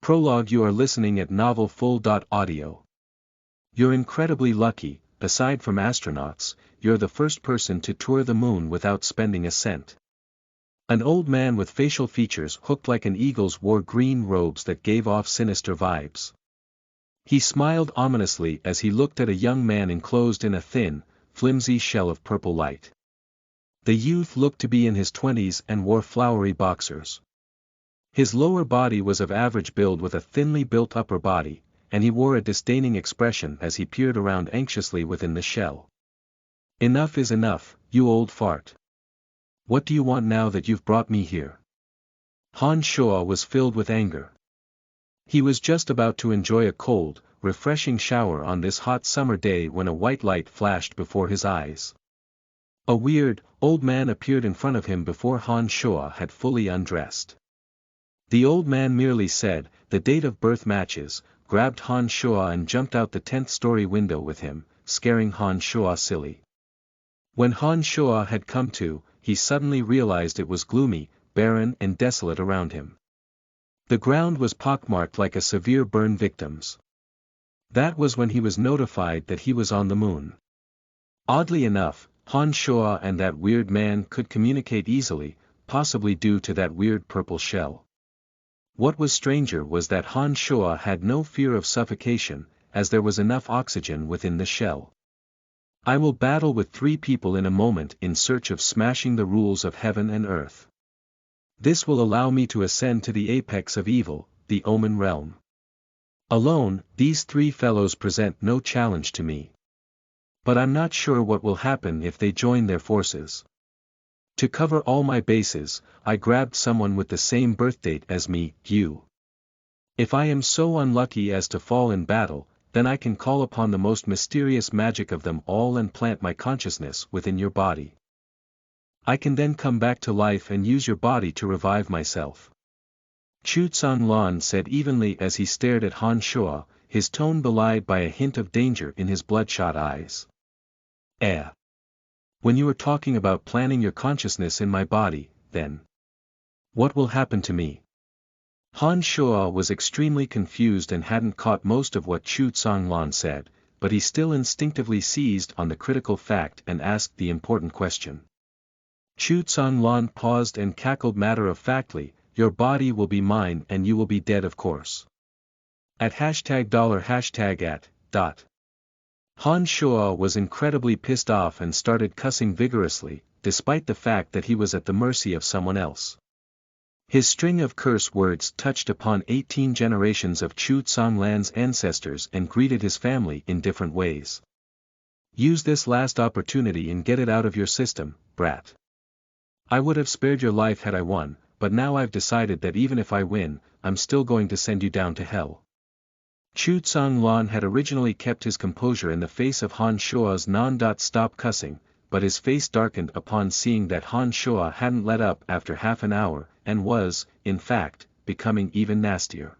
Prologue. You are listening at novelfull.audio. You're incredibly lucky. Aside from astronauts, you're the first person to tour the moon without spending a cent. An old man with facial features hooked like an eagle's wore green robes that gave off sinister vibes. He smiled ominously as he looked at a young man enclosed in a thin, flimsy shell of purple light. The youth looked to be in his 20s and wore flowery boxers. His lower body was of average build with a thinly built upper body, and he wore a disdaining expression as he peered around anxiously within the shell. Enough is enough, you old fart. What do you want now that you've brought me here? Han Shoa was filled with anger. He was just about to enjoy a cold, refreshing shower on this hot summer day when a white light flashed before his eyes. A weird, old man appeared in front of him before Han Shoa had fully undressed. The old man merely said, "The date of birth matches," grabbed Han Shoa and jumped out the 10th-story window with him, scaring Han Shoa silly. When Han Shoa had come to, he suddenly realized it was gloomy, barren and desolate around him. The ground was pockmarked like a severe burn victim's. That was when he was notified that he was on the moon. Oddly enough, Han Shoa and that weird man could communicate easily, possibly due to that weird purple shell. What was stranger was that Han Shoa had no fear of suffocation, as there was enough oxygen within the shell. I will battle with 3 people in a moment in search of smashing the rules of heaven and earth. This will allow me to ascend to the apex of evil, the Omen realm. Alone, these 3 fellows present no challenge to me. But I'm not sure what will happen if they join their forces. To cover all my bases, I grabbed someone with the same birthdate as me, you. If I am so unlucky as to fall in battle, then I can call upon the most mysterious magic of them all and plant my consciousness within your body. I can then come back to life and use your body to revive myself. Chu Tsang Lan said evenly as he stared at Han Shoa, his tone belied by a hint of danger in his bloodshot eyes. When you were talking about planting your consciousness in my body, then what will happen to me? Han Shoa was extremely confused and hadn't caught most of what Chu Tsang Lan said, but he still instinctively seized on the critical fact and asked the important question. Chu Tsang Lan paused and cackled matter-of-factly, "Your body will be mine and you will be dead, of course. At #@ Han Shoa was incredibly pissed off and started cussing vigorously, despite the fact that he was at the mercy of someone else. His string of curse words touched upon 18 generations of Chu Tsang Lan's ancestors and greeted his family in different ways. Use this last opportunity and get it out of your system, brat. I would have spared your life had I won, but now I've decided that even if I win, I'm still going to send you down to hell." Chu Tsang Lan had originally kept his composure in the face of Han Shoa's non-stop cussing, but his face darkened upon seeing that Han Shoa hadn't let up after half an hour, and was, in fact, becoming even nastier.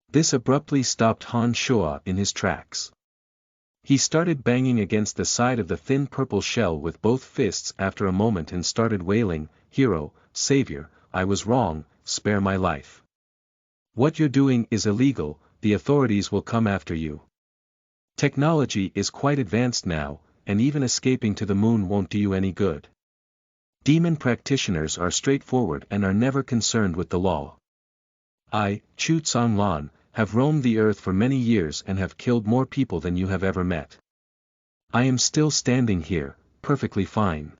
This abruptly stopped Han Shoa in his tracks. He started banging against the side of the thin purple shell with both fists after a moment and started wailing, "Hero, savior, I was wrong, spare my life. What you're doing is illegal, the authorities will come after you. Technology is quite advanced now, and even escaping to the moon won't do you any good. Demon practitioners are straightforward and are never concerned with the law. I, Chu Tsang Lan, have roamed the earth for many years and have killed more people than you have ever met. I am still standing here, perfectly fine."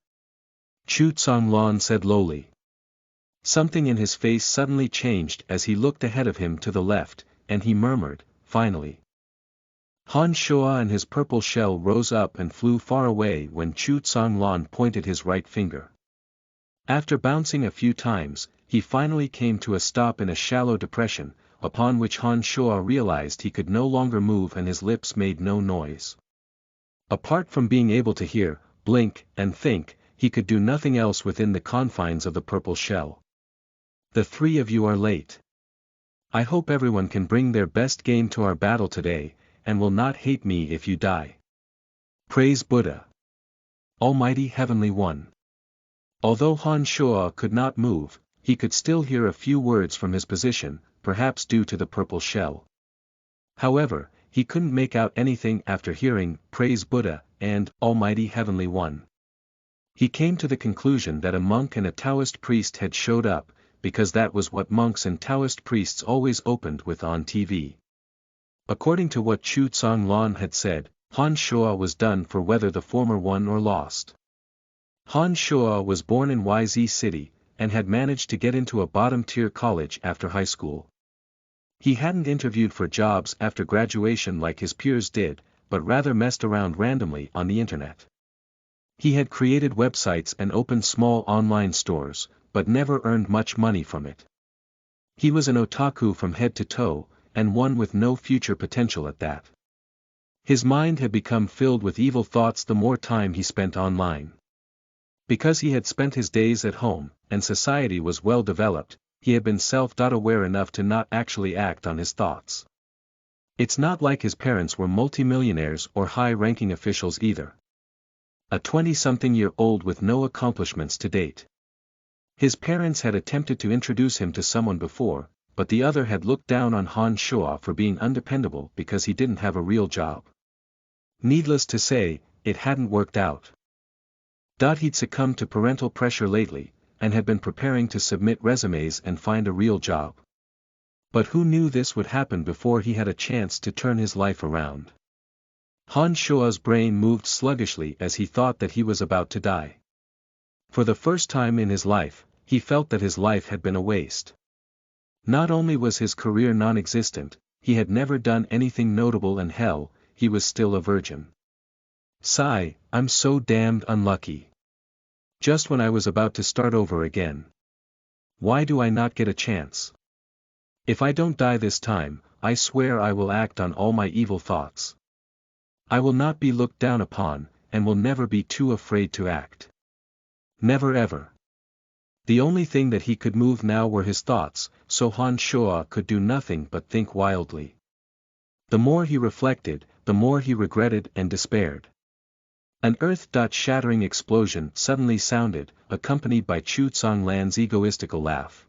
Chu Tsang Lan said lowly. Something in his face suddenly changed as he looked ahead of him to the left, and he murmured, "Finally." Han Shoa and his purple shell rose up and flew far away when Chu Tsang Lan pointed his right finger. After bouncing a few times, he finally came to a stop in a shallow depression, upon which Han Shoa realized he could no longer move and his lips made no noise. Apart from being able to hear, blink, and think, he could do nothing else within the confines of the purple shell. "The 3 of you are late. I hope everyone can bring their best game to our battle today, and will not hate me if you die. Praise Buddha. Almighty Heavenly One." Although Han Shoa could not move, he could still hear a few words from his position, perhaps due to the purple shell. However, he couldn't make out anything after hearing, "Praise Buddha," and "Almighty Heavenly One." He came to the conclusion that a monk and a Taoist priest had showed up, because that was what monks and Taoist priests always opened with on TV. According to what Chu Tsang Lan had said, Han Shuo was done for whether the former won or lost. Han Shuo was born in YZ City, and had managed to get into a bottom-tier college after high school. He hadn't interviewed for jobs after graduation like his peers did, but rather messed around randomly on the internet. He had created websites and opened small online stores, but never earned much money from it. He was an otaku from head to toe, and one with no future potential at that. His mind had become filled with evil thoughts the more time he spent online. Because he had spent his days at home, and society was well developed, he had been self-aware enough to not actually act on his thoughts. It's not like his parents were multimillionaires or high-ranking officials either. A 20-something-year-old with no accomplishments to date. His parents had attempted to introduce him to someone before, but the other had looked down on Han Shuo for being undependable because he didn't have a real job. Needless to say, it hadn't worked out. He'd succumbed to parental pressure lately, and had been preparing to submit resumes and find a real job. But who knew this would happen before he had a chance to turn his life around? Han Shuo's brain moved sluggishly as he thought that he was about to die. For the first time in his life, he felt that his life had been a waste. Not only was his career non-existent, he had never done anything notable, and hell, he was still a virgin. Sigh, I'm so damned unlucky. Just when I was about to start over again. Why do I not get a chance? If I don't die this time, I swear I will act on all my evil thoughts. I will not be looked down upon, and will never be too afraid to act. Never ever. The only thing that he could move now were his thoughts, so Han Shuo could do nothing but think wildly. The more he reflected, the more he regretted and despaired. An earth-shattering explosion suddenly sounded, accompanied by Chu Tsang Lan's egoistical laugh.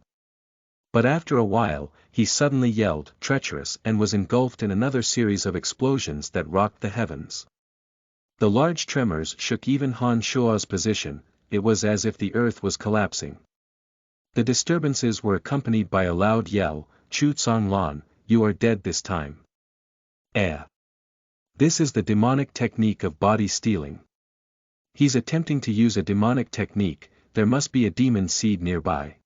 But after a while, he suddenly yelled, "Treacherous," and was engulfed in another series of explosions that rocked the heavens. The large tremors shook even Han Shuo's position. It was as if the earth was collapsing. The disturbances were accompanied by a loud yell, "Chu Tsang Lan, you are dead this time." This is the demonic technique of body stealing. He's attempting to use a demonic technique, there must be a demon seed nearby.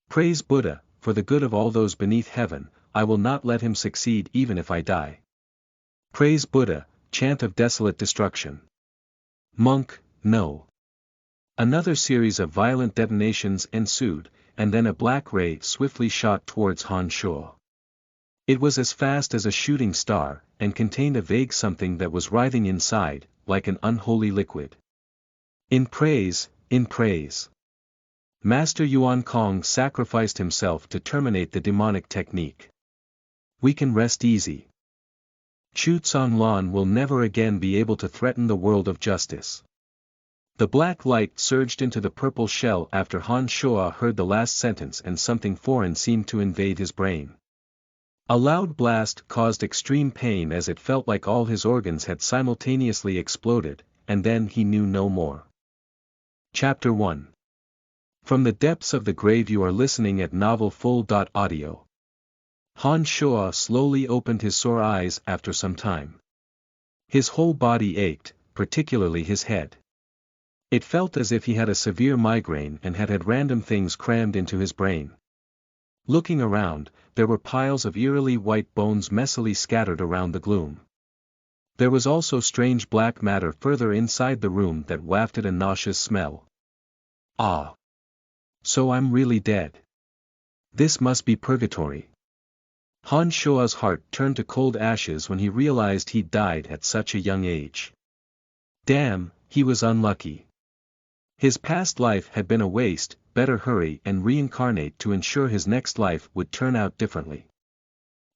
Praise Buddha, for the good of all those beneath heaven, I will not let him succeed even if I die. Praise Buddha, chant of desolate destruction. Monk, no. Another series of violent detonations ensued, and then a black ray swiftly shot towards Han Shuo. It was as fast as a shooting star, and contained a vague something that was writhing inside, like an unholy liquid. In praise, in praise. Master Yuan Kong sacrificed himself to terminate the demonic technique. We can rest easy. Chu Tsang Lan will never again be able to threaten the world of justice. The black light surged into the purple shell after Han Shuo heard the last sentence, and something foreign seemed to invade his brain. A loud blast caused extreme pain as it felt like all his organs had simultaneously exploded, and then he knew no more. Chapter 1. From the depths of the grave. You are listening at NovelFull.audio. Han Shuo slowly opened his sore eyes after some time. His whole body ached, particularly his head. It felt as if he had a severe migraine and had had random things crammed into his brain. Looking around, there were piles of eerily white bones messily scattered around the gloom. There was also strange black matter further inside the room that wafted a nauseous smell. Ah! So I'm really dead. This must be purgatory. Han Shuo's heart turned to cold ashes when he realized he'd died at such a young age. Damn, he was unlucky. His past life had been a waste, better hurry and reincarnate to ensure his next life would turn out differently.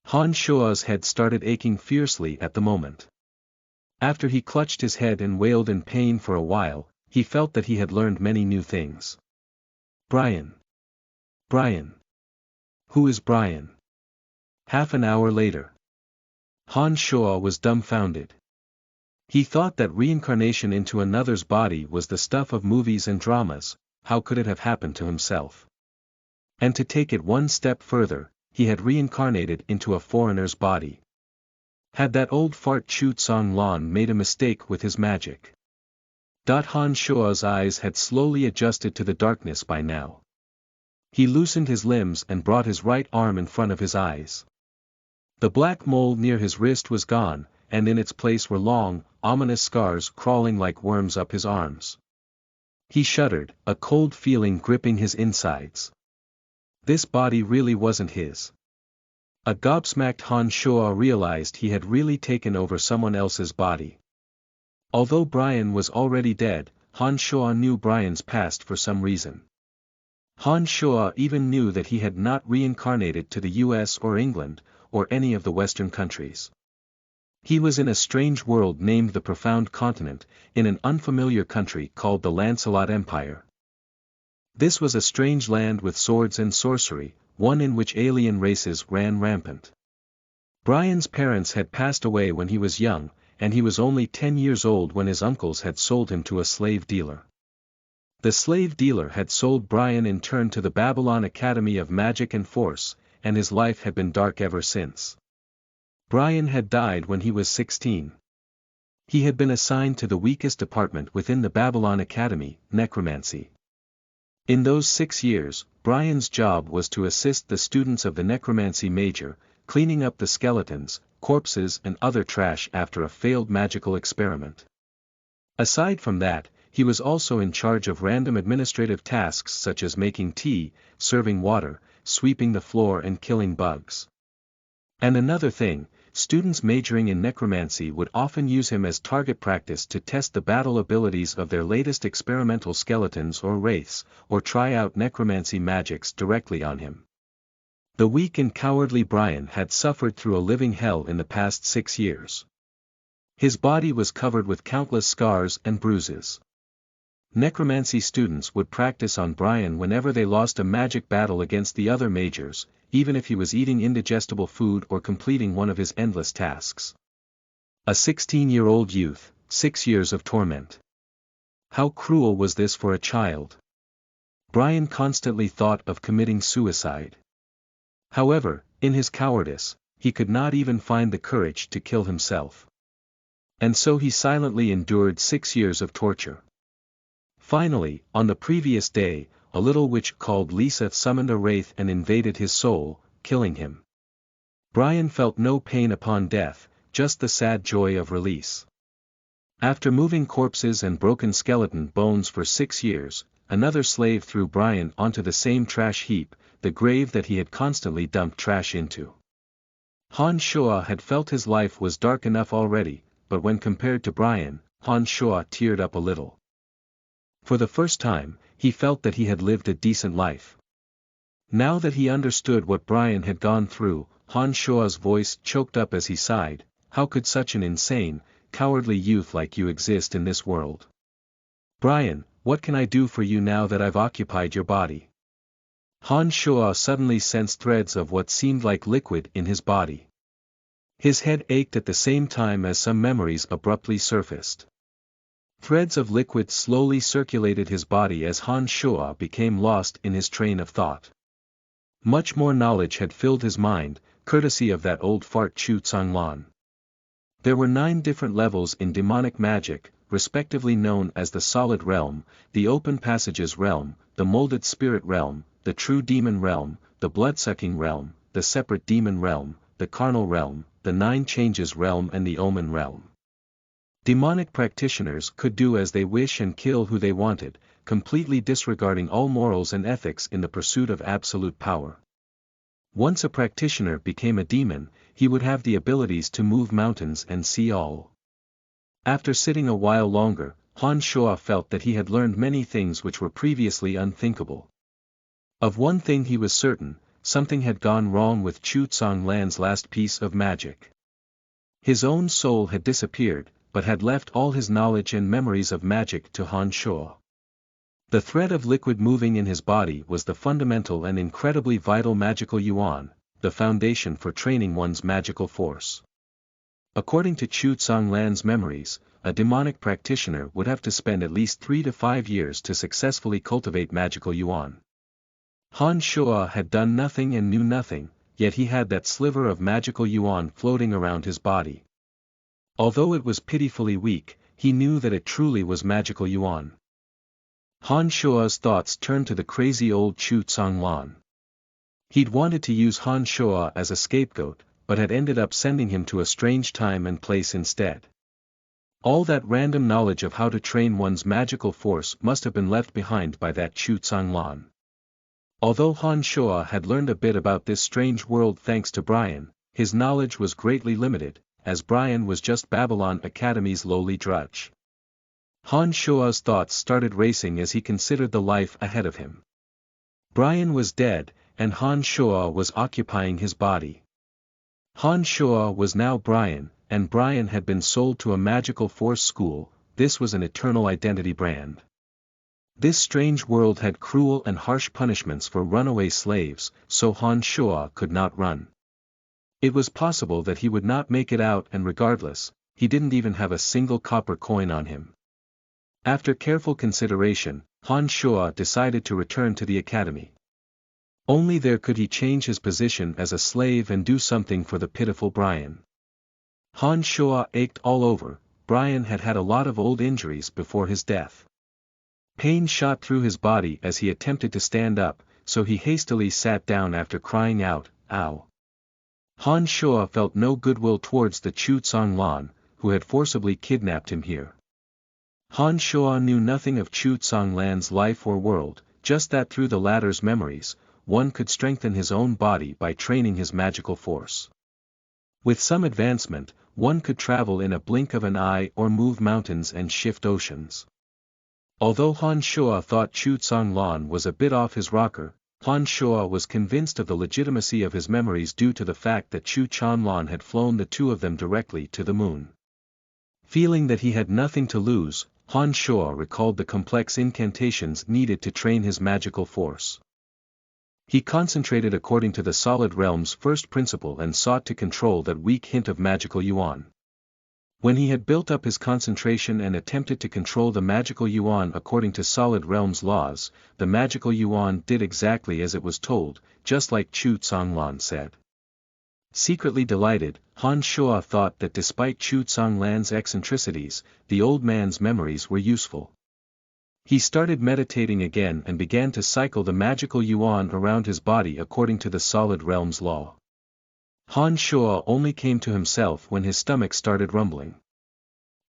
Han Shuo's head started aching fiercely at the moment. After he clutched his head and wailed in pain for a while, he felt that he had learned many new things. Brian. Brian. Who is Brian? Half an hour later. Han Shuo was dumbfounded. He thought that reincarnation into another's body was the stuff of movies and dramas. How could it have happened to himself? And to take it one step further, he had reincarnated into a foreigner's body. Had that old fart Chu Tsong Lan made a mistake with his magic? Han Shuo's eyes had slowly adjusted to the darkness by now. He loosened his limbs and brought his right arm in front of his eyes. The black mole near his wrist was gone, and in its place were long, ominous scars crawling like worms up his arms. He shuddered, a cold feeling gripping his insides. This body really wasn't his. A gobsmacked Han Shuo realized he had really taken over someone else's body. Although Brian was already dead, Han Shuo knew Brian's past for some reason. Han Shuo even knew that he had not reincarnated to the US or England, or any of the Western countries. He was in a strange world named the Profound Continent, in an unfamiliar country called the Lancelot Empire. This was a strange land with swords and sorcery, one in which alien races ran rampant. Brian's parents had passed away when he was young, and he was only 10 years old when his uncles had sold him to a slave dealer. The slave dealer had sold Brian in turn to the Babylon Academy of Magic and Force, and his life had been dark ever since. Brian had died when he was 16. He had been assigned to the weakest department within the Babylon Academy, necromancy. In those 6 years, Brian's job was to assist the students of the necromancy major, cleaning up the skeletons, corpses and other trash after a failed magical experiment. Aside from that, he was also in charge of random administrative tasks such as making tea, serving water, sweeping the floor and killing bugs. And another thing, students majoring in necromancy would often use him as target practice to test the battle abilities of their latest experimental skeletons or wraiths, or try out necromancy magics directly on him. The weak and cowardly Brian had suffered through a living hell in the past 6 years. His body was covered with countless scars and bruises. Necromancy students would practice on Brian whenever they lost a magic battle against the other majors, even if he was eating indigestible food or completing one of his endless tasks. A 16-year-old youth, 6 years of torment. How cruel was this for a child? Brian constantly thought of committing suicide. However, in his cowardice, he could not even find the courage to kill himself. And so he silently endured 6 years of torture. Finally, on the previous day, a little witch called Lisa summoned a wraith and invaded his soul, killing him. Brian felt no pain upon death, just the sad joy of release. After moving corpses and broken skeleton bones for 6 years, another slave threw Brian onto the same trash heap, the grave that he had constantly dumped trash into. Han Shuo had felt his life was dark enough already, but when compared to Brian, Han Shuo teared up a little. For the first time, he felt that he had lived a decent life. Now that he understood what Brian had gone through, Han Shuo's voice choked up as he sighed, "How could such an insane, cowardly youth like you exist in this world? Brian, what can I do for you now that I've occupied your body?" Han Shuo suddenly sensed threads of what seemed like liquid in his body. His head ached at the same time as some memories abruptly surfaced. Threads of liquid slowly circulated his body as Han Shuo became lost in his train of thought. Much more knowledge had filled his mind, courtesy of that old fart Chu Tsong Lan. There were 9 different levels in demonic magic, respectively known as the Solid Realm, the Open Passages Realm, the Molded Spirit Realm, the True Demon Realm, the Bloodsucking Realm, the Separate Demon Realm, the Carnal Realm, the 9 Changes Realm and the Omen Realm. Demonic practitioners could do as they wish and kill who they wanted, completely disregarding all morals and ethics in the pursuit of absolute power. Once a practitioner became a demon, he would have the abilities to move mountains and see all. After sitting a while longer, Han Shuo felt that he had learned many things which were previously unthinkable. Of one thing he was certain, something had gone wrong with Chu Tsong Lan's last piece of magic. His own soul had disappeared, but had left all his knowledge and memories of magic to Han Shuo. The thread of liquid moving in his body was the fundamental and incredibly vital magical yuan, the foundation for training one's magical force. According to Chu Songlan's memories, a demonic practitioner would have to spend at least 3 to 5 years to successfully cultivate magical yuan. Han Shuo had done nothing and knew nothing, yet he had that sliver of magical yuan floating around his body. Although it was pitifully weak, he knew that it truly was magical yuan. Han Shuo's thoughts turned to the crazy old Chu Songlan. He'd wanted to use Han Shuo as a scapegoat, but had ended up sending him to a strange time and place instead. All that random knowledge of how to train one's magical force must have been left behind by that Chu Songlan. Although Han Shuo had learned a bit about this strange world thanks to Brian, his knowledge was greatly limited, as Brian was just Babylon Academy's lowly drudge. Han Shuo's thoughts started racing as he considered the life ahead of him. Brian was dead, and Han Shuo was occupying his body. Han Shuo was now Brian, and Brian had been sold to a magical force school. This was an eternal identity brand. This strange world had cruel and harsh punishments for runaway slaves, so Han Shuo could not run. It was possible that he would not make it out, and regardless, he didn't even have a single copper coin on him. After careful consideration, Han Shuo decided to return to the academy. Only there could he change his position as a slave and do something for the pitiful Brian. Han Shuo ached all over. Brian had had a lot of old injuries before his death. Pain shot through his body as he attempted to stand up, so he hastily sat down after crying out, "Ow!" Han Shuo felt no goodwill towards the Chu Songlan, who had forcibly kidnapped him here. Han Shuo knew nothing of Chu Songlan's life or world, just that through the latter's memories, one could strengthen his own body by training his magical force. With some advancement, one could travel in a blink of an eye or move mountains and shift oceans. Although Han Shuo thought Chu Songlan was a bit off his rocker, Han Shuo was convinced of the legitimacy of his memories due to the fact that Chu Songlan had flown the two of them directly to the moon. Feeling that he had nothing to lose, Han Shuo recalled the complex incantations needed to train his magical force. He concentrated according to the solid realm's first principle and sought to control that weak hint of magical yuan. When he had built up his concentration and attempted to control the magical yuan according to solid realm's laws, the magical yuan did exactly as it was told, just like Chu Songlan said. Secretly delighted, Han Shuo thought that despite Chu Songlan's eccentricities, the old man's memories were useful. He started meditating again and began to cycle the magical yuan around his body according to the solid realm's law. Han Shuo only came to himself when his stomach started rumbling.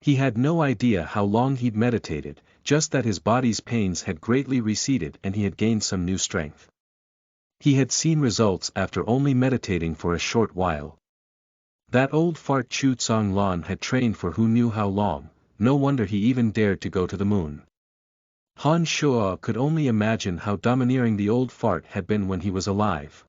He had no idea how long he'd meditated, just that his body's pains had greatly receded and he had gained some new strength. He had seen results after only meditating for a short while. That old fart Chu Songlan had trained for who knew how long, no wonder he even dared to go to the moon. Han Shuo could only imagine how domineering the old fart had been when he was alive.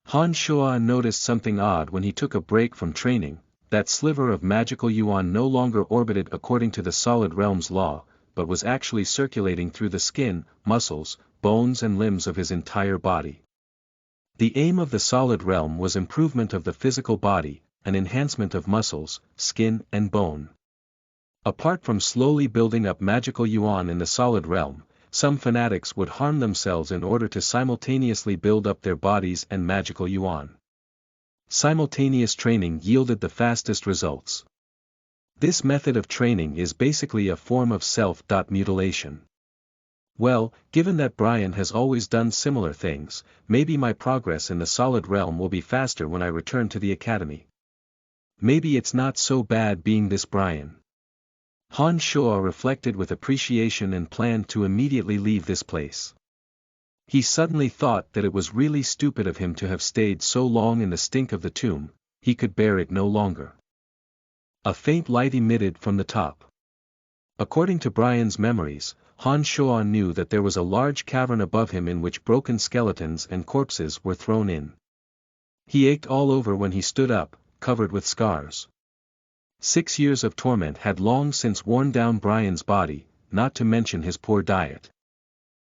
Han Shuo noticed something odd when he took a break from training. That sliver of magical yuan no longer orbited according to the solid realm's law, but was actually circulating through the skin, muscles, bones and limbs of his entire body. The aim of the solid realm was improvement of the physical body, an enhancement of muscles, skin and bone. Apart from slowly building up magical yuan in the solid realm, some fanatics would harm themselves in order to simultaneously build up their bodies and magical yuan. Simultaneous training yielded the fastest results. This method of training is basically a form of self-mutilation. Well, given that Brian has always done similar things, maybe my progress in the solid realm will be faster when I return to the academy. Maybe it's not so bad being this Brian. Han Shuo reflected with appreciation and planned to immediately leave this place. He suddenly thought that it was really stupid of him to have stayed so long in the stink of the tomb. He could bear it no longer. A faint light emitted from the top. According to Brian's memories, Han Shuo knew that there was a large cavern above him in which broken skeletons and corpses were thrown in. He ached all over when he stood up, covered with scars. 6 years of torment had long since worn down Brian's body, not to mention his poor diet.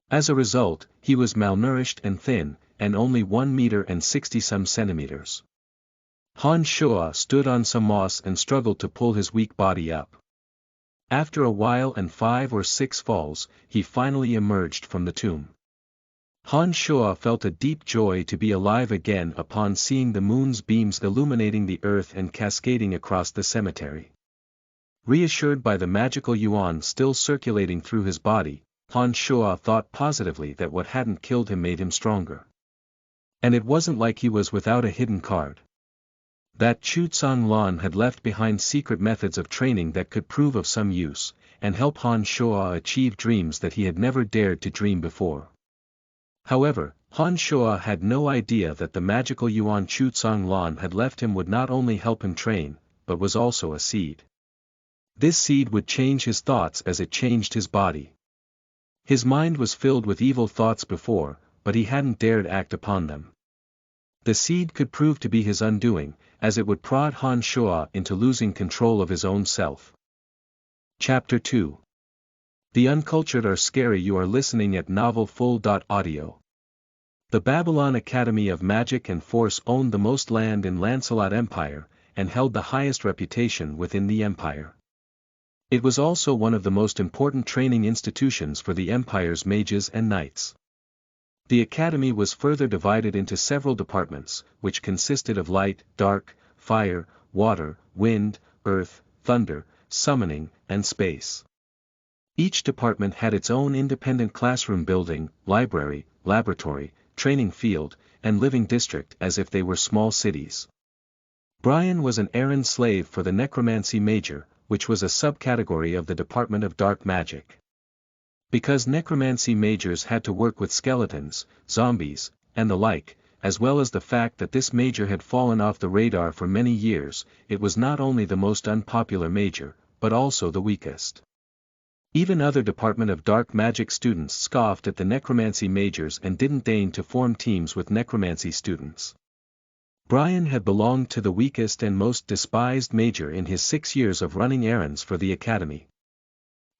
As a result, he was malnourished and thin, and only 1 meter and 60 some centimeters. Han Shoa stood on some moss and struggled to pull his weak body up. After a while and 5 or 6 falls, he finally emerged from the tomb. Han Shoa felt a deep joy to be alive again upon seeing the moon's beams illuminating the earth and cascading across the cemetery. Reassured by the magical yuan still circulating through his body, Han Shoa thought positively that what hadn't killed him made him stronger. And it wasn't like he was without a hidden card. That Chu Tsang Lan had left behind secret methods of training that could prove of some use, and help Han Shoa achieve dreams that he had never dared to dream before. However, Han Shoa had no idea that the magical yuan Chu Tsang Lan had left him would not only help him train, but was also a seed. This seed would change his thoughts as it changed his body. His mind was filled with evil thoughts before, but he hadn't dared act upon them. The seed could prove to be his undoing, as it would prod Han Shoa into losing control of his own self. Chapter 2. The Uncultured Are Scary. You are listening at NovelFull.audio. The Babylon Academy of Magic and Force owned the most land in Lancelot Empire, and held the highest reputation within the empire. It was also one of the most important training institutions for the empire's mages and knights. The academy was further divided into several departments, which consisted of light, dark, fire, water, wind, earth, thunder, summoning, and space. Each department had its own independent classroom building, library, laboratory, training field, and living district as if they were small cities. Brian was an errand slave for the Necromancy Major, which was a subcategory of the Department of Dark Magic. Because Necromancy Majors had to work with skeletons, zombies, and the like, as well as the fact that this major had fallen off the radar for many years, it was not only the most unpopular major, but also the weakest. Even other Department of Dark Magic students scoffed at the Necromancy Majors and didn't deign to form teams with Necromancy students. Brian had belonged to the weakest and most despised major in his 6 years of running errands for the academy.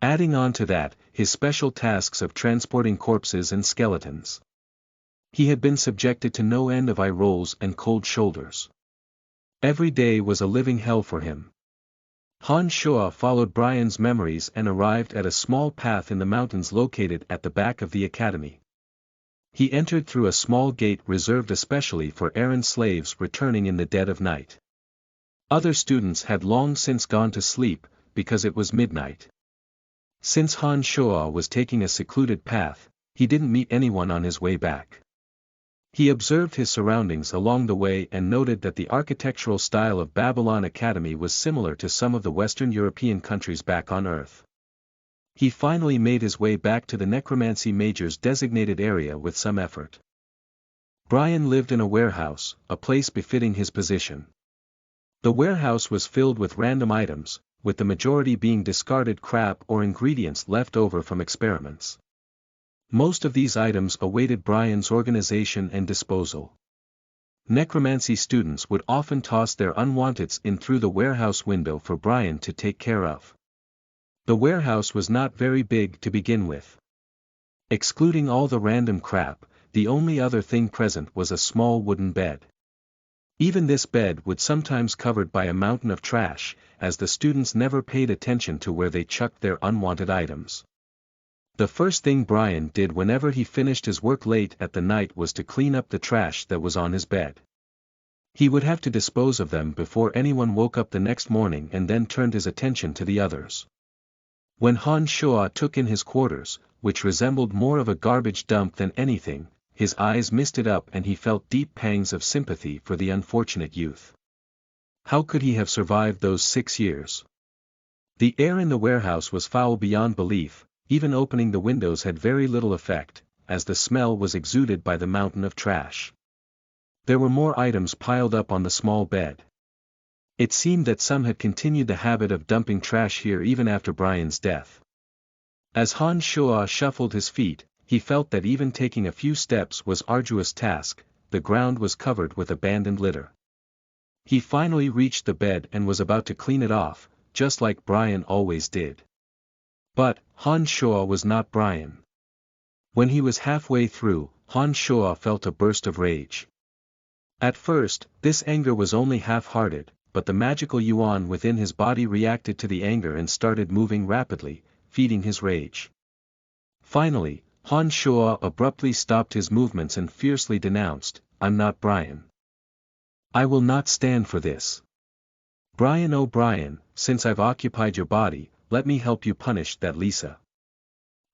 Adding on to that, his special tasks of transporting corpses and skeletons. He had been subjected to no end of eye rolls and cold shoulders. Every day was a living hell for him. Han Shoa followed Brian's memories and arrived at a small path in the mountains located at the back of the academy. He entered through a small gate reserved especially for errand slaves returning in the dead of night. Other students had long since gone to sleep, because it was midnight. Since Han Shoa was taking a secluded path, he didn't meet anyone on his way back. He observed his surroundings along the way and noted that the architectural style of Babylon Academy was similar to some of the Western European countries back on Earth. He finally made his way back to the Necromancy Major's designated area with some effort. Brian lived in a warehouse, a place befitting his position. The warehouse was filled with random items, with the majority being discarded crap or ingredients left over from experiments. Most of these items awaited Brian's organization and disposal. Necromancy students would often toss their unwanteds in through the warehouse window for Brian to take care of. The warehouse was not very big to begin with. Excluding all the random crap, the only other thing present was a small wooden bed. Even this bed would sometimes covered by a mountain of trash, as the students never paid attention to where they chucked their unwanted items. The first thing Brian did whenever he finished his work late at the night was to clean up the trash that was on his bed. He would have to dispose of them before anyone woke up the next morning and then turned his attention to the others. When Han Shoa took in his quarters, which resembled more of a garbage dump than anything, his eyes misted up and he felt deep pangs of sympathy for the unfortunate youth. How could he have survived those 6 years? The air in the warehouse was foul beyond belief, even opening the windows had very little effect, as the smell was exuded by the mountain of trash. There were more items piled up on the small bed. It seemed that some had continued the habit of dumping trash here even after Brian's death. As Han Shoa shuffled his feet, he felt that even taking a few steps was arduous task. The ground was covered with abandoned litter. He finally reached the bed and was about to clean it off, just like Brian always did. But Han Shoa was not Brian. When he was halfway through, Han Shoa felt a burst of rage. At first, this anger was only half-hearted, but the magical yuan within his body reacted to the anger and started moving rapidly, feeding his rage. Finally, Han Shoa abruptly stopped his movements and fiercely denounced, "I'm not Brian. I will not stand for this. Brian, oh Brian, since I've occupied your body, let me help you punish that Lisa."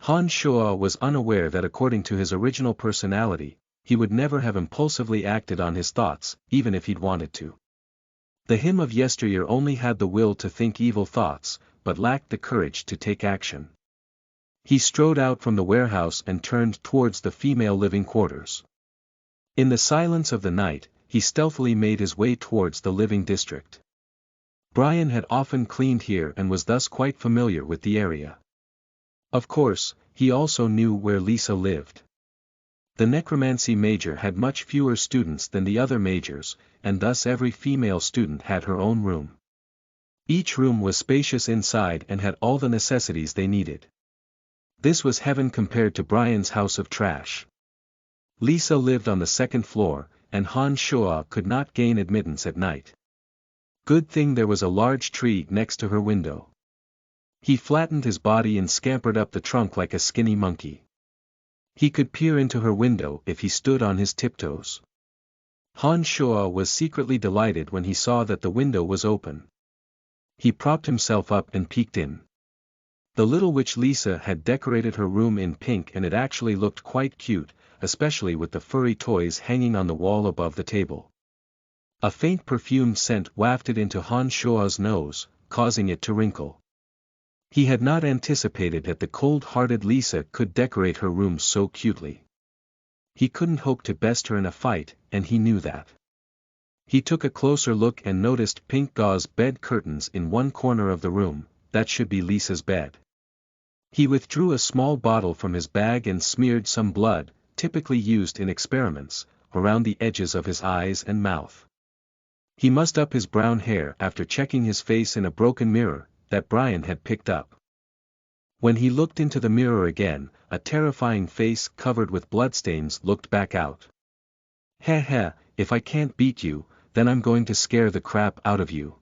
Han Shoa was unaware that according to his original personality, he would never have impulsively acted on his thoughts, even if he'd wanted to. The him of yesteryear only had the will to think evil thoughts, but lacked the courage to take action. He strode out from the warehouse and turned towards the female living quarters. In the silence of the night, he stealthily made his way towards the living district. Brian had often cleaned here and was thus quite familiar with the area. Of course, he also knew where Lisa lived. The necromancy major had much fewer students than the other majors, and thus every female student had her own room. Each room was spacious inside and had all the necessities they needed. This was heaven compared to Brian's house of trash. Lisa lived on the second floor, and Han Shoa could not gain admittance at night. Good thing there was a large tree next to her window. He flattened his body and scampered up the trunk like a skinny monkey. He could peer into her window if he stood on his tiptoes. Han Shoa was secretly delighted when he saw that the window was open. He propped himself up and peeked in. The little witch Lisa had decorated her room in pink and it actually looked quite cute, especially with the furry toys hanging on the wall above the table. A faint perfumed scent wafted into Han Shoa's nose, causing it to wrinkle. He had not anticipated that the cold-hearted Lisa could decorate her room so cutely. He couldn't hope to best her in a fight, and he knew that. He took a closer look and noticed pink gauze bed curtains in one corner of the room. That should be Lisa's bed. He withdrew a small bottle from his bag and smeared some blood, typically used in experiments, around the edges of his eyes and mouth. He mussed up his brown hair after checking his face in a broken mirror that Brian had picked up. When he looked into the mirror again, a terrifying face covered with bloodstains looked back out. "Heh heh, if I can't beat you, then I'm going to scare the crap out of you."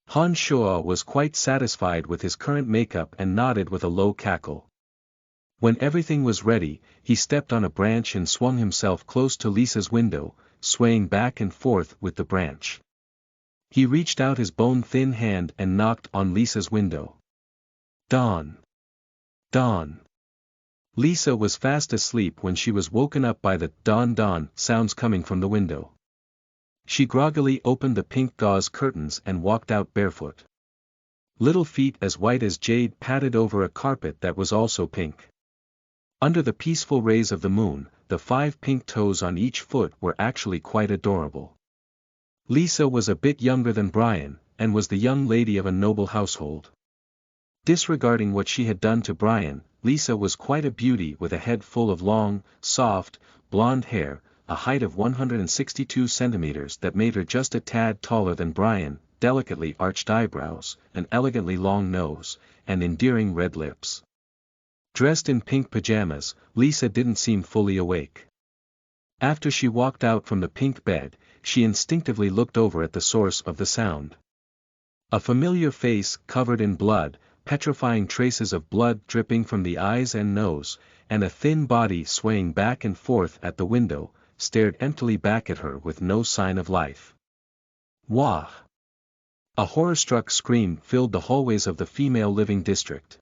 Han Shoa was quite satisfied with his current makeup and nodded with a low cackle. When everything was ready, he stepped on a branch and swung himself close to Lisa's window, swaying back and forth with the branch. He reached out his bone-thin hand and knocked on Lisa's window. "Dawn! Dawn!" Lisa was fast asleep when she was woken up by the dawn sounds coming from the window. She groggily opened the pink gauze curtains and walked out barefoot. Little feet as white as jade padded over a carpet that was also pink. Under the peaceful rays of the moon, the 5 pink toes on each foot were actually quite adorable. Lisa was a bit younger than Brian, and was the young lady of a noble household. Disregarding what she had done to Brian, Lisa was quite a beauty with a head full of long, soft, blonde hair, a height of 162 centimeters that made her just a tad taller than Brian, delicately arched eyebrows, an elegantly long nose, and endearing red lips. Dressed in pink pajamas, Lisa didn't seem fully awake. After she walked out from the pink bed, she instinctively looked over at the source of the sound. A familiar face covered in blood, petrifying traces of blood dripping from the eyes and nose, and a thin body swaying back and forth at the window, stared emptily back at her with no sign of life. Wah! A horror-struck scream filled the hallways of the female living district.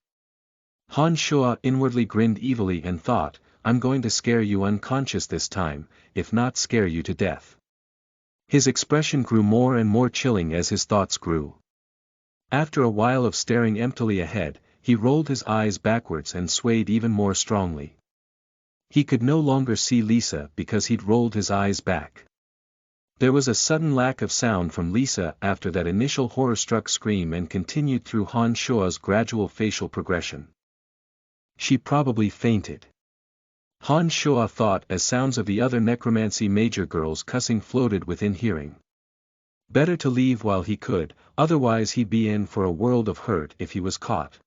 Han Shoa inwardly grinned evilly and thought, "I'm going to scare you unconscious this time, if not scare you to death." His expression grew more and more chilling as his thoughts grew. After a while of staring emptily ahead, he rolled his eyes backwards and swayed even more strongly. He could no longer see Lisa because he'd rolled his eyes back. There was a sudden lack of sound from Lisa after that initial horror-struck scream and continued through Han Shoa's gradual facial progression. She probably fainted. Han Shoa thought as sounds of the other necromancy major girls cussing floated within hearing. Better to leave while he could, otherwise he'd be in for a world of hurt if he was caught.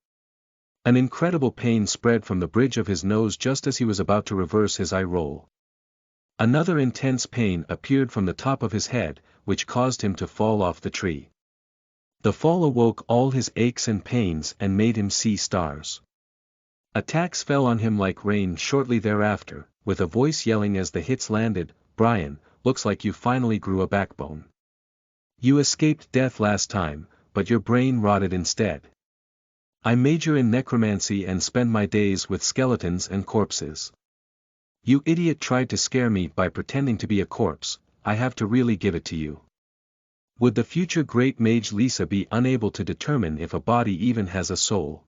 An incredible pain spread from the bridge of his nose just as he was about to reverse his eye roll. Another intense pain appeared from the top of his head, which caused him to fall off the tree. The fall awoke all his aches and pains and made him see stars. Attacks fell on him like rain shortly thereafter, with a voice yelling as the hits landed, "Brian, looks like you finally grew a backbone. You escaped death last time, but your brain rotted instead. I major in necromancy and spend my days with skeletons and corpses. You idiot tried to scare me by pretending to be a corpse, I have to really give it to you." Would the future great mage Lisa be unable to determine if a body even has a soul?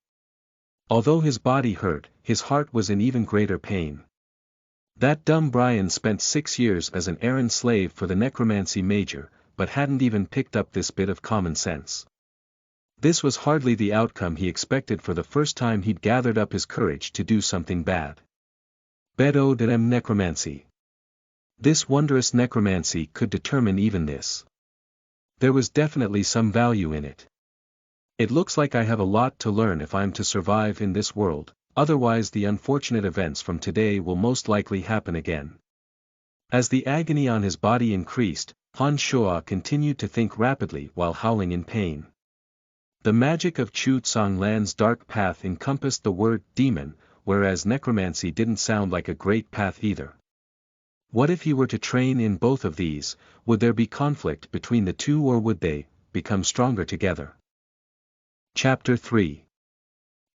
Although his body hurt, his heart was in even greater pain. That dumb Brian spent 6 years as an errand slave for the necromancy major, but hadn't even picked up this bit of common sense. This was hardly the outcome he expected for the first time he'd gathered up his courage to do something bad. Bedo dem necromancy. This wondrous necromancy could determine even this. There was definitely some value in it. It looks like I have a lot to learn if I'm to survive in this world, otherwise the unfortunate events from today will most likely happen again. As the agony on his body increased, Han Shuo continued to think rapidly while howling in pain. The magic of Chu Tsang Lan's dark path encompassed the word demon, whereas necromancy didn't sound like a great path either. What if he were to train in both of these? Would there be conflict between the two, or would they become stronger together? Chapter 3.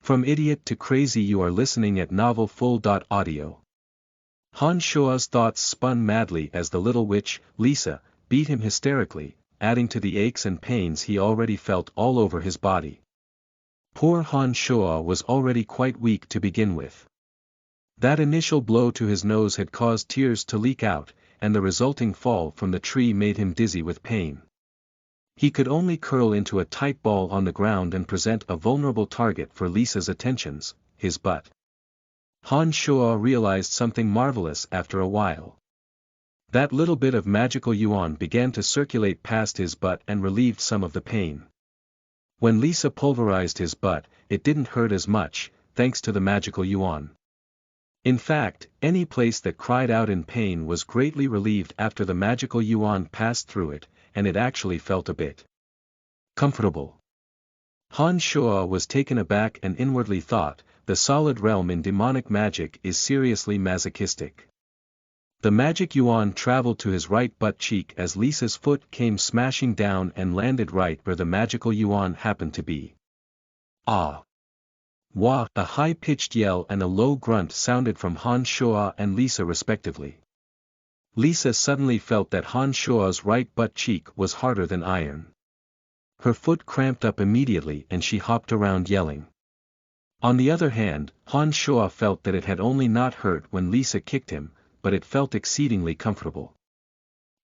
From Idiot to Crazy. You are listening at NovelFull.audio. Han Shuo's thoughts spun madly as the little witch, Lisa, beat him hysterically, adding to the aches and pains he already felt all over his body. Poor Han Shuo was already quite weak to begin with. That initial blow to his nose had caused tears to leak out, and the resulting fall from the tree made him dizzy with pain. He could only curl into a tight ball on the ground and present a vulnerable target for Lisa's attentions, his butt. Han Shuo realized something marvelous after a while. That little bit of magical yuan began to circulate past his butt and relieved some of the pain. When Lisa pulverized his butt, it didn't hurt as much, thanks to the magical yuan. In fact, any place that cried out in pain was greatly relieved after the magical yuan passed through it, and it actually felt a bit comfortable. Han Shuo was taken aback and inwardly thought, the solid realm in demonic magic is seriously masochistic. The magic yuan traveled to his right butt cheek as Lisa's foot came smashing down and landed right where the magical yuan happened to be. Ah! Wah! A high-pitched yell and a low grunt sounded from Han Shuo and Lisa respectively. Lisa suddenly felt that Han Shuo's right butt cheek was harder than iron. Her foot cramped up immediately and she hopped around yelling. On the other hand, Han Shuo felt that it had only not hurt when Lisa kicked him, but it felt exceedingly comfortable.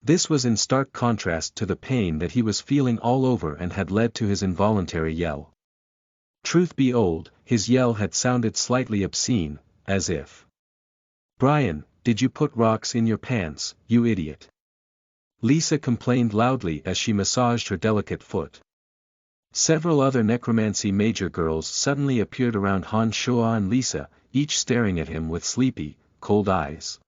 This was in stark contrast to the pain that he was feeling all over and had led to his involuntary yell. Truth be told, his yell had sounded slightly obscene, as if, "Brian, did you put rocks in your pants, you idiot?" Lisa complained loudly as she massaged her delicate foot. Several other necromancy major girls suddenly appeared around Han Shuo and Lisa, each staring at him with sleepy, cold eyes.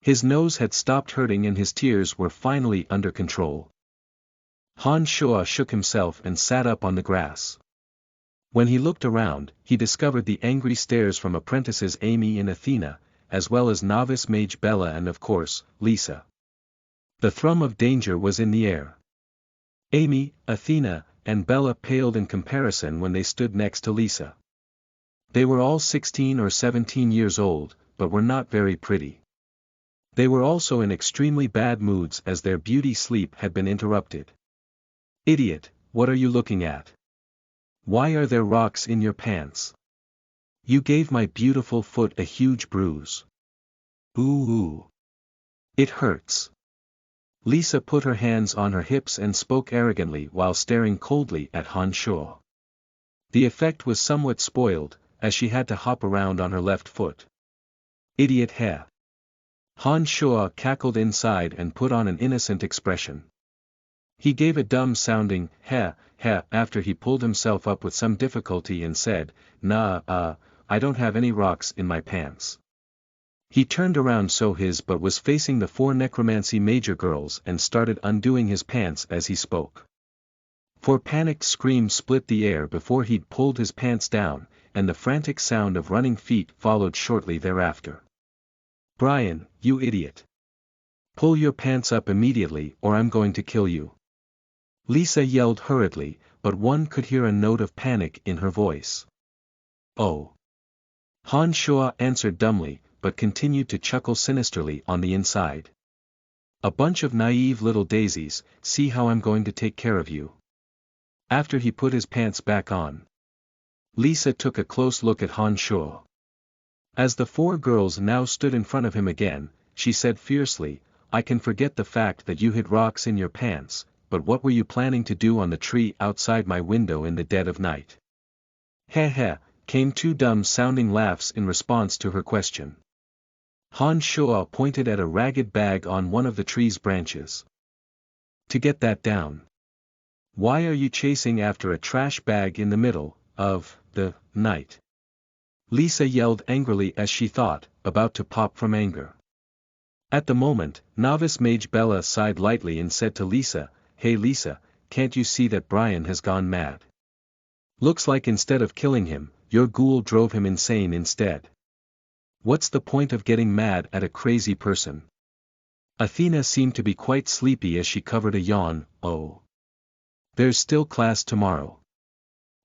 His nose had stopped hurting and his tears were finally under control. Han Shuo shook himself and sat up on the grass. When he looked around, he discovered the angry stares from apprentices Amy and Athena, as well as novice mage Bella and of course, Lisa. The thrum of danger was in the air. Amy, Athena, and Bella paled in comparison when they stood next to Lisa. They were all 16 or 17 years old, but were not very pretty. They were also in extremely bad moods as their beauty sleep had been interrupted. "Idiot, what are you looking at? Why are there rocks in your pants? You gave my beautiful foot a huge bruise. Ooh. It hurts." Lisa put her hands on her hips and spoke arrogantly while staring coldly at Han Shuo. The effect was somewhat spoiled, as she had to hop around on her left foot. "Idiot heh." Han Shuo cackled inside and put on an innocent expression. He gave a dumb-sounding, "heh, heh," after he pulled himself up with some difficulty and said, "Nah, I don't have any rocks in my pants." He turned around so his butt was facing the 4 necromancy major girls and started undoing his pants as he spoke. 4 panicked screams split the air before he'd pulled his pants down, and the frantic sound of running feet followed shortly thereafter. "Brian, you idiot. Pull your pants up immediately or I'm going to kill you." Lisa yelled hurriedly, but one could hear a note of panic in her voice. "Oh." Han Shua answered dumbly, but continued to chuckle sinisterly on the inside. "A bunch of naive little daisies, see how I'm going to take care of you." After he put his pants back on, Lisa took a close look at Han Shua. As the 4 girls now stood in front of him again, she said fiercely, "I can forget the fact that you hid rocks in your pants, but what were you planning to do on the tree outside my window in the dead of night?" "Heh heh," came 2 dumb-sounding laughs in response to her question. Han Shua pointed at a ragged bag on one of the tree's branches. "To get that down. Why are you chasing after a trash bag in the middle of the night?" Lisa yelled angrily as she thought, about to pop from anger. At the moment, novice mage Bella sighed lightly and said to Lisa, "Hey Lisa, can't you see that Brian has gone mad? Looks like instead of killing him, your ghoul drove him insane instead. What's the point of getting mad at a crazy person?" Athena seemed to be quite sleepy as she covered a yawn. "Oh. There's still class tomorrow.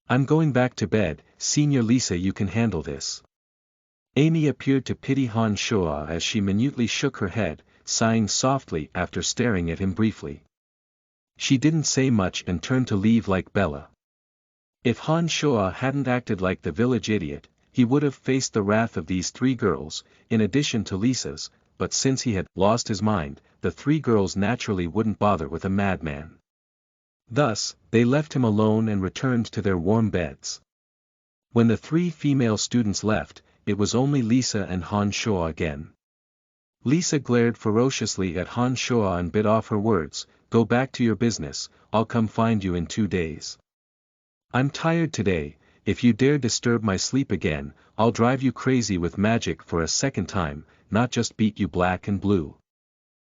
I'm going back to bed, Senior Lisa, you can handle this." Amy appeared to pity Han Shua as she minutely shook her head, sighing softly after staring at him briefly. She didn't say much and turned to leave like Bella. If Han Shua hadn't acted like the village idiot, he would have faced the wrath of these 3 girls, in addition to Lisa's, but since he had lost his mind, the 3 girls naturally wouldn't bother with a madman. Thus, they left him alone and returned to their warm beds. When the 3 female students left, it was only Lisa and Han Shua again. Lisa glared ferociously at Han Shua and bit off her words, "Go back to your business, I'll come find you in 2 days. I'm tired today, if you dare disturb my sleep again, I'll drive you crazy with magic for a second time, not just beat you black and blue."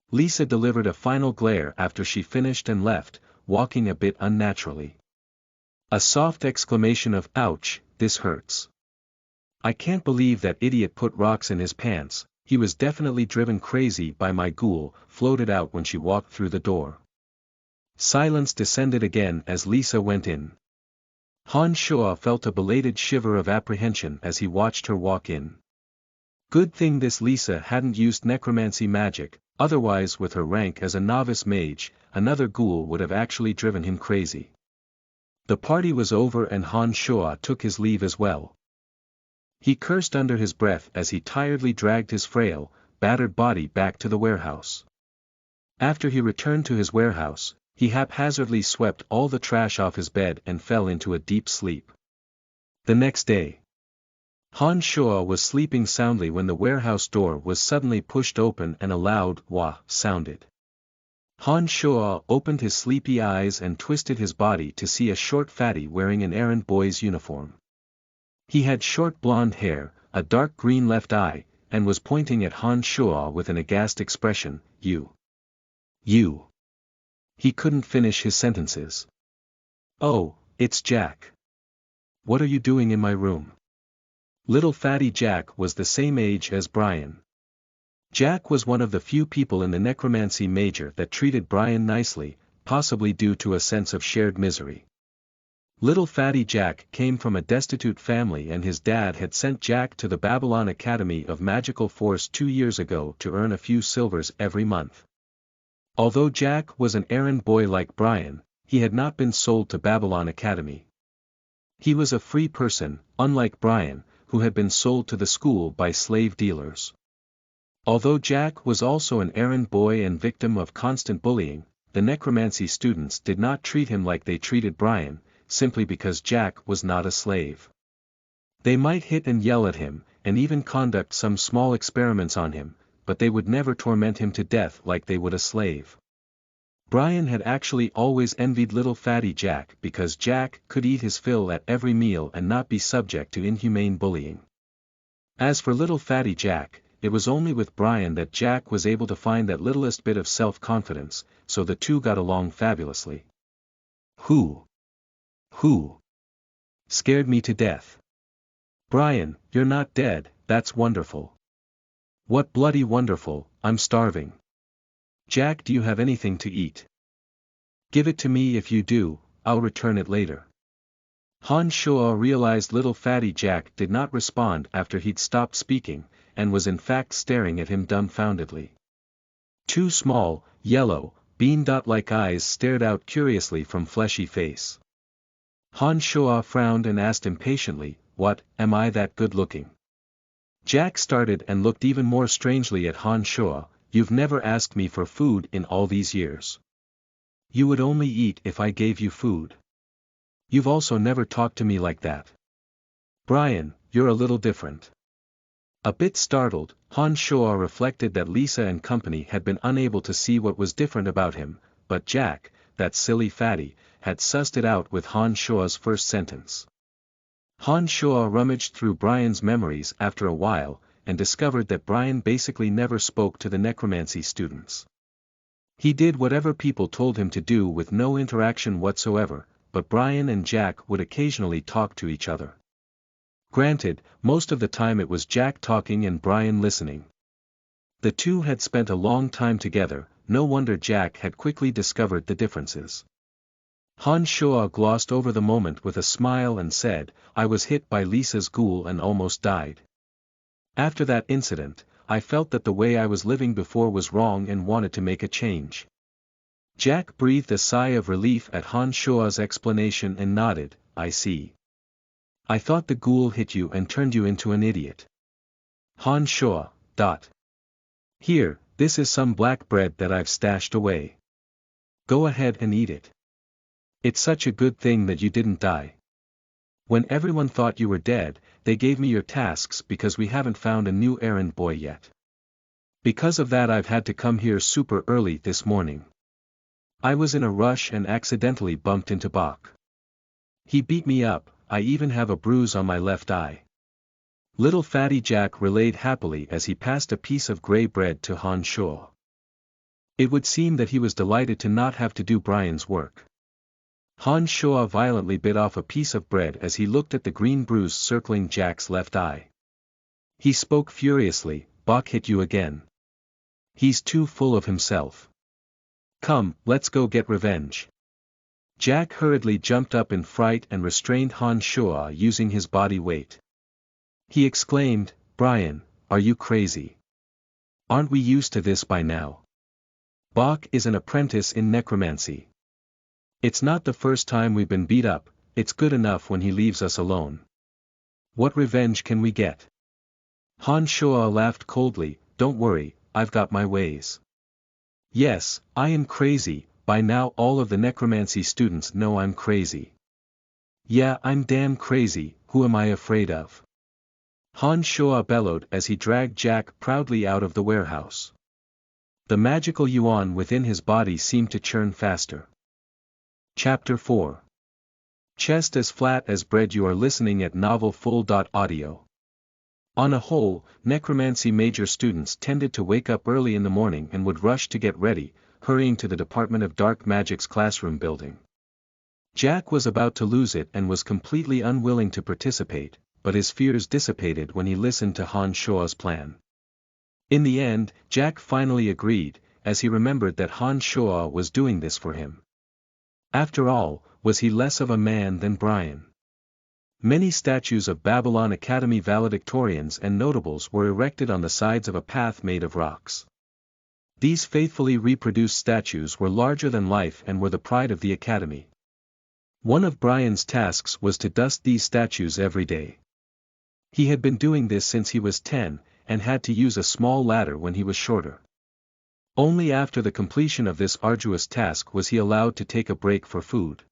Lisa delivered a final glare after she finished and left, walking a bit unnaturally. A soft exclamation of "Ouch, this hurts. I can't believe that idiot put rocks in his pants, he was definitely driven crazy by my ghoul," floated out when she walked through the door. Silence descended again as Lisa went in. Han Shua felt a belated shiver of apprehension as he watched her walk in. Good thing this Lisa hadn't used necromancy magic, otherwise with her rank as a novice mage, another ghoul would have actually driven him crazy. The party was over and Han Shua took his leave as well. He cursed under his breath as he tiredly dragged his frail, battered body back to the warehouse. After he returned to his warehouse, he haphazardly swept all the trash off his bed and fell into a deep sleep. The next day, Han Shua was sleeping soundly when the warehouse door was suddenly pushed open and a loud "wah" sounded. Han Shua opened his sleepy eyes and twisted his body to see a short fatty wearing an errand boy's uniform. He had short blonde hair, a dark green left eye, and was pointing at Han Shua with an aghast expression. You. He couldn't finish his sentences. "Oh, it's Jack. What are you doing in my room?" Little fatty Jack was the same age as Brian. Jack was one of the few people in the necromancy major that treated Brian nicely, possibly due to a sense of shared misery. Little fatty Jack came from a destitute family and his dad had sent Jack to the Babylon Academy of Magical Force 2 years ago to earn a few silvers every month. Although Jack was an errand boy like Brian, he had not been sold to Babylon Academy. He was a free person, unlike Brian, who had been sold to the school by slave dealers. Although Jack was also an errand boy and victim of constant bullying, the necromancy students did not treat him like they treated Brian, simply because Jack was not a slave. They might hit and yell at him, and even conduct some small experiments on him, but they would never torment him to death like they would a slave. Brian had actually always envied little fatty Jack because Jack could eat his fill at every meal and not be subject to inhumane bullying. As for little fatty Jack, it was only with Brian that Jack was able to find that littlest bit of self-confidence, so the two got along fabulously. Who scared me to death? Brian, you're not dead, that's wonderful. What bloody wonderful, I'm starving. Jack, do you have anything to eat? Give it to me if you do, I'll return it later. Han Shuo realized little fatty Jack did not respond after he'd stopped speaking, and was in fact staring at him dumbfoundedly. Two small, yellow, bean-dot-like eyes stared out curiously from fleshy face. Han Shuo frowned and asked impatiently, "What, am I that good-looking?" Jack started and looked even more strangely at Han Shuo. "You've never asked me for food in all these years. You would only eat if I gave you food. You've also never talked to me like that. Brian, you're a little different." A bit startled, Han Shuo reflected that Lisa and company had been unable to see what was different about him, but Jack, that silly fatty, had sussed it out with Han Shuo's first sentence. Han Shuo rummaged through Brian's memories after a while, and discovered that Brian basically never spoke to the necromancy students. He did whatever people told him to do with no interaction whatsoever, but Brian and Jack would occasionally talk to each other. Granted, most of the time it was Jack talking and Brian listening. The two had spent a long time together, no wonder Jack had quickly discovered the differences. Han Shuo glossed over the moment with a smile and said, "I was hit by Lisa's ghoul and almost died. After that incident, I felt that the way I was living before was wrong and wanted to make a change." Jack breathed a sigh of relief at Han Shuo's explanation and nodded, "I see. I thought the ghoul hit you and turned you into an idiot." Han Shuo, Here, this is some black bread that I've stashed away. Go ahead and eat it. It's such a good thing that you didn't die. When everyone thought you were dead, they gave me your tasks because we haven't found a new errand boy yet. Because of that I've had to come here super early this morning. I was in a rush and accidentally bumped into Bach. He beat me up, I even have a bruise on my left eye. Little fatty Jack relayed happily as he passed a piece of gray bread to Han Shuo. It would seem that he was delighted to not have to do Brian's work. Han Shuo violently bit off a piece of bread as he looked at the green bruise circling Jack's left eye. He spoke furiously, "Bach hit you again. He's too full of himself. Come, let's go get revenge." Jack hurriedly jumped up in fright and restrained Han Shuo using his body weight. He exclaimed, "Brian, are you crazy? Aren't we used to this by now? Bach is an apprentice in necromancy. It's not the first time we've been beat up, it's good enough when he leaves us alone. What revenge can we get?" Han Shuo laughed coldly, "Don't worry, I've got my ways. Yes, I am crazy, by now all of the necromancy students know I'm crazy. Yeah, I'm damn crazy, who am I afraid of?" Han Shuo bellowed as he dragged Jack proudly out of the warehouse. The magical yuan within his body seemed to churn faster. Chapter 4. Chest as flat as bread. You are listening at NovelFull.audio. On a whole, necromancy major students tended to wake up early in the morning and would rush to get ready, hurrying to the Department of Dark Magic's classroom building. Jack was about to lose it and was completely unwilling to participate, but his fears dissipated when he listened to Han Shuo's plan. In the end, Jack finally agreed, as he remembered that Han Shuo was doing this for him. After all, was he less of a man than Brian? Many statues of Babylon Academy valedictorians and notables were erected on the sides of a path made of rocks. These faithfully reproduced statues were larger than life and were the pride of the academy. One of Brian's tasks was to dust these statues every day. He had been doing this since he was 10, and had to use a small ladder when he was shorter. Only after the completion of this arduous task was he allowed to take a break for food.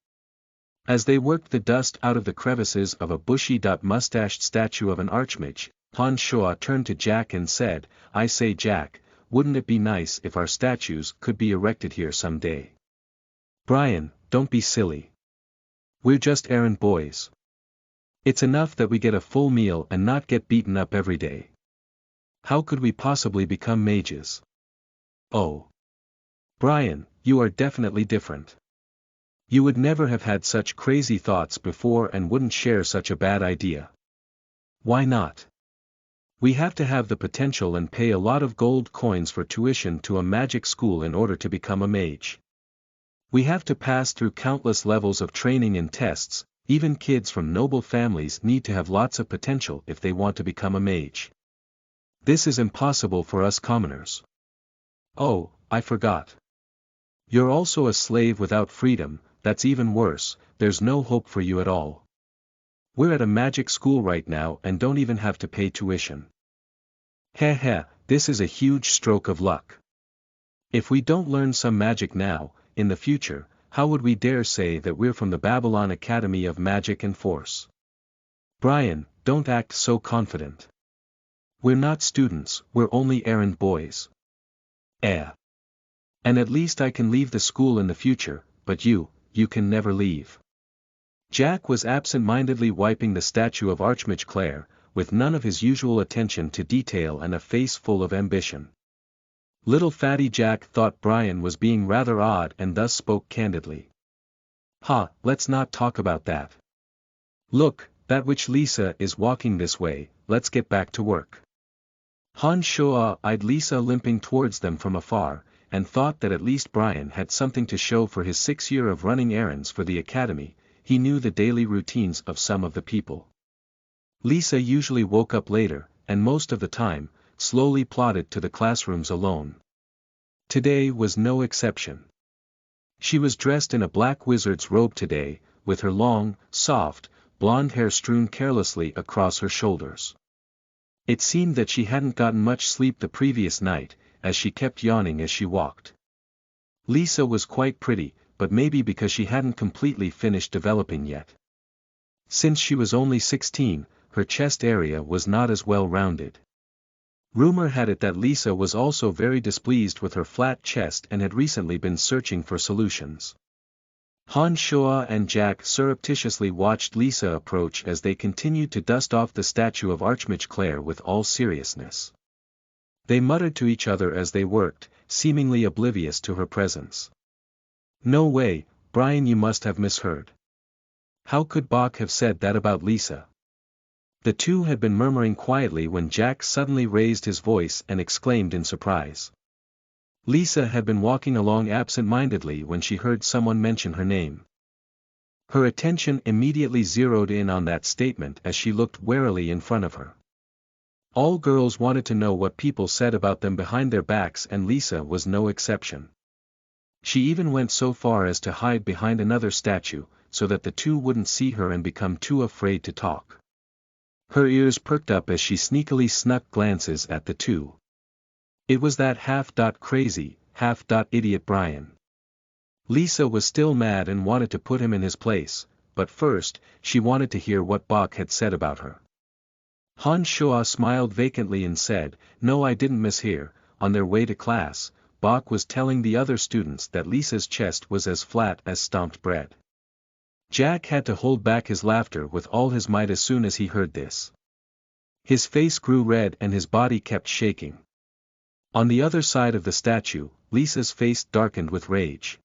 As they worked the dust out of the crevices of a bushy-mustached statue of an archmage, Han Shuo turned to Jack and said, "I say Jack, wouldn't it be nice if our statues could be erected here someday? Brian, don't be silly. We're just errand boys. It's enough that we get a full meal and not get beaten up every day. How could we possibly become mages? Oh. Brian, you are definitely different. You would never have had such crazy thoughts before and wouldn't share such a bad idea. Why not? We have to have the potential and pay a lot of gold coins for tuition to a magic school in order to become a mage. We have to pass through countless levels of training and tests. Even kids from noble families need to have lots of potential if they want to become a mage. This is impossible for us commoners. Oh, I forgot. You're also a slave without freedom. That's even worse. There's no hope for you at all. We're at a magic school right now and don't even have to pay tuition. Heh heh, this is a huge stroke of luck. If we don't learn some magic now, in the future, how would we dare say that we're from the Babylon Academy of Magic and Force? Brian, don't act so confident. We're not students, we're only errand boys. And at least I can leave the school in the future, but you can never leave. Jack was absent-mindedly wiping the statue of Archmage Claire, with none of his usual attention to detail and a face full of ambition. Little fatty Jack thought Brian was being rather odd and thus spoke candidly. Let's not talk about that. Look, that witch Lisa is walking this way, let's get back to work. Han Shoa eyed Lisa limping towards them from afar, and thought that at least Brian had something to show for his 6 year of running errands for the academy. He knew the daily routines of some of the people. Lisa usually woke up later, and most of the time, slowly plodded to the classrooms alone. Today was no exception. She was dressed in a black wizard's robe today, with her long, soft, blonde hair strewn carelessly across her shoulders. It seemed that she hadn't gotten much sleep the previous night, as she kept yawning as she walked. Lisa was quite pretty, but maybe because she hadn't completely finished developing yet. Since she was only 16, her chest area was not as well rounded. Rumor had it that Lisa was also very displeased with her flat chest and had recently been searching for solutions. Han Shoa and Jack surreptitiously watched Lisa approach as they continued to dust off the statue of Archmage Claire with all seriousness. They muttered to each other as they worked, seemingly oblivious to her presence. No way, Brian, you must have misheard. How could Bach have said that about Lisa? The two had been murmuring quietly when Jack suddenly raised his voice and exclaimed in surprise. Lisa had been walking along absent-mindedly when she heard someone mention her name. Her attention immediately zeroed in on that statement as she looked warily in front of her. All girls wanted to know what people said about them behind their backs, and Lisa was no exception. She even went so far as to hide behind another statue, so that the two wouldn't see her and become too afraid to talk. Her ears perked up as she sneakily snuck glances at the two. It was that half-crazy, half-idiot Brian. Lisa was still mad and wanted to put him in his place, but first, she wanted to hear what Bach had said about her. Han Shoa smiled vacantly and said, "No, I didn't mishear." On their way to class, Bach was telling the other students that Lisa's chest was as flat as stomped bread. Jack had to hold back his laughter with all his might as soon as he heard this. His face grew red and his body kept shaking. On the other side of the statue, Lisa's face darkened with rage.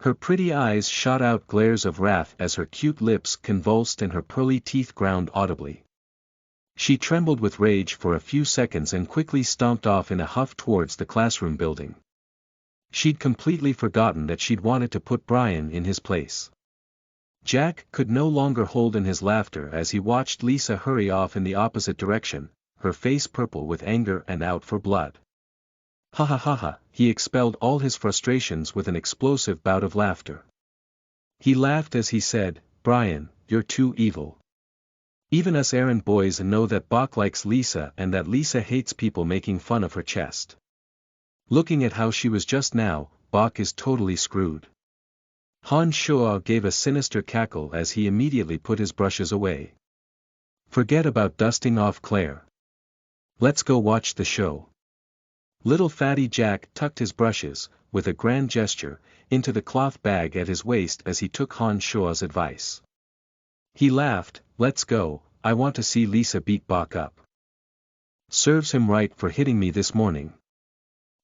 Her pretty eyes shot out glares of wrath as her cute lips convulsed and her pearly teeth ground audibly. She trembled with rage for a few seconds and quickly stomped off in a huff towards the classroom building. She'd completely forgotten that she'd wanted to put Brian in his place. Jack could no longer hold in his laughter as he watched Lisa hurry off in the opposite direction, her face purple with anger and out for blood. Ha ha ha ha, he expelled all his frustrations with an explosive bout of laughter. He laughed as he said, "Brian, you're too evil. Even us errand boys know that Bach likes Lisa and that Lisa hates people making fun of her chest. Looking at how she was just now, Bach is totally screwed." Han Shoa gave a sinister cackle as he immediately put his brushes away. "Forget about dusting off Claire. Let's go watch the show." Little fatty Jack tucked his brushes, with a grand gesture, into the cloth bag at his waist as he took Han Shua's advice. He laughed, "Let's go, I want to see Lisa beat Bok up. Serves him right for hitting me this morning."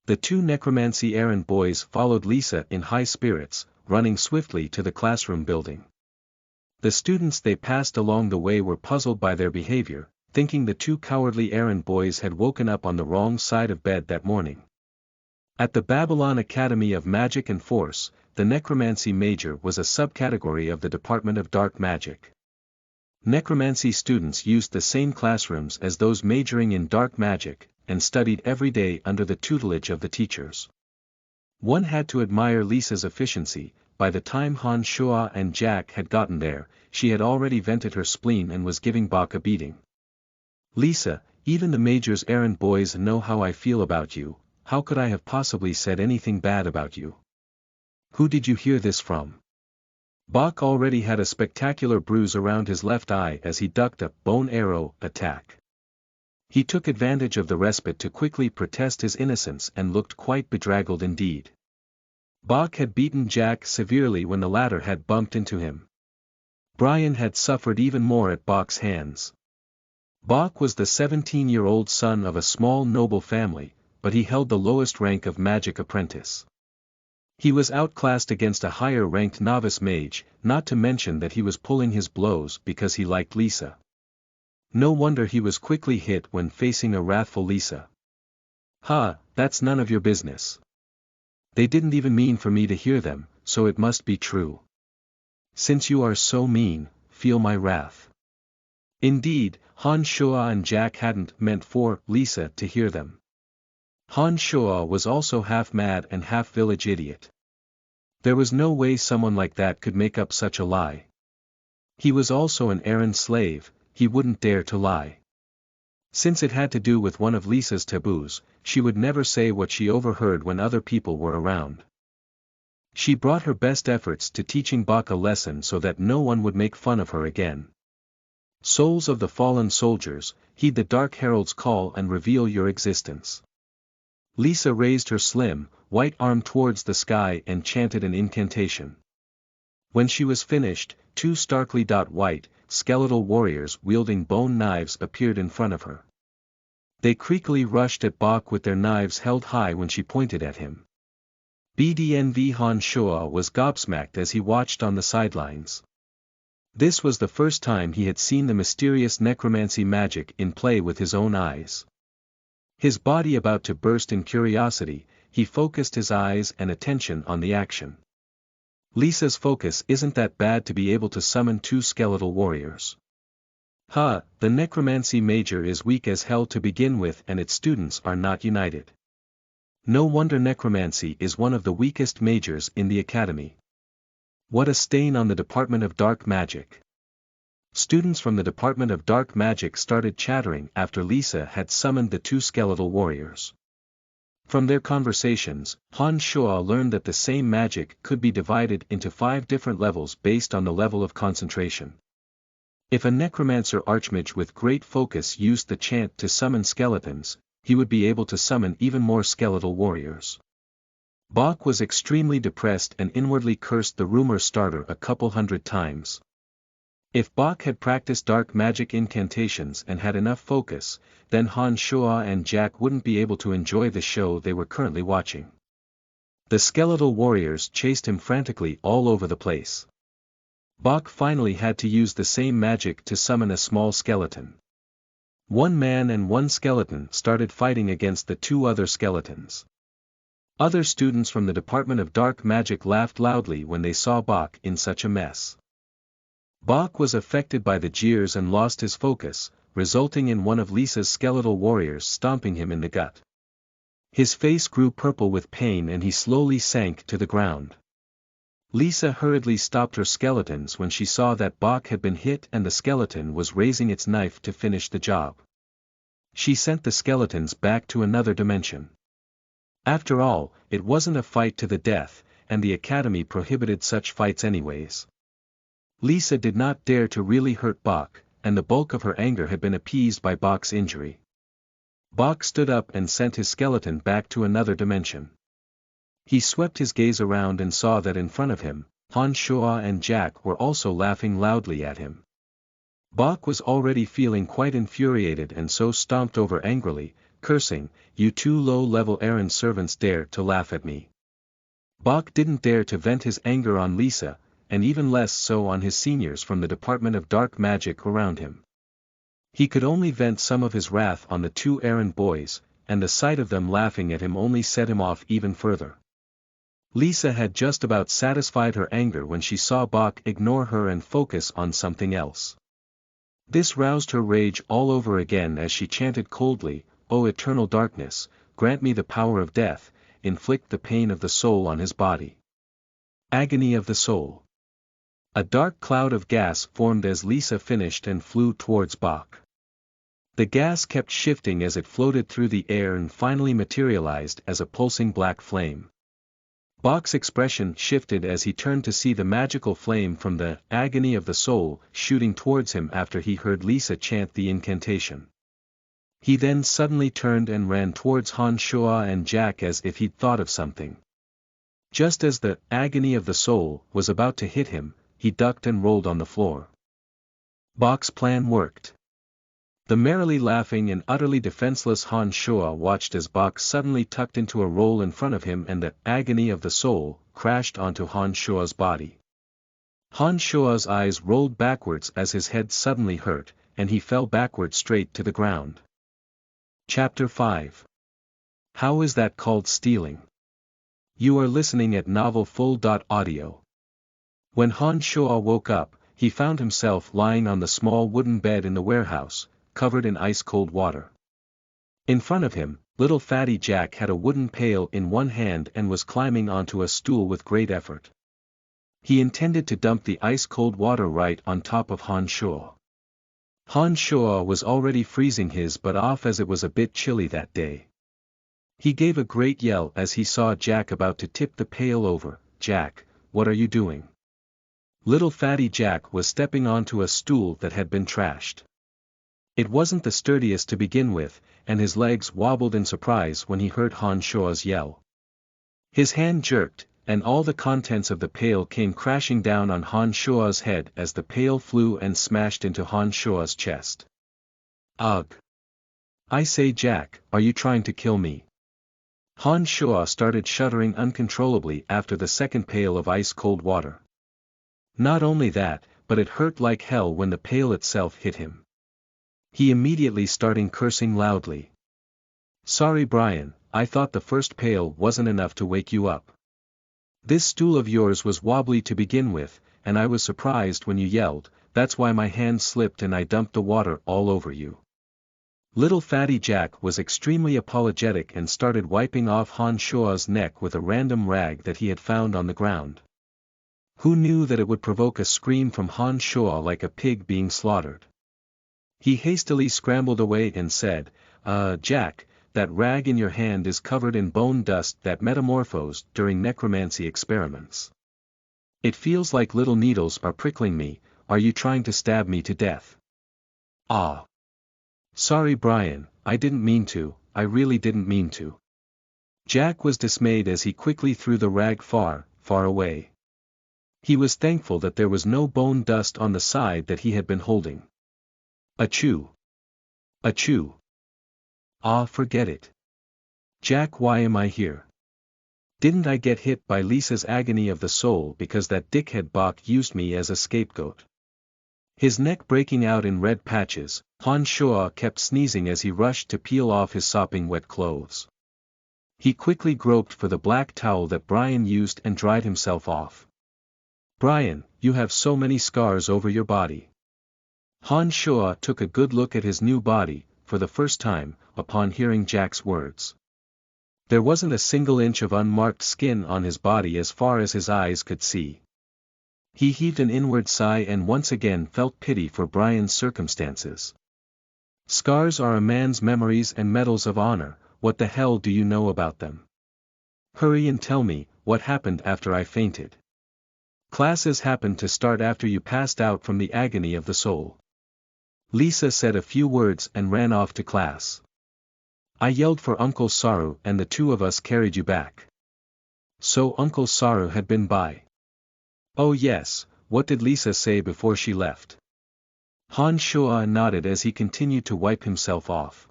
The two necromancy errand boys followed Lisa in high spirits, running swiftly to the classroom building. The students they passed along the way were puzzled by their behavior, thinking the two cowardly errand boys had woken up on the wrong side of bed that morning. At the Babylon Academy of Magic and Force, the Necromancy Major was a subcategory of the Department of Dark Magic. Necromancy students used the same classrooms as those majoring in dark magic, and studied every day under the tutelage of the teachers. One had to admire Lisa's efficiency. By the time Han Shua and Jack had gotten there, she had already vented her spleen and was giving Bok a beating. "Lisa, even the Major's errand boys know how I feel about you. How could I have possibly said anything bad about you? Who did you hear this from?" Bok already had a spectacular bruise around his left eye as he ducked a bone arrow attack. He took advantage of the respite to quickly protest his innocence and looked quite bedraggled indeed. Bok had beaten Jack severely when the latter had bumped into him. Brian had suffered even more at Bok's hands. Bok was the 17-year-old son of a small noble family, but he held the lowest rank of magic apprentice. He was outclassed against a higher-ranked novice mage, not to mention that he was pulling his blows because he liked Lisa. No wonder he was quickly hit when facing a wrathful Lisa. "Ha, that's none of your business. They didn't even mean for me to hear them, so it must be true. Since you are so mean, feel my wrath." Indeed, Han Shua and Jack hadn't meant for Lisa to hear them. Han Shua was also half mad and half village idiot. There was no way someone like that could make up such a lie. He was also an errand slave, he wouldn't dare to lie. Since it had to do with one of Lisa's taboos, she would never say what she overheard when other people were around. She brought her best efforts to teaching Bok a lesson so that no one would make fun of her again. "Souls of the fallen soldiers, heed the Dark Herald's call and reveal your existence." Lisa raised her slim, white arm towards the sky and chanted an incantation. When she was finished, two starkly white, skeletal warriors wielding bone knives appeared in front of her. They creakily rushed at Bok with their knives held high when she pointed at him. BDNV Han Shua was gobsmacked as he watched on the sidelines. This was the first time he had seen the mysterious necromancy magic in play with his own eyes. His body about to burst in curiosity, he focused his eyes and attention on the action. Lisa's focus isn't that bad to be able to summon two skeletal warriors. The necromancy major is weak as hell to begin with and its students are not united. No wonder necromancy is one of the weakest majors in the academy. What a stain on the Department of Dark Magic. Students from the Department of Dark Magic started chattering after Lisa had summoned the two skeletal warriors. From their conversations, Han Shua learned that the same magic could be divided into 5 different levels based on the level of concentration. If a necromancer archmage with great focus used the chant to summon skeletons, he would be able to summon even more skeletal warriors. Bok was extremely depressed and inwardly cursed the rumor starter a couple hundred times. If Bok had practiced dark magic incantations and had enough focus, then Han Shua and Jack wouldn't be able to enjoy the show they were currently watching. The skeletal warriors chased him frantically all over the place. Bok finally had to use the same magic to summon a small skeleton. One man and one skeleton started fighting against the 2 other skeletons. Other students from the Department of Dark Magic laughed loudly when they saw Bok in such a mess. Bok was affected by the jeers and lost his focus, resulting in one of Lisa's skeletal warriors stomping him in the gut. His face grew purple with pain and he slowly sank to the ground. Lisa hurriedly stopped her skeletons when she saw that Bok had been hit and the skeleton was raising its knife to finish the job. She sent the skeletons back to another dimension. After all, it wasn't a fight to the death, and the academy prohibited such fights anyways. Lisa did not dare to really hurt Bok, and the bulk of her anger had been appeased by Bok's injury. Bach stood up and sent his skeleton back to another dimension. He swept his gaze around and saw that in front of him, Han Shuo and Jack were also laughing loudly at him. Bach was already feeling quite infuriated and so stomped over angrily, cursing, "You two low-level errand servants dare to laugh at me." Bach didn't dare to vent his anger on Lisa, and even less so on his seniors from the Department of Dark Magic around him. He could only vent some of his wrath on the two errand boys, and the sight of them laughing at him only set him off even further. Lisa had just about satisfied her anger when she saw Bach ignore her and focus on something else. This roused her rage all over again as she chanted coldly, "O eternal darkness, grant me the power of death, inflict the pain of the soul on his body." Agony of the soul. A dark cloud of gas formed as Lisa finished and flew towards Bach. The gas kept shifting as it floated through the air and finally materialized as a pulsing black flame. Bach's expression shifted as he turned to see the magical flame from the agony of the soul shooting towards him after he heard Lisa chant the incantation. He then suddenly turned and ran towards Han Shuo and Jack as if he'd thought of something. Just as the agony of the soul was about to hit him, he ducked and rolled on the floor. Bach's plan worked. The merrily laughing and utterly defenseless Han Shuo watched as Bach suddenly tucked into a roll in front of him and the agony of the soul crashed onto Han Shuo's body. Han Shuo's eyes rolled backwards as his head suddenly hurt, and he fell backward straight to the ground. Chapter 5. How is that called stealing? You are listening at NovelFull.audio. When Han Shuo woke up, he found himself lying on the small wooden bed in the warehouse, covered in ice-cold water. In front of him, little fatty Jack had a wooden pail in one hand and was climbing onto a stool with great effort. He intended to dump the ice-cold water right on top of Han Shuo. Han Shuo was already freezing his butt off as it was a bit chilly that day. He gave a great yell as he saw Jack about to tip the pail over. "Jack, what are you doing?" Little fatty Jack was stepping onto a stool that had been trashed. It wasn't the sturdiest to begin with, and his legs wobbled in surprise when he heard Han Shuo's yell. His hand jerked, and all the contents of the pail came crashing down on Han Shuo's head as the pail flew and smashed into Han Shuo's chest. Ugh! I say, Jack, are you trying to kill me? Han Shuo started shuddering uncontrollably after the second pail of ice-cold water. Not only that, but it hurt like hell when the pail itself hit him. He immediately started cursing loudly. "Sorry Brian, I thought the first pail wasn't enough to wake you up. This stool of yours was wobbly to begin with, and I was surprised when you yelled, that's why my hand slipped and I dumped the water all over you." Little fatty Jack was extremely apologetic and started wiping off Han Shuo's neck with a random rag that he had found on the ground. Who knew that it would provoke a scream from Han Shuo like a pig being slaughtered? He hastily scrambled away and said, Jack, that rag in your hand is covered in bone dust that metamorphosed during necromancy experiments. It feels like little needles are prickling me. Are you trying to stab me to death?" "Ah. Sorry Brian, I didn't mean to, I really didn't mean to." Jack was dismayed as he quickly threw the rag far, far away. He was thankful that there was no bone dust on the side that he had been holding. Achoo! Achoo! Ah, forget it. Jack, why am I here? Didn't I get hit by Lisa's agony of the soul because that dickhead Bach used me as a scapegoat? His neck breaking out in red patches, Han Shuo kept sneezing as he rushed to peel off his sopping wet clothes. He quickly groped for the black towel that Brian used and dried himself off. "Brian, you have so many scars over your body." Han Shuo took a good look at his new body, for the first time, upon hearing Jack's words. There wasn't a single inch of unmarked skin on his body as far as his eyes could see. He heaved an inward sigh and once again felt pity for Brian's circumstances. "Scars are a man's memories and medals of honor, what the hell do you know about them? Hurry and tell me, what happened after I fainted? Classes happened to start after you passed out from the agony of the soul." Lisa said a few words and ran off to class. I yelled for Uncle Saru and the two of us carried you back. So Uncle Saru had been by. Oh yes, what did Lisa say before she left? Han Shoa nodded as he continued to wipe himself off.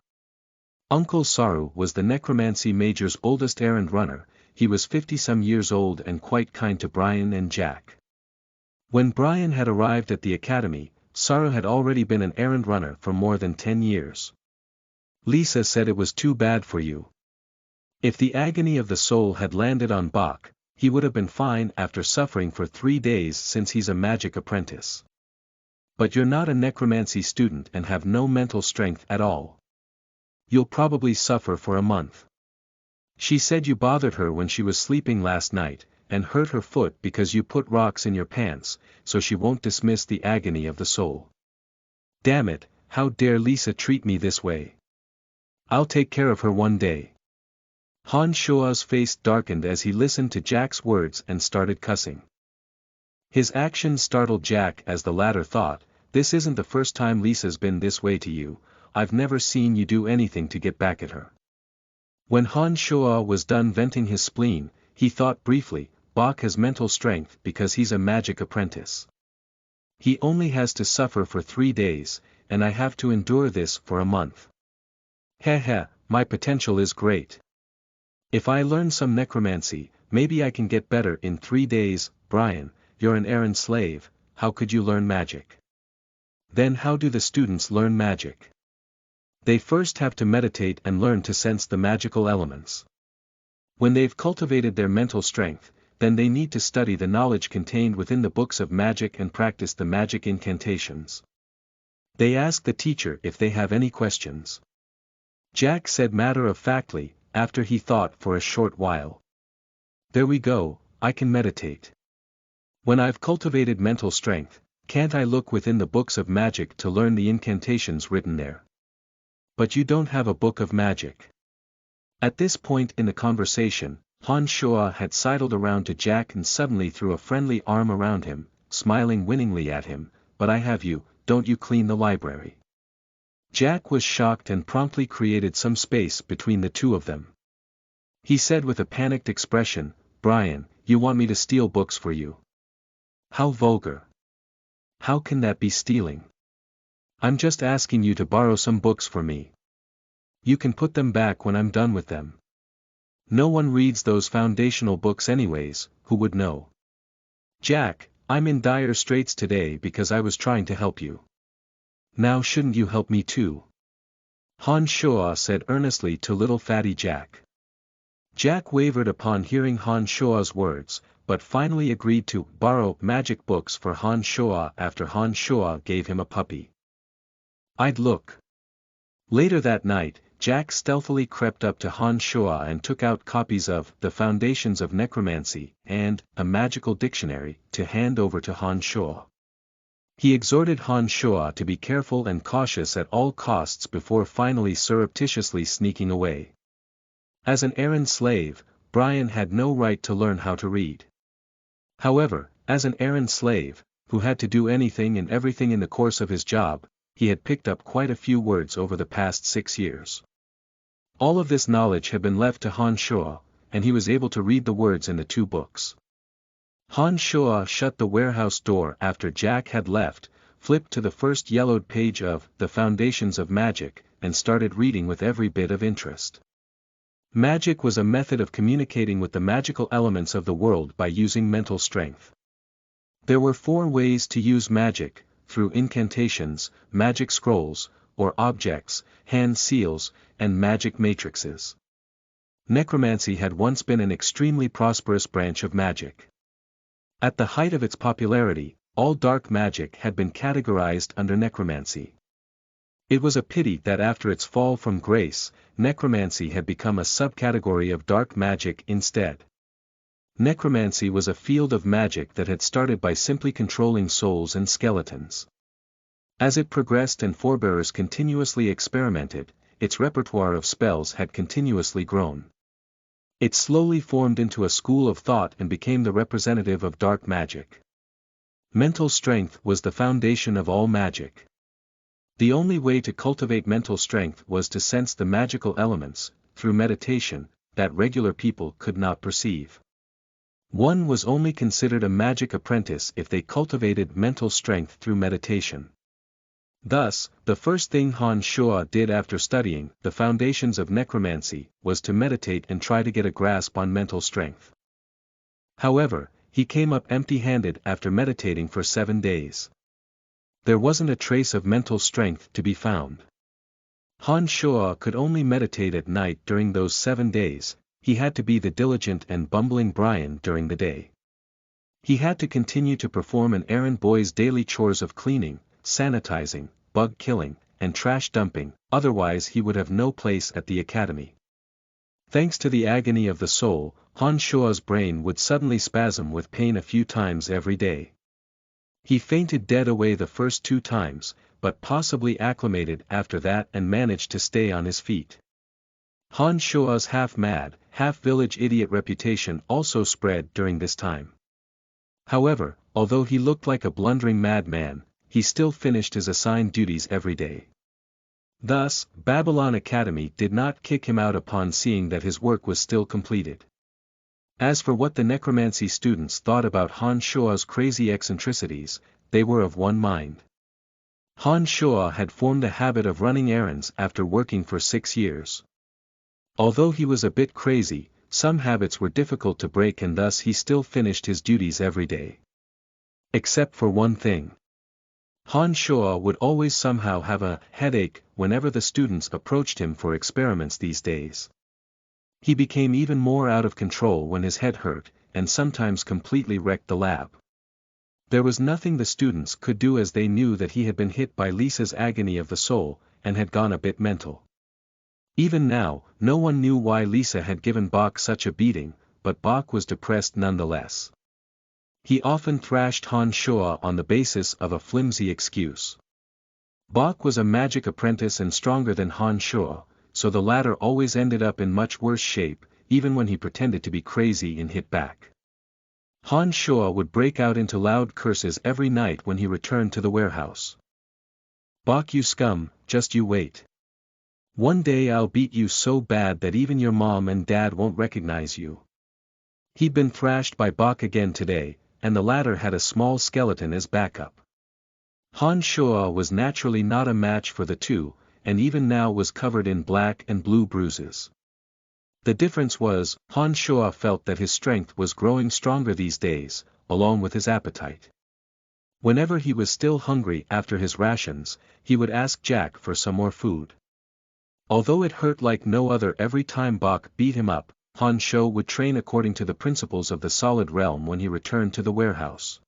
Uncle Saru was the necromancy major's oldest errand runner. He was 50-some years old and quite kind to Brian and Jack. When Brian had arrived at the academy, Saru had already been an errand runner for more than 10 years. Lisa said it was too bad for you. If the agony of the soul had landed on Bach, he would have been fine after suffering for 3 days since he's a magic apprentice. But you're not a necromancy student and have no mental strength at all. You'll probably suffer for a month. She said you bothered her when she was sleeping last night, and hurt her foot because you put rocks in your pants, so she won't dismiss the agony of the soul. Damn it, how dare Lisa treat me this way? I'll take care of her one day. Han Shoa's face darkened as he listened to Jack's words and started cussing. His actions startled Jack as the latter thought, this isn't the first time Lisa's been this way to you, I've never seen you do anything to get back at her. When Han Shoa was done venting his spleen, he thought briefly, Bach has mental strength because he's a magic apprentice. He only has to suffer for 3 days, and I have to endure this for a month. Heh, my potential is great. If I learn some necromancy, maybe I can get better in 3 days. Brian, you're an errand slave, how could you learn magic? Then how do the students learn magic? They first have to meditate and learn to sense the magical elements. When they've cultivated their mental strength, then they need to study the knowledge contained within the books of magic and practice the magic incantations. They ask the teacher if they have any questions. Jack said matter-of-factly, after he thought for a short while. There we go, I can meditate. When I've cultivated mental strength, can't I look within the books of magic to learn the incantations written there? But you don't have a book of magic. At this point in the conversation, Han Shoa had sidled around to Jack and suddenly threw a friendly arm around him, smiling winningly at him, but I have you, don't you clean the library. Jack was shocked and promptly created some space between the two of them. He said with a panicked expression, Brian, you want me to steal books for you? How vulgar. How can that be stealing? I'm just asking you to borrow some books for me. You can put them back when I'm done with them. No one reads those foundational books anyways, who would know? Jack, I'm in dire straits today because I was trying to help you. Now shouldn't you help me too? Han Shoa said earnestly to little fatty Jack. Jack wavered upon hearing Han Shoa's words, but finally agreed to borrow magic books for Han Shoa after Han Shoa gave him a puppy. I'd look. Later that night, Jack stealthily crept up to Han Shoa and took out copies of The Foundations of Necromancy and A Magical Dictionary to hand over to Han Shoa. He exhorted Han Shoa to be careful and cautious at all costs before finally surreptitiously sneaking away. As an errand slave, Brian had no right to learn how to read. However, as an errand slave, who had to do anything and everything in the course of his job, he had picked up quite a few words over the past 6 years. All of this knowledge had been left to Han Shoa, and he was able to read the words in the 2 books. Han Shoa shut the warehouse door after Jack had left, flipped to the first yellowed page of The Foundations of Magic, and started reading with every bit of interest. Magic was a method of communicating with the magical elements of the world by using mental strength. There were 4 ways to use magic: through incantations, magic scrolls, or objects, hand seals, and magic matrices. Necromancy had once been an extremely prosperous branch of magic. At the height of its popularity, all dark magic had been categorized under necromancy. It was a pity that after its fall from grace, necromancy had become a subcategory of dark magic instead. Necromancy was a field of magic that had started by simply controlling souls and skeletons. As it progressed and forebearers continuously experimented, its repertoire of spells had continuously grown. It slowly formed into a school of thought and became the representative of dark magic. Mental strength was the foundation of all magic. The only way to cultivate mental strength was to sense the magical elements, through meditation, that regular people could not perceive. One was only considered a magic apprentice if they cultivated mental strength through meditation. Thus, the first thing Han Shuo did after studying the foundations of necromancy was to meditate and try to get a grasp on mental strength. However, he came up empty-handed after meditating for 7 days. There wasn't a trace of mental strength to be found. Han Shuo could only meditate at night during those 7 days. He had to be the diligent and bumbling Brian during the day. He had to continue to perform an errand boy's daily chores of cleaning, sanitizing, bug killing, and trash dumping, otherwise he would have no place at the academy. Thanks to the agony of the soul, Han Shuo's brain would suddenly spasm with pain a few times every day. He fainted dead away the first 2 times, but possibly acclimated after that and managed to stay on his feet. Han Shuo's half-mad, half-village idiot reputation also spread during this time. However, although he looked like a blundering madman, he still finished his assigned duties every day. Thus, Babylon Academy did not kick him out upon seeing that his work was still completed. As for what the necromancy students thought about Han Shuo's crazy eccentricities, they were of one mind. Han Shuo had formed a habit of running errands after working for 6 years. Although he was a bit crazy, some habits were difficult to break and thus he still finished his duties every day. Except for one thing. Han Shuo would always somehow have a headache whenever the students approached him for experiments these days. He became even more out of control when his head hurt, and sometimes completely wrecked the lab. There was nothing the students could do as they knew that he had been hit by Lisa's agony of the soul, and had gone a bit mental. Even now, no one knew why Lisa had given Bach such a beating, but Bach was depressed nonetheless. He often thrashed Han Shuo on the basis of a flimsy excuse. Bach was a magic apprentice and stronger than Han Shuo, so the latter always ended up in much worse shape, even when he pretended to be crazy and hit back. Han Shuo would break out into loud curses every night when he returned to the warehouse. "Bach, you scum, just you wait. One day I'll beat you so bad that even your mom and dad won't recognize you." He'd been thrashed by Bach again today, and the latter had a small skeleton as backup. Han Shuo was naturally not a match for the two, and even now was covered in black and blue bruises. The difference was, Han Shuo felt that his strength was growing stronger these days, along with his appetite. Whenever he was still hungry after his rations, he would ask Jack for some more food. Although it hurt like no other every time Bach beat him up, Han Shuo would train according to the principles of the solid realm when he returned to the warehouse.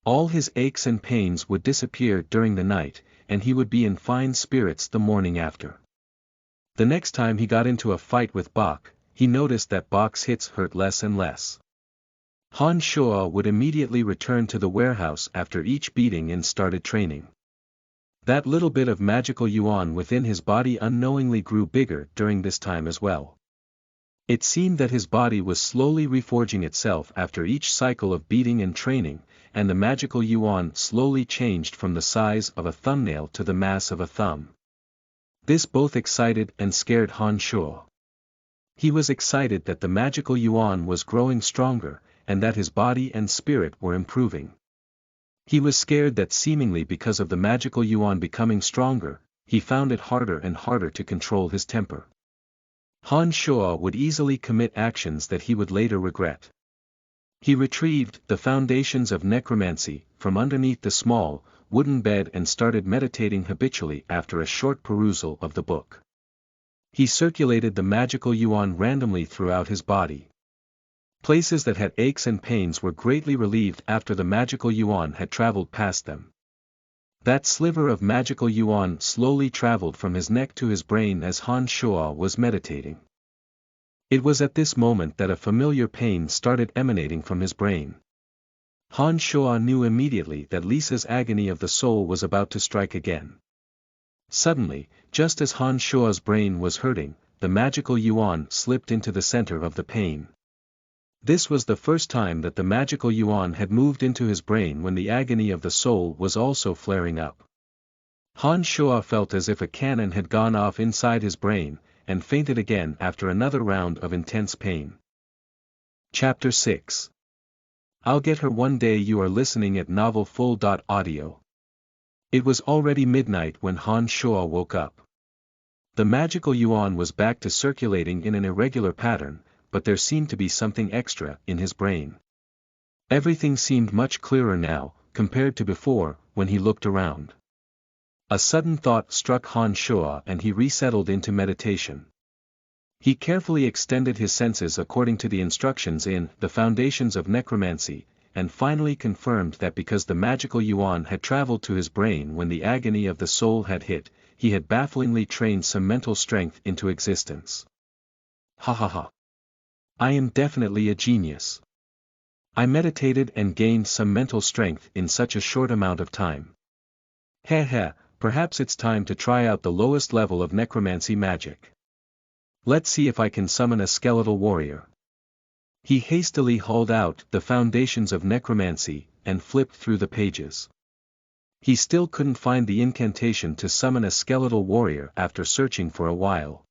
All his aches and pains would disappear during the night, and he would be in fine spirits the morning after. The next time he got into a fight with Bach, he noticed that Bach's hits hurt less and less. Han Shuo would immediately return to the warehouse after each beating and started training. That little bit of magical yuan within his body unknowingly grew bigger during this time as well. It seemed that his body was slowly reforging itself after each cycle of beating and training, and the magical yuan slowly changed from the size of a thumbnail to the mass of a thumb. This both excited and scared Han Shuo. He was excited that the magical yuan was growing stronger, and that his body and spirit were improving. He was scared that seemingly because of the magical yuan becoming stronger, he found it harder and harder to control his temper. Han Shuo would easily commit actions that he would later regret. He retrieved the foundations of necromancy from underneath the small, wooden bed and started meditating habitually after a short perusal of the book. He circulated the magical yuan randomly throughout his body. Places that had aches and pains were greatly relieved after the magical yuan had traveled past them. That sliver of magical yuan slowly traveled from his neck to his brain as Han Shuo was meditating. It was at this moment that a familiar pain started emanating from his brain. Han Shuo knew immediately that Lisa's agony of the soul was about to strike again. Suddenly, just as Han Shuo's brain was hurting, the magical yuan slipped into the center of the pain. This was the first time that the magical yuan had moved into his brain when the agony of the soul was also flaring up. Han Shuo felt as if a cannon had gone off inside his brain, and fainted again after another round of intense pain. Chapter 6. I'll Get Her One Day. You are listening at NovelFull.audio. It was already midnight when Han Shuo woke up. The magical yuan was back to circulating in an irregular pattern, but there seemed to be something extra in his brain. Everything seemed much clearer now, compared to before, when he looked around. A sudden thought struck Han Shuo and he resettled into meditation. He carefully extended his senses according to the instructions in The Foundations of Necromancy, and finally confirmed that because the magical yuan had traveled to his brain when the agony of the soul had hit, he had bafflingly trained some mental strength into existence. Ha ha ha. I am definitely a genius. I meditated and gained some mental strength in such a short amount of time. Heh heh, perhaps it's time to try out the lowest level of necromancy magic. Let's see if I can summon a skeletal warrior. He hastily hauled out The Foundations of Necromancy, and flipped through the pages. He still couldn't find the incantation to summon a skeletal warrior after searching for a while.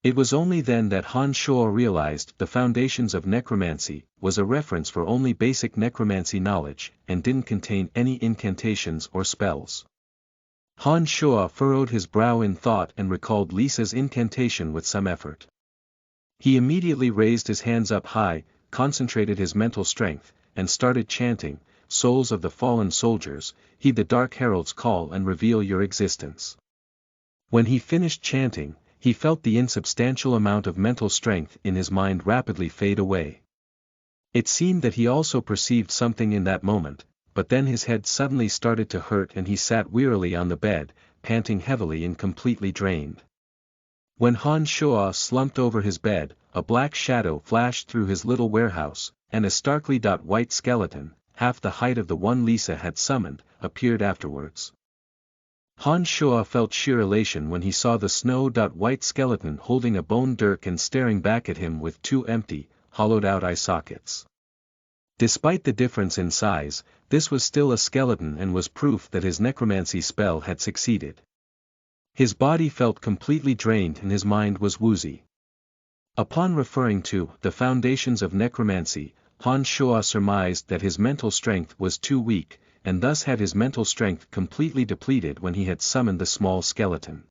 It was only then that Han Shuo realized The Foundations of Necromancy was a reference for only basic necromancy knowledge, and didn't contain any incantations or spells. Han Shuo furrowed his brow in thought and recalled Lisa's incantation with some effort. He immediately raised his hands up high, concentrated his mental strength, and started chanting, "Souls of the fallen soldiers, heed the Dark Herald's call and reveal your existence." When he finished chanting, he felt the insubstantial amount of mental strength in his mind rapidly fade away. It seemed that he also perceived something in that moment, but then his head suddenly started to hurt and he sat wearily on the bed, panting heavily and completely drained. When Han Shuo slumped over his bed, a black shadow flashed through his little warehouse, and a starkly white skeleton, half the height of the one Lisa had summoned, appeared afterwards. Han Shuo felt sheer elation when he saw the snow-white skeleton holding a bone dirk and staring back at him with two empty, hollowed-out eye sockets. Despite the difference in size, this was still a skeleton and was proof that his necromancy spell had succeeded. His body felt completely drained and his mind was woozy. Upon referring to The Foundations of Necromancy, Han Shuo surmised that his mental strength was too weak, and thus had his mental strength completely depleted when he had summoned the small skeleton.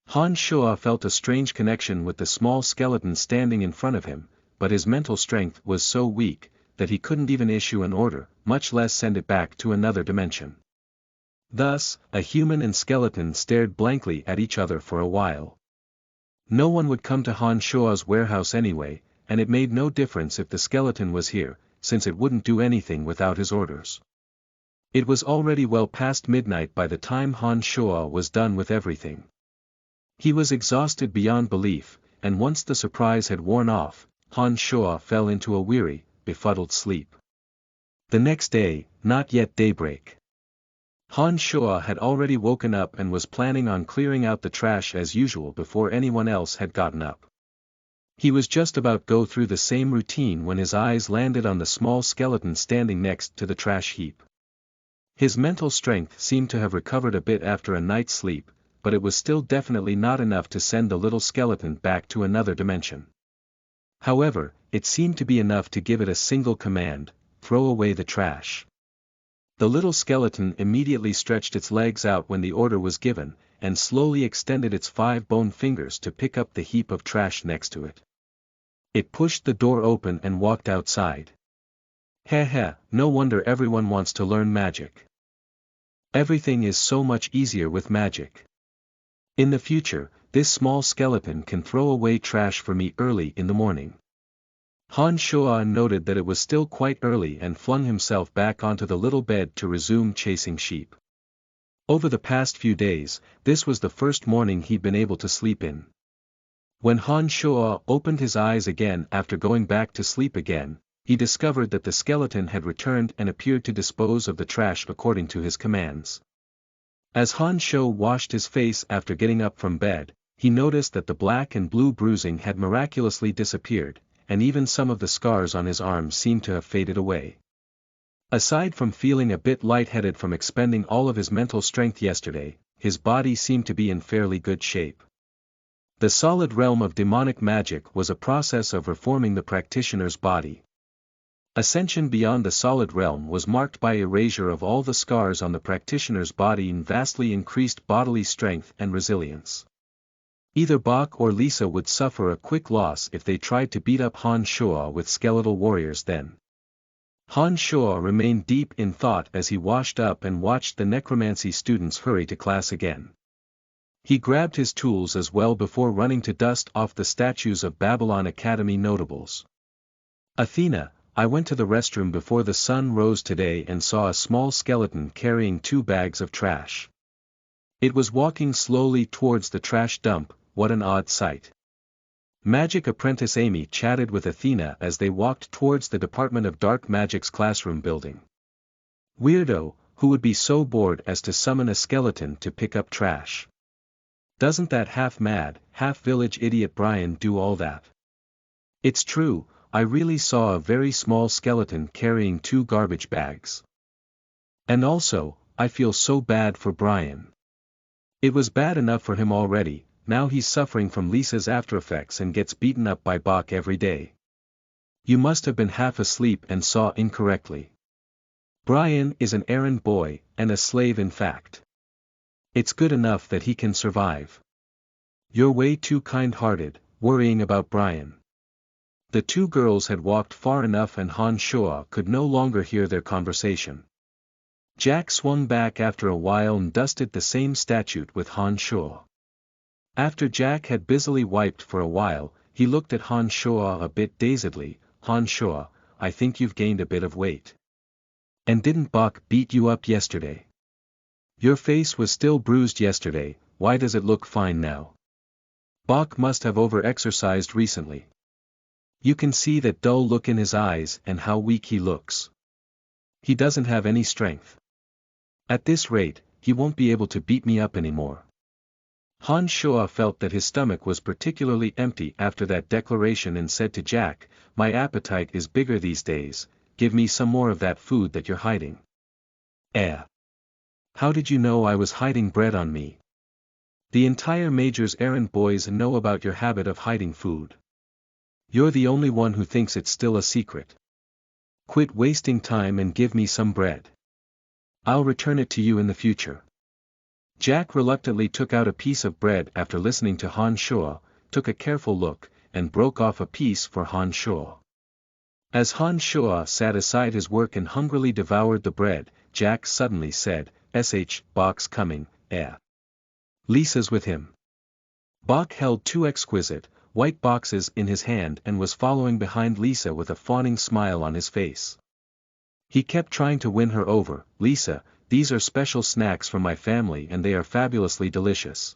Han Shuo felt a strange connection with the small skeleton standing in front of him, but his mental strength was so weak, that he couldn't even issue an order, much less send it back to another dimension. Thus, a human and skeleton stared blankly at each other for a while. No one would come to Han Shuo's warehouse anyway, and it made no difference if the skeleton was here, since it wouldn't do anything without his orders. It was already well past midnight by the time Han Shuo was done with everything. He was exhausted beyond belief, and once the surprise had worn off, Han Shuo fell into a weary, befuddled sleep. The next day, not yet daybreak. Han Shuo had already woken up and was planning on clearing out the trash as usual before anyone else had gotten up. He was just about to go through the same routine when his eyes landed on the small skeleton standing next to the trash heap. His mental strength seemed to have recovered a bit after a night's sleep, but it was still definitely not enough to send the little skeleton back to another dimension. However, it seemed to be enough to give it a single command: throw away the trash. The little skeleton immediately stretched its legs out when the order was given, and slowly extended its 5 bone fingers to pick up the heap of trash next to it. It pushed the door open and walked outside. Heh heh, no wonder everyone wants to learn magic. Everything is so much easier with magic. In the future, this small skeleton can throw away trash for me early in the morning. Han Shuo noted that it was still quite early and flung himself back onto the little bed to resume chasing sheep. Over the past few days, this was the first morning he'd been able to sleep in. When Han Shuo opened his eyes again after going back to sleep again, he discovered that the skeleton had returned and appeared to dispose of the trash according to his commands. As Han Shuo washed his face after getting up from bed, he noticed that the black and blue bruising had miraculously disappeared, and even some of the scars on his arms seemed to have faded away. Aside from feeling a bit lightheaded from expending all of his mental strength yesterday, his body seemed to be in fairly good shape. The solid realm of demonic magic was a process of reforming the practitioner's body. Ascension beyond the solid realm was marked by erasure of all the scars on the practitioner's body and vastly increased bodily strength and resilience. Either Bach or Lisa would suffer a quick loss if they tried to beat up Han Shuo with skeletal warriors then. Han Shuo remained deep in thought as he washed up and watched the necromancy students hurry to class again. He grabbed his tools as well before running to dust off the statues of Babylon Academy notables. Athena, I went to the restroom before the sun rose today and saw a small skeleton carrying 2 bags of trash. It was walking slowly towards the trash dump. What an odd sight. Magic apprentice Amy chatted with Athena as they walked towards the Department of Dark Magic's classroom building. Weirdo, who would be so bored as to summon a skeleton to pick up trash? Doesn't that half-mad, half-village idiot Brian do all that? It's true, I really saw a very small skeleton carrying 2 garbage bags. And also, I feel so bad for Brian. It was bad enough for him already. Now he's suffering from Lisa's aftereffects and gets beaten up by Bach every day. You must have been half asleep and saw incorrectly. Brian is an errand boy, and a slave in fact. It's good enough that he can survive. You're way too kind-hearted, worrying about Brian. The 2 girls had walked far enough and Han Shuo could no longer hear their conversation. Jack swung back after a while and dusted the same statue with Han Shuo. After Jack had busily wiped for a while, he looked at Han Shuo a bit dazedly. Han Shuo, I think you've gained a bit of weight. And didn't Bach beat you up yesterday? Your face was still bruised yesterday, why does it look fine now? Bach must have over-exercised recently. You can see that dull look in his eyes and how weak he looks. He doesn't have any strength. At this rate, he won't be able to beat me up anymore. Han Shuo felt that his stomach was particularly empty after that declaration and said to Jack, my appetite is bigger these days, give me some more of that food that you're hiding. How did you know I was hiding bread on me? The entire Major's errand boys know about your habit of hiding food. You're the only one who thinks it's still a secret. Quit wasting time and give me some bread. I'll return it to you in the future. Jack reluctantly took out a piece of bread after listening to Han Shuo, took a careful look, and broke off a piece for Han Shuo. As Han Shuo sat aside his work and hungrily devoured the bread, Jack suddenly said, Bach's coming, Lisa's with him. Bach held 2 exquisite, white boxes in his hand and was following behind Lisa with a fawning smile on his face. He kept trying to win her over. Lisa, these are special snacks from my family and they are fabulously delicious.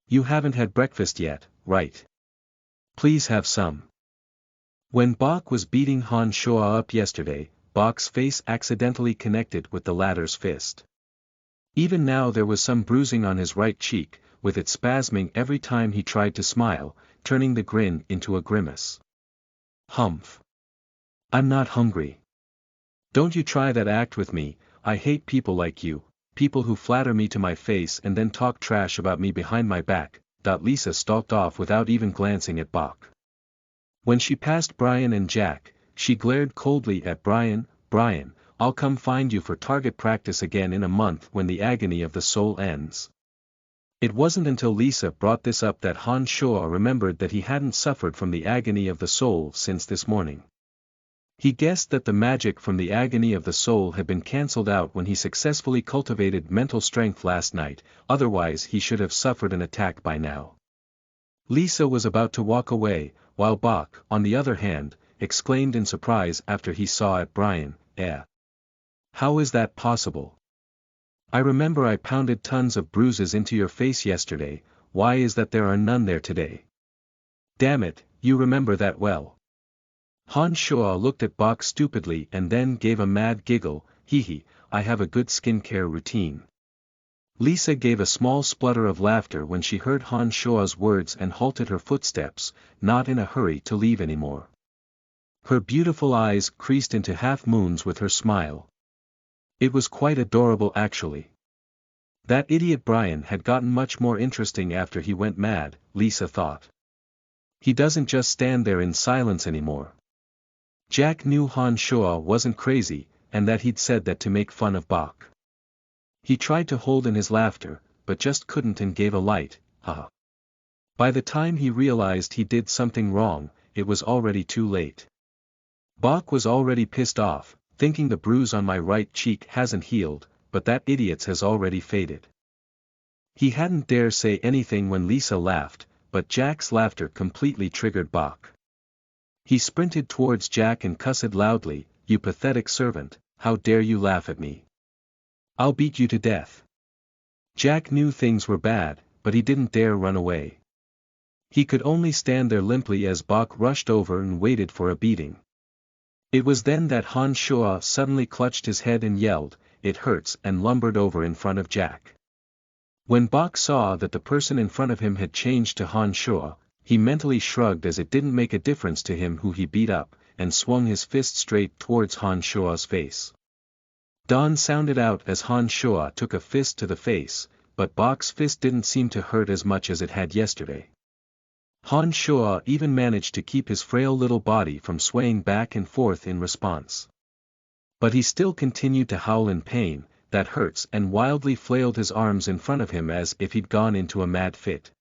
You haven't had breakfast yet, right? Please have some. When Bach was beating Han Shuo up yesterday, Bach's face accidentally connected with the latter's fist. Even now there was some bruising on his right cheek, with it spasming every time he tried to smile, turning the grin into a grimace. Humph. I'm not hungry. Don't you try that act with me, I hate people like you, people who flatter me to my face and then talk trash about me behind my back. Lisa stalked off without even glancing at Bach. When she passed Brian and Jack, she glared coldly at Brian. Brian, I'll come find you for target practice again in a month when the agony of the soul ends. It wasn't until Lisa brought this up that Han Shuo remembered that he hadn't suffered from the agony of the soul since this morning. He guessed that the magic from the agony of the soul had been cancelled out when he successfully cultivated mental strength last night, otherwise he should have suffered an attack by now. Lisa was about to walk away, while Bach, on the other hand, exclaimed in surprise after he saw at Brian, How is that possible? I remember I pounded tons of bruises into your face yesterday, why is that there are none there today? Damn it, you remember that well. Han Shuo looked at Bach stupidly and then gave a mad giggle. I have a good skincare routine. Lisa gave a small splutter of laughter when she heard Han Shuo's words and halted her footsteps, not in a hurry to leave anymore. Her beautiful eyes creased into half moons with her smile. It was quite adorable actually. That idiot Brian had gotten much more interesting after he went mad, Lisa thought. He doesn't just stand there in silence anymore. Jack knew Han Shoa wasn't crazy, and that he'd said that to make fun of Bach. He tried to hold in his laughter, but just couldn't and gave a light, haha. By the time he realized he did something wrong, it was already too late. Bach was already pissed off, thinking the bruise on my right cheek hasn't healed, but that idiot's has already faded. He hadn't dare say anything when Lisa laughed, but Jack's laughter completely triggered Bach. He sprinted towards Jack and cussed loudly, "You pathetic servant, how dare you laugh at me? I'll beat you to death." Jack knew things were bad, but he didn't dare run away. He could only stand there limply as Bach rushed over and waited for a beating. It was then that Han Shoa suddenly clutched his head and yelled, "It hurts," and lumbered over in front of Jack. When Bach saw that the person in front of him had changed to Han Shoa, he mentally shrugged as it didn't make a difference to him who he beat up, and swung his fist straight towards Han Shoa's face. Dawn sounded out as Han Shoa took a fist to the face, but Bach's fist didn't seem to hurt as much as it had yesterday. Han Shoa even managed to keep his frail little body from swaying back and forth in response. But he still continued to howl in pain, "That hurts," and wildly flailed his arms in front of him as if he'd gone into a mad fit.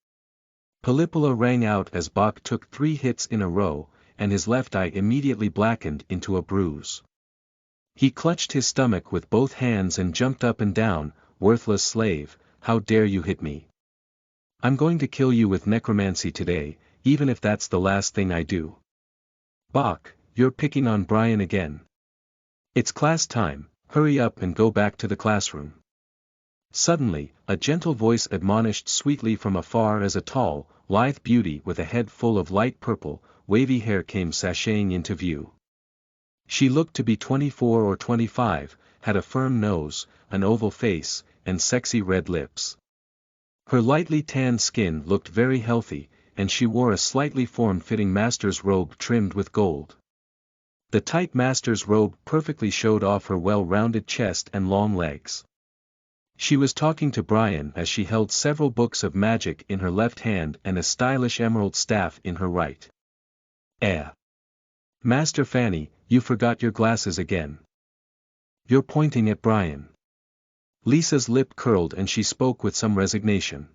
Pelipula rang out as Bach took 3 hits in a row, and his left eye immediately blackened into a bruise. He clutched his stomach with both hands and jumped up and down, "Worthless slave, how dare you hit me? I'm going to kill you with necromancy today, even if that's the last thing I do." "Bach, you're picking on Brian again. It's class time, hurry up and go back to the classroom." Suddenly, a gentle voice admonished sweetly from afar as a tall, lithe beauty with a head full of light purple, wavy hair came sashaying into view. She looked to be 24 or 25, had a firm nose, an oval face, and sexy red lips. Her lightly tanned skin looked very healthy, and she wore a slightly form-fitting master's robe trimmed with gold. The tight master's robe perfectly showed off her well-rounded chest and long legs. She was talking to Brian as she held several books of magic in her left hand and a stylish emerald staff in her right. Master Fanny, you forgot your glasses again. You're pointing at Brian." Lisa's lip curled and she spoke with some resignation.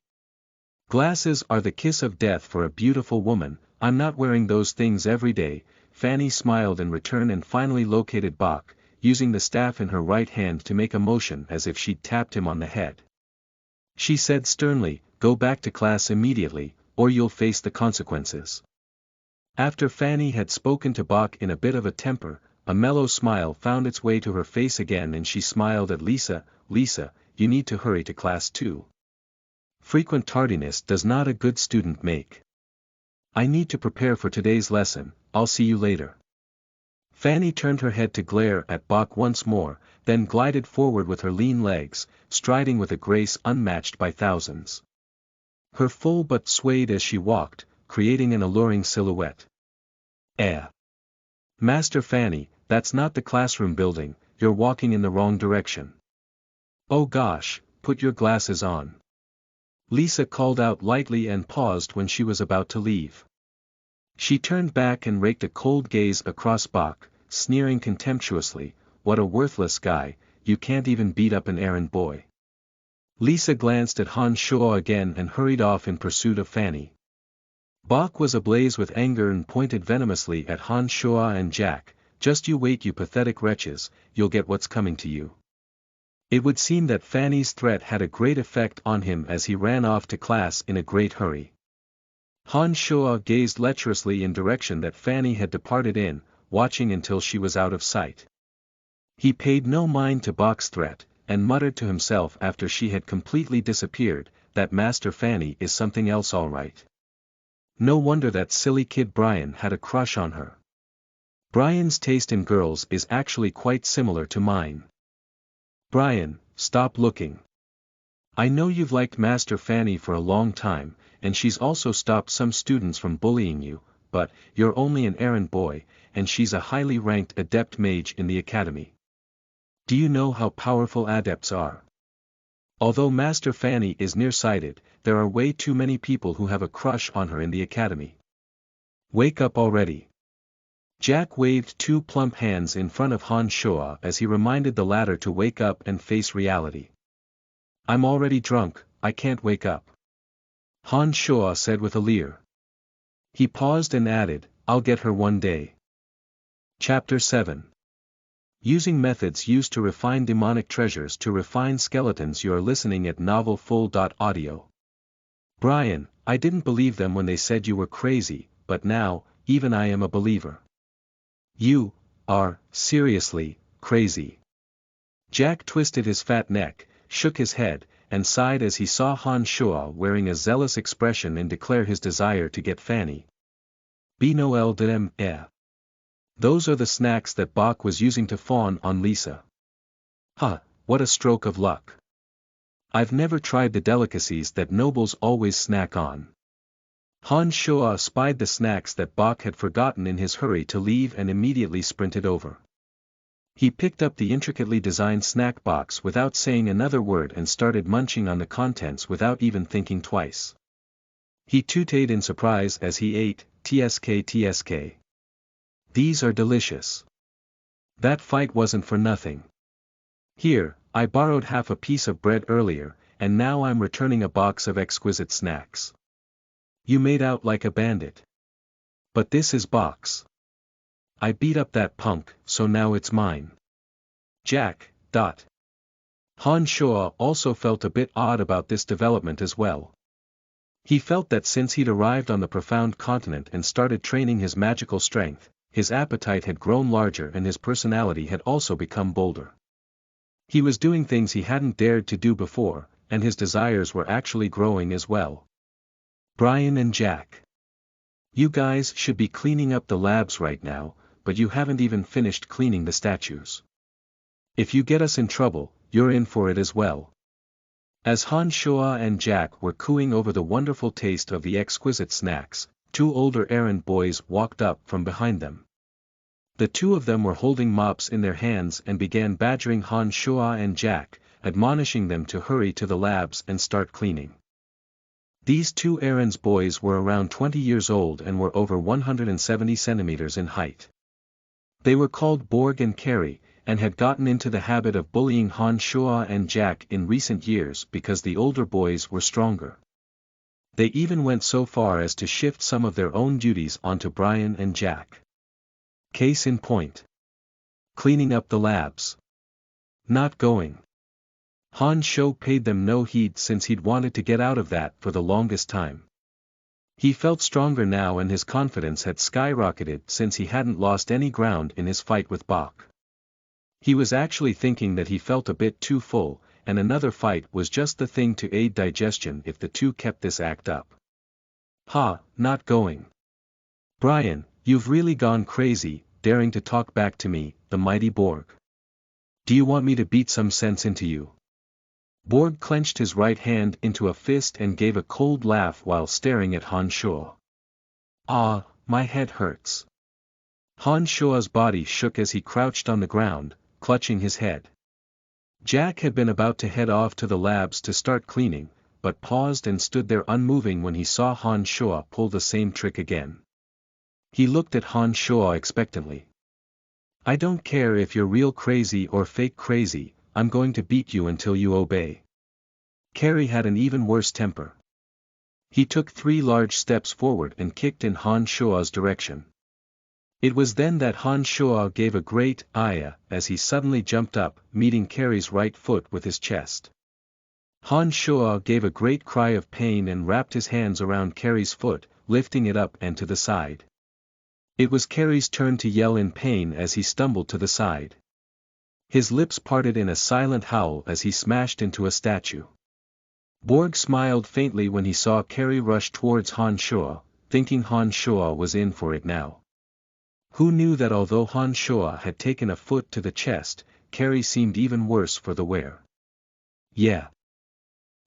"Glasses are the kiss of death for a beautiful woman, I'm not wearing those things every day." Fanny smiled in return and finally located Bach, using the staff in her right hand to make a motion as if she'd tapped him on the head. She said sternly, "Go back to class immediately, or you'll face the consequences." After Fanny had spoken to Bach in a bit of a temper, a mellow smile found its way to her face again and she smiled at Lisa. "Lisa, you need to hurry to class too. Frequent tardiness does not a good student make. I need to prepare for today's lesson, I'll see you later." Fanny turned her head to glare at Bach once more, then glided forward with her lean legs, striding with a grace unmatched by thousands. Her full butt swayed as she walked, creating an alluring silhouette. Master Fanny, that's not the classroom building, you're walking in the wrong direction." "Oh gosh, put your glasses on." Lisa called out lightly and paused when she was about to leave. She turned back and raked a cold gaze across Bach, sneering contemptuously, "What a worthless guy, you can't even beat up an errand boy." Lisa glanced at Han Shoa again and hurried off in pursuit of Fanny. Bach was ablaze with anger and pointed venomously at Han Shoa and Jack, "Just you wait, you pathetic wretches, you'll get what's coming to you." It would seem that Fanny's threat had a great effect on him as he ran off to class in a great hurry. Han Shoa gazed lecherously in direction that Fanny had departed in, watching until she was out of sight. He paid no mind to Bach's threat, and muttered to himself after she had completely disappeared, "That Master Fanny is something else all right. No wonder that silly kid Brian had a crush on her. Brian's taste in girls is actually quite similar to mine. Brian, stop looking. I know you've liked Master Fanny for a long time, and she's also stopped some students from bullying you, but you're only an errand boy, and she's a highly ranked adept mage in the academy. Do you know how powerful adepts are? Although Master Fanny is nearsighted, there are way too many people who have a crush on her in the academy. Wake up already. Jack waved two plump hands in front of Han Shoa as he reminded the latter to wake up and face reality. I'm already drunk, I can't wake up. Han Shoa said with a leer. He paused and added, I'll get her one day. Chapter 7. Using methods used to refine demonic treasures to refine skeletons. You are listening at NovelFull.audio. Brian, I didn't believe them when they said you were crazy, but now, even I am a believer. You are, seriously, crazy. Jack twisted his fat neck, shook his head, and sighed as he saw Han Shoa wearing a zealous expression and declare his desire to get Fanny. Be Noel de dem, Those are the snacks that Bach was using to fawn on Lisa. Huh, what a stroke of luck. I've never tried the delicacies that nobles always snack on. Han Shoa spied the snacks that Bach had forgotten in his hurry to leave and immediately sprinted over. He picked up the intricately designed snack box without saying another word and started munching on the contents without even thinking twice. He tooted in surprise as he ate, tsk. These are delicious. That fight wasn't for nothing. Here, I borrowed half a piece of bread earlier, and now I'm returning a box of exquisite snacks. You made out like a bandit. But this is Bach's. I beat up that punk, so now it's mine. Jack. Han Shoa also felt a bit odd about this development as well. He felt that since he'd arrived on the profound continent and started training his magical strength, his appetite had grown larger and his personality had also become bolder. He was doing things he hadn't dared to do before, and his desires were actually growing as well. Brian and Jack. You guys should be cleaning up the labs right now, but you haven't even finished cleaning the statues. If you get us in trouble, you're in for it as well. As Han Shoa and Jack were cooing over the wonderful taste of the exquisite snacks, two older errand boys walked up from behind them. The two of them were holding mops in their hands and began badgering Han Shoa and Jack, admonishing them to hurry to the labs and start cleaning. These two errands boys were around 20 years old and were over 170 centimeters in height. They were called Borg and Carrie, and had gotten into the habit of bullying Han Shoa and Jack in recent years because the older boys were stronger. They even went so far as to shift some of their own duties onto Brian and Jack. Case in point. Cleaning up the labs. Not going. Han Shoa paid them no heed since he'd wanted to get out of that for the longest time. He felt stronger now and his confidence had skyrocketed since he hadn't lost any ground in his fight with Bach. He was actually thinking that he felt a bit too full, and another fight was just the thing to aid digestion if the two kept this act up. Not going. Brian, you've really gone crazy, daring to talk back to me, the mighty Borg. Do you want me to beat some sense into you? Borg clenched his right hand into a fist and gave a cold laugh while staring at Han Shoa. My head hurts. Han Shoa's body shook as he crouched on the ground, clutching his head. Jack had been about to head off to the labs to start cleaning, but paused and stood there unmoving when he saw Han Shoa pull the same trick again. He looked at Han Shoa expectantly. I don't care if you're real crazy or fake crazy, I'm going to beat you until you obey. Carrie had an even worse temper. He took 3 large steps forward and kicked in Han Shoa's direction. It was then that Han Shoa gave a great "Aya" as he suddenly jumped up, meeting Carrie's right foot with his chest. Han Shoa gave a great cry of pain and wrapped his hands around Carrie's foot, lifting it up and to the side. It was Carrie's turn to yell in pain as he stumbled to the side. His lips parted in a silent howl as he smashed into a statue. Borg smiled faintly when he saw Carrie rush towards Han Shoa, thinking Han Shoa was in for it now. Who knew that although Han Shoa had taken a foot to the chest, Carrie seemed even worse for the wear. Yeah.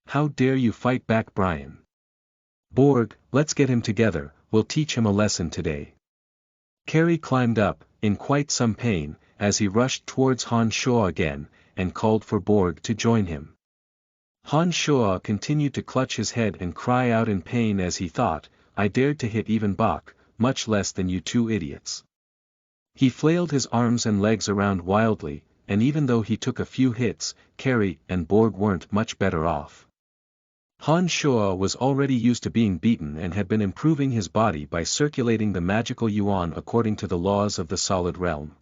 How dare you fight back, Brian? Borg, let's get him together, we'll teach him a lesson today. Carrie climbed up, in quite some pain, as he rushed towards Han Shoa again, and called for Borg to join him. Han Shoa continued to clutch his head and cry out in pain as he thought, I dared to hit even Bok, much less than you two idiots. He flailed his arms and legs around wildly, and even though he took a few hits, Carrie and Borg weren't much better off. Han Shoa was already used to being beaten and had been improving his body by circulating the magical yuan according to the laws of the solid realm.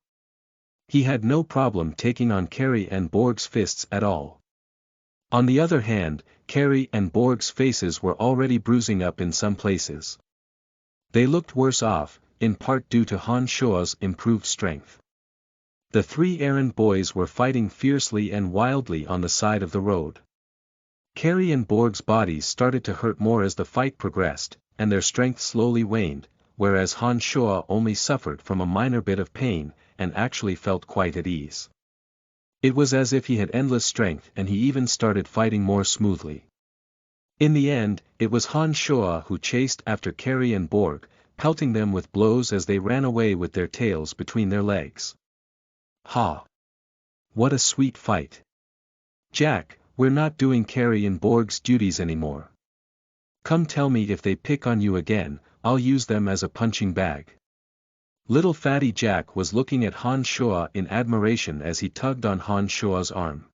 He had no problem taking on Carrie and Borg's fists at all. On the other hand, Carrie and Borg's faces were already bruising up in some places. They looked worse off, in part due to Han Shoa's improved strength. The three errand boys were fighting fiercely and wildly on the side of the road. Carrie and Borg's bodies started to hurt more as the fight progressed, and their strength slowly waned, whereas Han Shoa only suffered from a minor bit of pain, and actually felt quite at ease. It was as if he had endless strength and he even started fighting more smoothly. In the end, it was Han Shoa who chased after Carrie and Borg, pelting them with blows as they ran away with their tails between their legs. Ha! What a sweet fight! Jack, we're not doing Carrie and Borg's duties anymore. Come tell me if they pick on you again, I'll use them as a punching bag. Little fatty Jack was looking at Han Shoa in admiration as he tugged on Han Shoa's arm.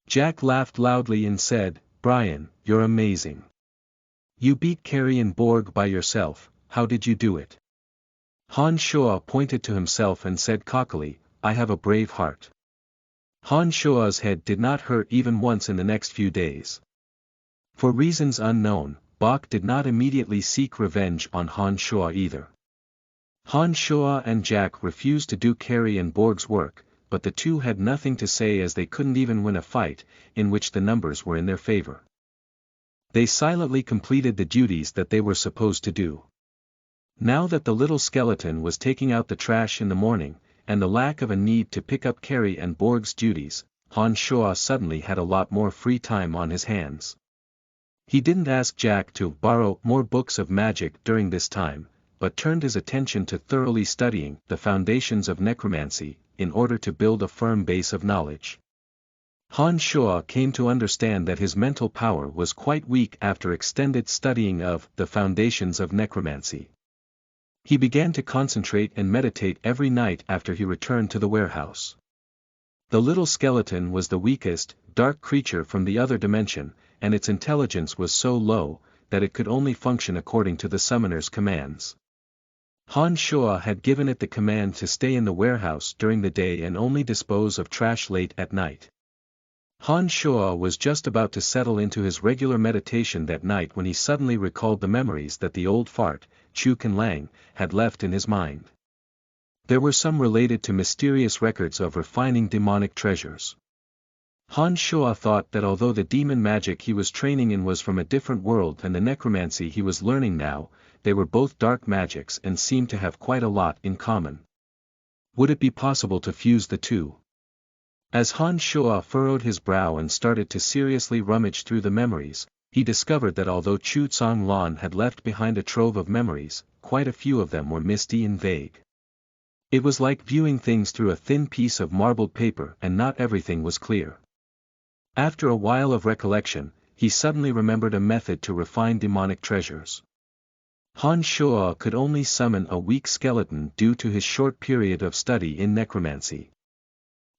Jack laughed loudly and said, Brian, you're amazing. You beat Carrie and Borg by yourself, how did you do it? Han Shoa pointed to himself and said cockily, I have a brave heart. Han Shoa's head did not hurt even once in the next few days. For reasons unknown, Bok did not immediately seek revenge on Han Shoa either. Han Shoa and Jack refused to do Carrie and Borg's work, but the two had nothing to say as they couldn't even win a fight, in which the numbers were in their favor. They silently completed the duties that they were supposed to do. Now that the little skeleton was taking out the trash in the morning, and the lack of a need to pick up Carrie and Borg's duties, Han Shoa suddenly had a lot more free time on his hands. He didn't ask Jack to borrow more books of magic during this time, but turned his attention to thoroughly studying the foundations of necromancy, in order to build a firm base of knowledge. Han Shoa came to understand that his mental power was quite weak after extended studying of the foundations of necromancy. He began to concentrate and meditate every night after he returned to the warehouse. The little skeleton was the weakest, dark creature from the other dimension, and its intelligence was so low, that it could only function according to the summoner's commands. Han Shoa had given it the command to stay in the warehouse during the day and only dispose of trash late at night. Han Shoa was just about to settle into his regular meditation that night when he suddenly recalled the memories that the old fart, Chu Kan Lang, had left in his mind. There were some related to mysterious records of refining demonic treasures. Han Shoa thought that although the demon magic he was training in was from a different world than the necromancy he was learning now, they were both dark magics and seemed to have quite a lot in common. Would it be possible to fuse the two? As Han Shoa furrowed his brow and started to seriously rummage through the memories, he discovered that although Chu Tsang Lan had left behind a trove of memories, quite a few of them were misty and vague. It was like viewing things through a thin piece of marbled paper and not everything was clear. After a while of recollection, he suddenly remembered a method to refine demonic treasures. Han Shoa could only summon a weak skeleton due to his short period of study in necromancy.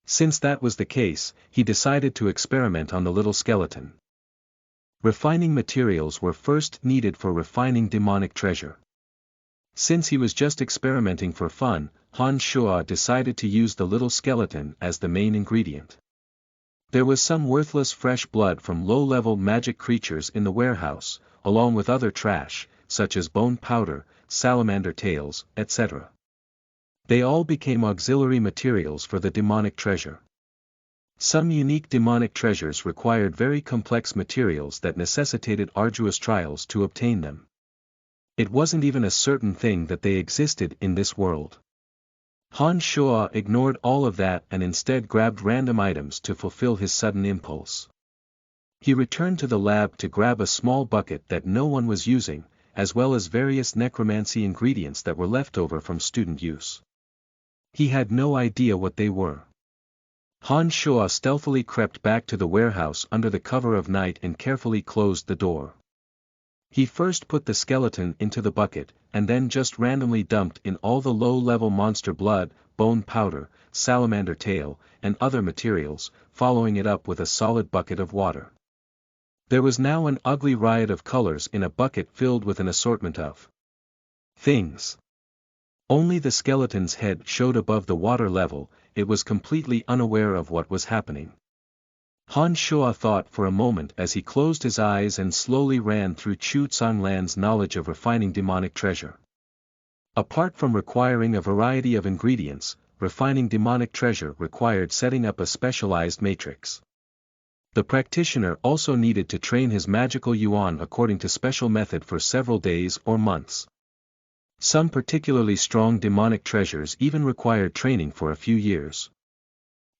Since that was the case, he decided to experiment on the little skeleton. Refining materials were first needed for refining demonic treasure. Since he was just experimenting for fun, Han Shoa decided to use the little skeleton as the main ingredient. There was some worthless fresh blood from low-level magic creatures in the warehouse, along with other trash, such as bone powder, salamander tails, etc. They all became auxiliary materials for the demonic treasure. Some unique demonic treasures required very complex materials that necessitated arduous trials to obtain them. It wasn't even a certain thing that they existed in this world. Han Shoa ignored all of that and instead grabbed random items to fulfill his sudden impulse. He returned to the lab to grab a small bucket that no one was using, as well as various necromancy ingredients that were left over from student use. He had no idea what they were. Han Shuo stealthily crept back to the warehouse under the cover of night and carefully closed the door. He first put the skeleton into the bucket, and then just randomly dumped in all the low-level monster blood, bone powder, salamander tail, and other materials, following it up with a solid bucket of water. There was now an ugly riot of colors in a bucket filled with an assortment of things. Only the skeleton's head showed above the water level. It was completely unaware of what was happening. Han Shuo thought for a moment as he closed his eyes and slowly ran through Chu Tsanglan's knowledge of refining demonic treasure. Apart from requiring a variety of ingredients, refining demonic treasure required setting up a specialized matrix. The practitioner also needed to train his magical yuan according to special method for several days or months. Some particularly strong demonic treasures even required training for a few years.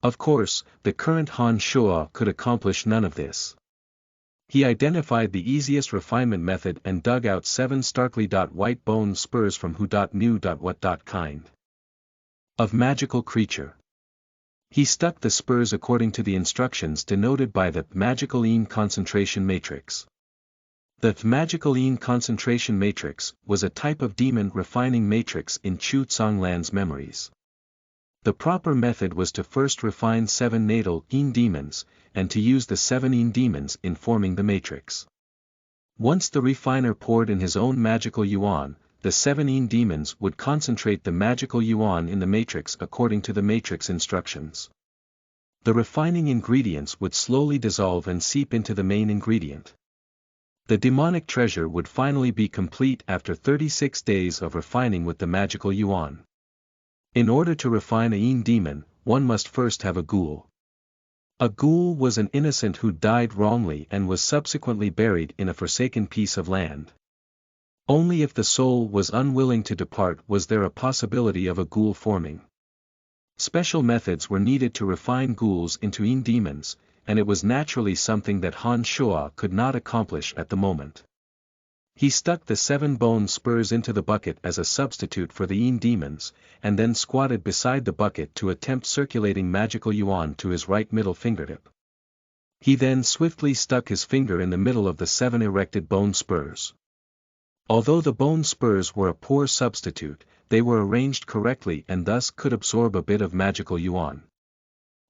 Of course, the current Han Shuo could accomplish none of this. He identified the easiest refinement method and dug out 7 starkly white bone spurs from who knew what kind of magical creature. He stuck the spurs according to the instructions denoted by the magical Yin concentration matrix. The magical Yin concentration matrix was a type of demon refining matrix in Chu Tsanglan's memories. The proper method was to first refine 7 natal Yin demons, and to use the 7 Yin demons in forming the matrix. Once the refiner poured in his own magical yuan, the 7 Yin demons would concentrate the magical yuan in the matrix according to the matrix instructions. The refining ingredients would slowly dissolve and seep into the main ingredient. The demonic treasure would finally be complete after 36 days of refining with the magical yuan. In order to refine a Yin demon, one must first have a ghoul. A ghoul was an innocent who died wrongly and was subsequently buried in a forsaken piece of land. Only if the soul was unwilling to depart was there a possibility of a ghoul forming. Special methods were needed to refine ghouls into Yin demons, and it was naturally something that Han Shuo could not accomplish at the moment. He stuck the 7 bone spurs into the bucket as a substitute for the Yin demons, and then squatted beside the bucket to attempt circulating magical yuan to his right middle fingertip. He then swiftly stuck his finger in the middle of the 7 erected bone spurs. Although the bone spurs were a poor substitute, they were arranged correctly and thus could absorb a bit of magical yuan.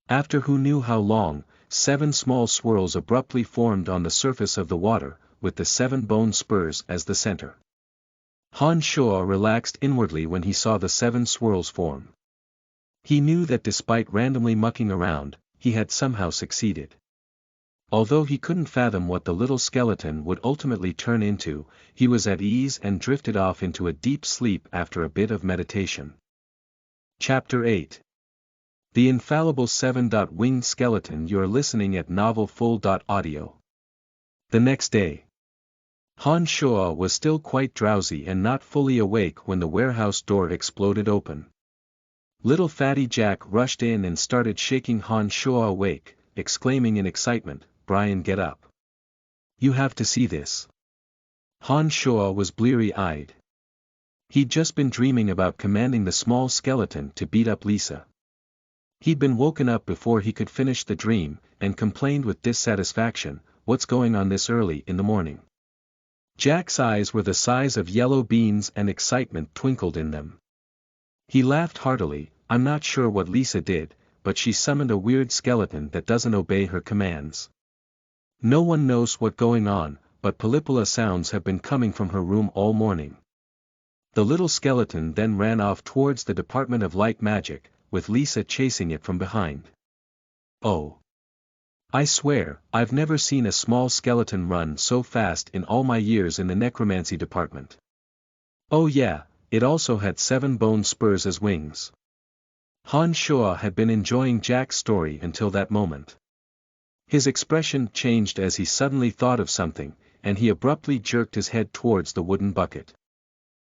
After who knew how long, 7 small swirls abruptly formed on the surface of the water, with the 7 bone spurs as the center. Han Shuo relaxed inwardly when he saw the 7 swirls form. He knew that despite randomly mucking around, he had somehow succeeded. Although he couldn't fathom what the little skeleton would ultimately turn into, he was at ease and drifted off into a deep sleep after a bit of meditation. Chapter 8. The Infallible 7-Winged Skeleton. You're listening at NovelFull.audio. The next day, Han Shuo was still quite drowsy and not fully awake when the warehouse door exploded open. Little Fatty Jack rushed in and started shaking Han Shuo awake, exclaiming in excitement, "Brian, get up. You have to see this." Han Shuo was bleary-eyed. He'd just been dreaming about commanding the small skeleton to beat up Lisa. He'd been woken up before he could finish the dream, and complained with dissatisfaction, "What's going on this early in the morning?" Jack's eyes were the size of yellow beans and excitement twinkled in them. He laughed heartily. "I'm not sure what Lisa did, but she summoned a weird skeleton that doesn't obey her commands. No one knows what's going on, but Polypula sounds have been coming from her room all morning." The little skeleton then ran off towards the Department of Light Magic, with Lisa chasing it from behind. "Oh! I swear, I've never seen a small skeleton run so fast in all my years in the necromancy department. Oh yeah, it also had 7 bone spurs as wings." Han Shuo had been enjoying Jack's story until that moment. His expression changed as he suddenly thought of something, and he abruptly jerked his head towards the wooden bucket.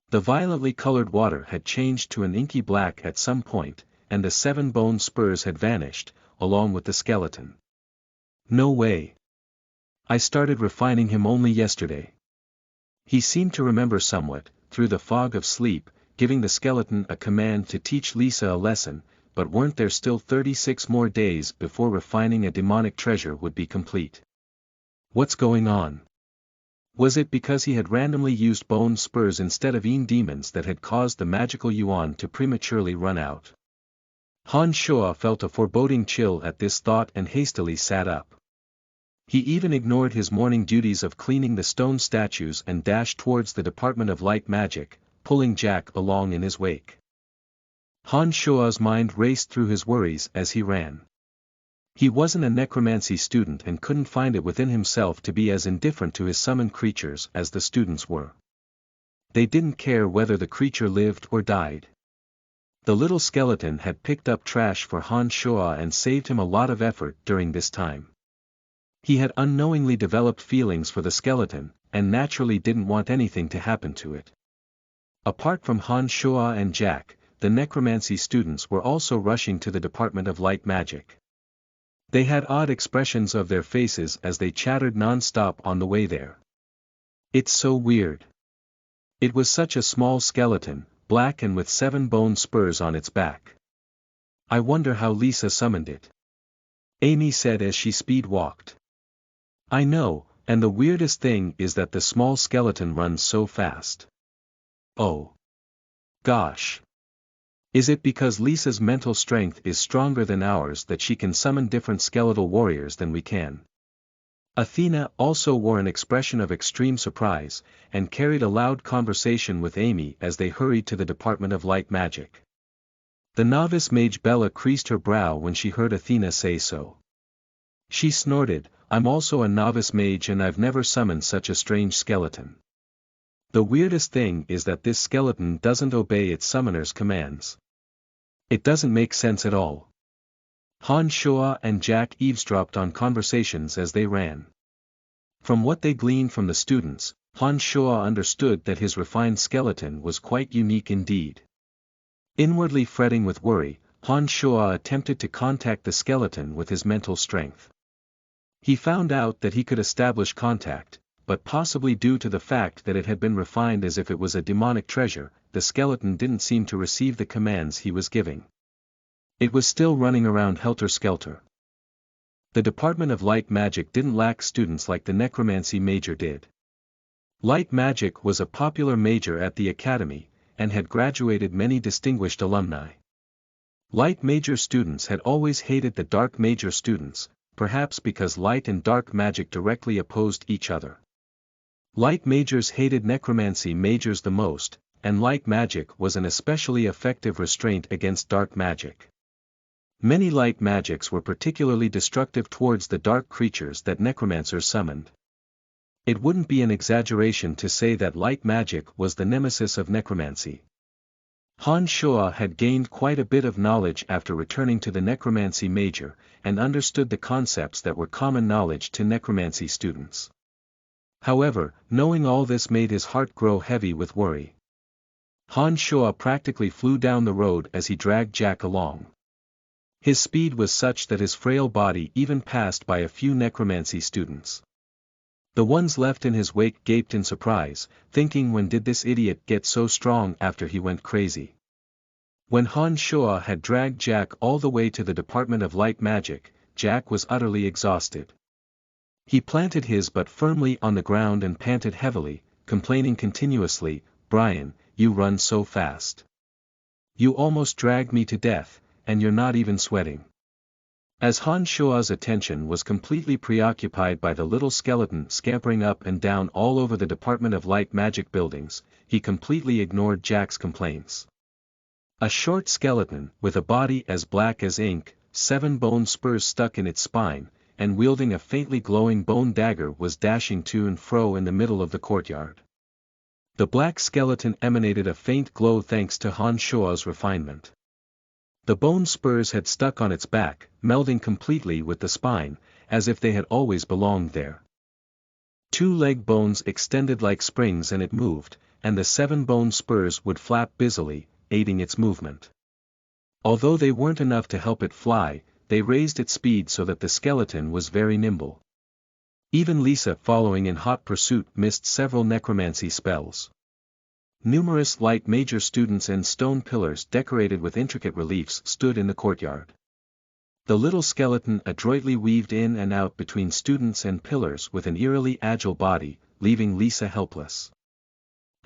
The violently colored water had changed to an inky black at some point, and the 7 bone spurs had vanished, along with the skeleton. "No way. I started refining him only yesterday." He seemed to remember somewhat, through the fog of sleep, giving the skeleton a command to teach Lisa a lesson, but weren't there still 36 more days before refining a demonic treasure would be complete? What's going on? Was it because he had randomly used bone spurs instead of demons that had caused the magical yuan to prematurely run out? Han Shuo felt a foreboding chill at this thought and hastily sat up. He even ignored his morning duties of cleaning the stone statues and dashed towards the Department of Light Magic, pulling Jack along in his wake. Han Shuo's mind raced through his worries as he ran. He wasn't a necromancy student and couldn't find it within himself to be as indifferent to his summoned creatures as the students were. They didn't care whether the creature lived or died. The little skeleton had picked up trash for Han Shuo and saved him a lot of effort during this time. He had unknowingly developed feelings for the skeleton, and naturally didn't want anything to happen to it. Apart from Han Shuo and Jack, the necromancy students were also rushing to the Department of Light Magic. They had odd expressions of their faces as they chattered non-stop on the way there. It's so weird. It was such a small skeleton, black and with 7 bone spurs on its back. I wonder how Lisa summoned it. Amy said as she speed-walked. I know, and the weirdest thing is that the small skeleton runs so fast. Oh. Gosh. Is it because Lisa's mental strength is stronger than ours that she can summon different skeletal warriors than we can? Athena also wore an expression of extreme surprise, and carried a loud conversation with Amy as they hurried to the Department of Light Magic. The novice mage Bella creased her brow when she heard Athena say so. She snorted, I'm also a novice mage and I've never summoned such a strange skeleton. The weirdest thing is that this skeleton doesn't obey its summoner's commands. It doesn't make sense at all. Han Shuo and Jack eavesdropped on conversations as they ran. From what they gleaned from the students, Han Shuo understood that his refined skeleton was quite unique indeed. Inwardly fretting with worry, Han Shuo attempted to contact the skeleton with his mental strength. He found out that he could establish contact, but possibly due to the fact that it had been refined as if it was a demonic treasure, the skeleton didn't seem to receive the commands he was giving. It was still running around helter-skelter. The Department of Light Magic didn't lack students like the necromancy major did. Light Magic was a popular major at the academy, and had graduated many distinguished alumni. Light major students had always hated the dark major students, perhaps because light and dark magic directly opposed each other. Light majors hated necromancy majors the most, and light magic was an especially effective restraint against dark magic. Many light magics were particularly destructive towards the dark creatures that necromancers summoned. It wouldn't be an exaggeration to say that light magic was the nemesis of necromancy. Han Shuo had gained quite a bit of knowledge after returning to the necromancy major, and understood the concepts that were common knowledge to necromancy students. However, knowing all this made his heart grow heavy with worry. Han Shuo practically flew down the road as he dragged Jack along. His speed was such that his frail body even passed by a few necromancy students. The ones left in his wake gaped in surprise, thinking when did this idiot get so strong after he went crazy. When Han Shuo had dragged Jack all the way to the Department of Light Magic, Jack was utterly exhausted. He planted his butt firmly on the ground and panted heavily, complaining continuously, Brian, you run so fast. You almost dragged me to death, and you're not even sweating. As Han Shuo's attention was completely preoccupied by the little skeleton scampering up and down all over the Department of Light Magic buildings, he completely ignored Jack's complaints. A short skeleton, with a body as black as ink, 7 bone spurs stuck in its spine, and wielding a faintly glowing bone dagger was dashing to and fro in the middle of the courtyard. The black skeleton emanated a faint glow thanks to Han Shuo's refinement. The bone spurs had stuck on its back, melding completely with the spine, as if they had always belonged there. 2 leg bones extended like springs and it moved, and the 7 bone spurs would flap busily, aiding its movement. Although they weren't enough to help it fly, they raised its speed so that the skeleton was very nimble. Even Lisa following in hot pursuit missed several necromancy spells. Numerous light major students and stone pillars decorated with intricate reliefs stood in the courtyard. The little skeleton adroitly weaved in and out between students and pillars with an eerily agile body, leaving Lisa helpless.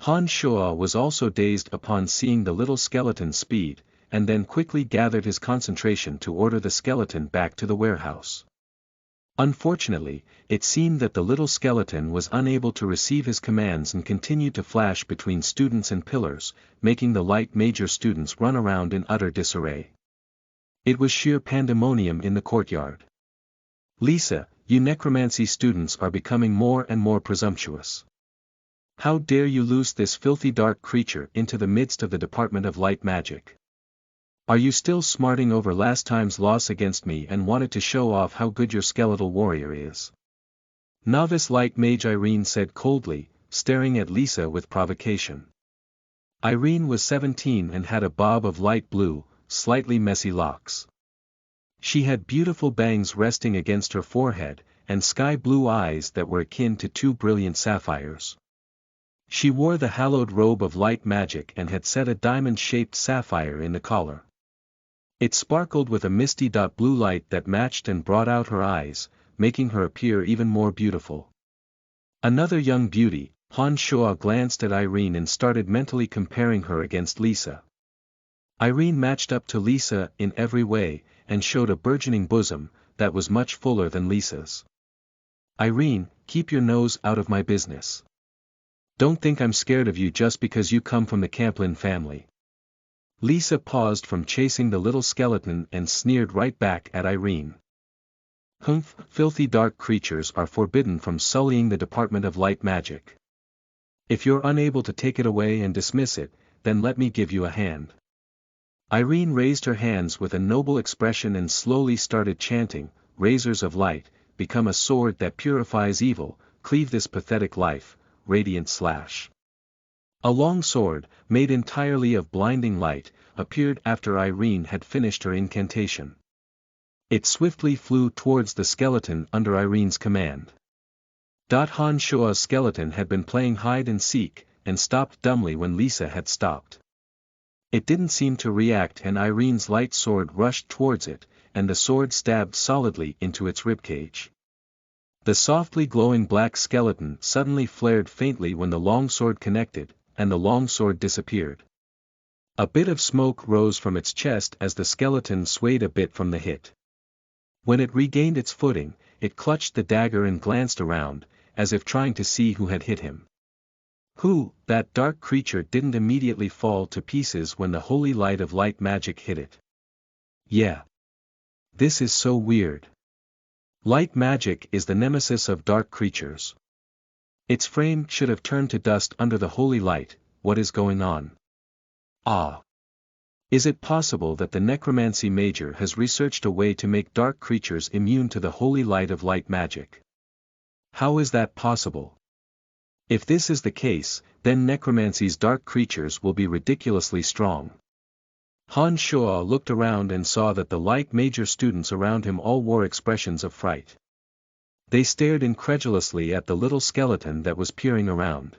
Han Shuo was also dazed upon seeing the little skeleton's speed, and then quickly gathered his concentration to order the skeleton back to the warehouse. Unfortunately, it seemed that the little skeleton was unable to receive his commands and continued to flash between students and pillars, making the light major students run around in utter disarray. It was sheer pandemonium in the courtyard. Lisa, you necromancy students are becoming more and more presumptuous. How dare you loose this filthy dark creature into the midst of the Department of Light Magic? Are you still smarting over last time's loss against me and wanted to show off how good your skeletal warrior is? Novice Light Mage Irene said coldly, staring at Lisa with provocation. Irene was 17 and had a bob of light blue, slightly messy locks. She had beautiful bangs resting against her forehead, and sky-blue eyes that were akin to two brilliant sapphires. She wore the hallowed robe of light magic and had set a diamond-shaped sapphire in the collar. It sparkled with a misty blue light that matched and brought out her eyes, making her appear even more beautiful. Another young beauty, Han Shuo glanced at Irene and started mentally comparing her against Lisa. Irene matched up to Lisa in every way, and showed a burgeoning bosom that was much fuller than Lisa's. Irene, keep your nose out of my business. Don't think I'm scared of you just because you come from the Camplin family. Lisa paused from chasing the little skeleton and sneered right back at Irene. Humph, filthy dark creatures are forbidden from sullying the Department of Light Magic. If you're unable to take it away and dismiss it, then let me give you a hand. Irene raised her hands with a noble expression and slowly started chanting, razors of light, become a sword that purifies evil, cleave this pathetic life, radiant slash. A long sword, made entirely of blinding light, appeared after Irene had finished her incantation. It swiftly flew towards the skeleton under Irene's command. Han Shuo's skeleton had been playing hide and seek, and stopped dumbly when Lisa had stopped. It didn't seem to react and Irene's light sword rushed towards it, and the sword stabbed solidly into its ribcage. The softly glowing black skeleton suddenly flared faintly when the longsword connected, and the longsword disappeared. A bit of smoke rose from its chest as the skeleton swayed a bit from the hit. When it regained its footing, it clutched the dagger and glanced around, as if trying to see who had hit him. That dark creature didn't immediately fall to pieces when the holy light of light magic hit it. Yeah. This is so weird. Light magic is the nemesis of dark creatures. Its frame should have turned to dust under the holy light. What is going on? Is it possible that the necromancy major has researched a way to make dark creatures immune to the holy light of light magic? How is that possible? If this is the case, then necromancy's dark creatures will be ridiculously strong. Han Shuo looked around and saw that the light major students around him all wore expressions of fright. They stared incredulously at the little skeleton that was peering around.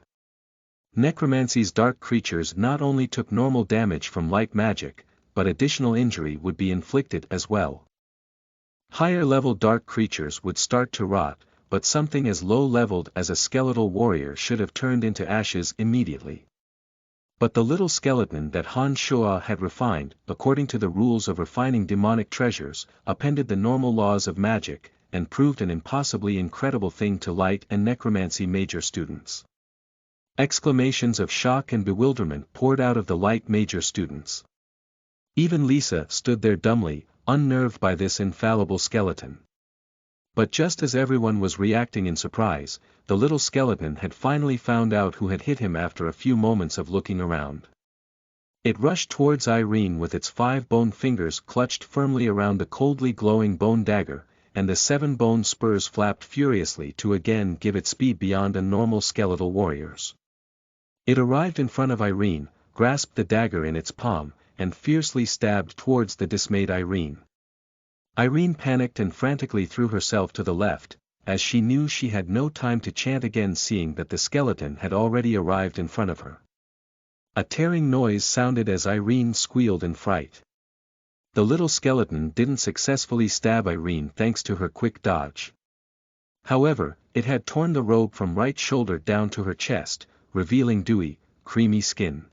Necromancy's dark creatures not only took normal damage from light magic, but additional injury would be inflicted as well. Higher-level dark creatures would start to rot, but something as low-leveled as a skeletal warrior should have turned into ashes immediately. But the little skeleton that Han Shuo had refined, according to the rules of refining demonic treasures, appended the normal laws of magic, and proved an impossibly incredible thing to light and necromancy major students. Exclamations of shock and bewilderment poured out of the light major students. Even Lisa stood there dumbly, unnerved by this infallible skeleton. But just as everyone was reacting in surprise, the little skeleton had finally found out who had hit him after a few moments of looking around. It rushed towards Irene with its 5 bone fingers clutched firmly around the coldly glowing bone dagger, and the 7 bone spurs flapped furiously to again give it speed beyond a normal skeletal warrior's. It arrived in front of Irene, grasped the dagger in its palm, and fiercely stabbed towards the dismayed Irene. Irene panicked and frantically threw herself to the left, as she knew she had no time to chant again, seeing that the skeleton had already arrived in front of her. A tearing noise sounded as Irene squealed in fright. The little skeleton didn't successfully stab Irene thanks to her quick dodge. However, it had torn the robe from right shoulder down to her chest, revealing dewy, creamy skin.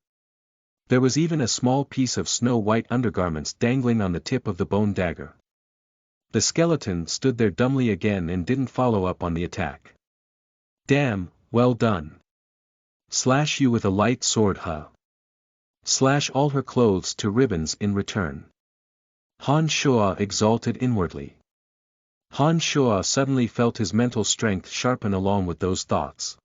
There was even a small piece of snow-white undergarments dangling on the tip of the bone dagger. The skeleton stood there dumbly again and didn't follow up on the attack. Damn, well done. Slash you with a light sword, huh? Slash all her clothes to ribbons in return. Han Shuo exulted inwardly. Han Shuo suddenly felt his mental strength sharpen along with those thoughts.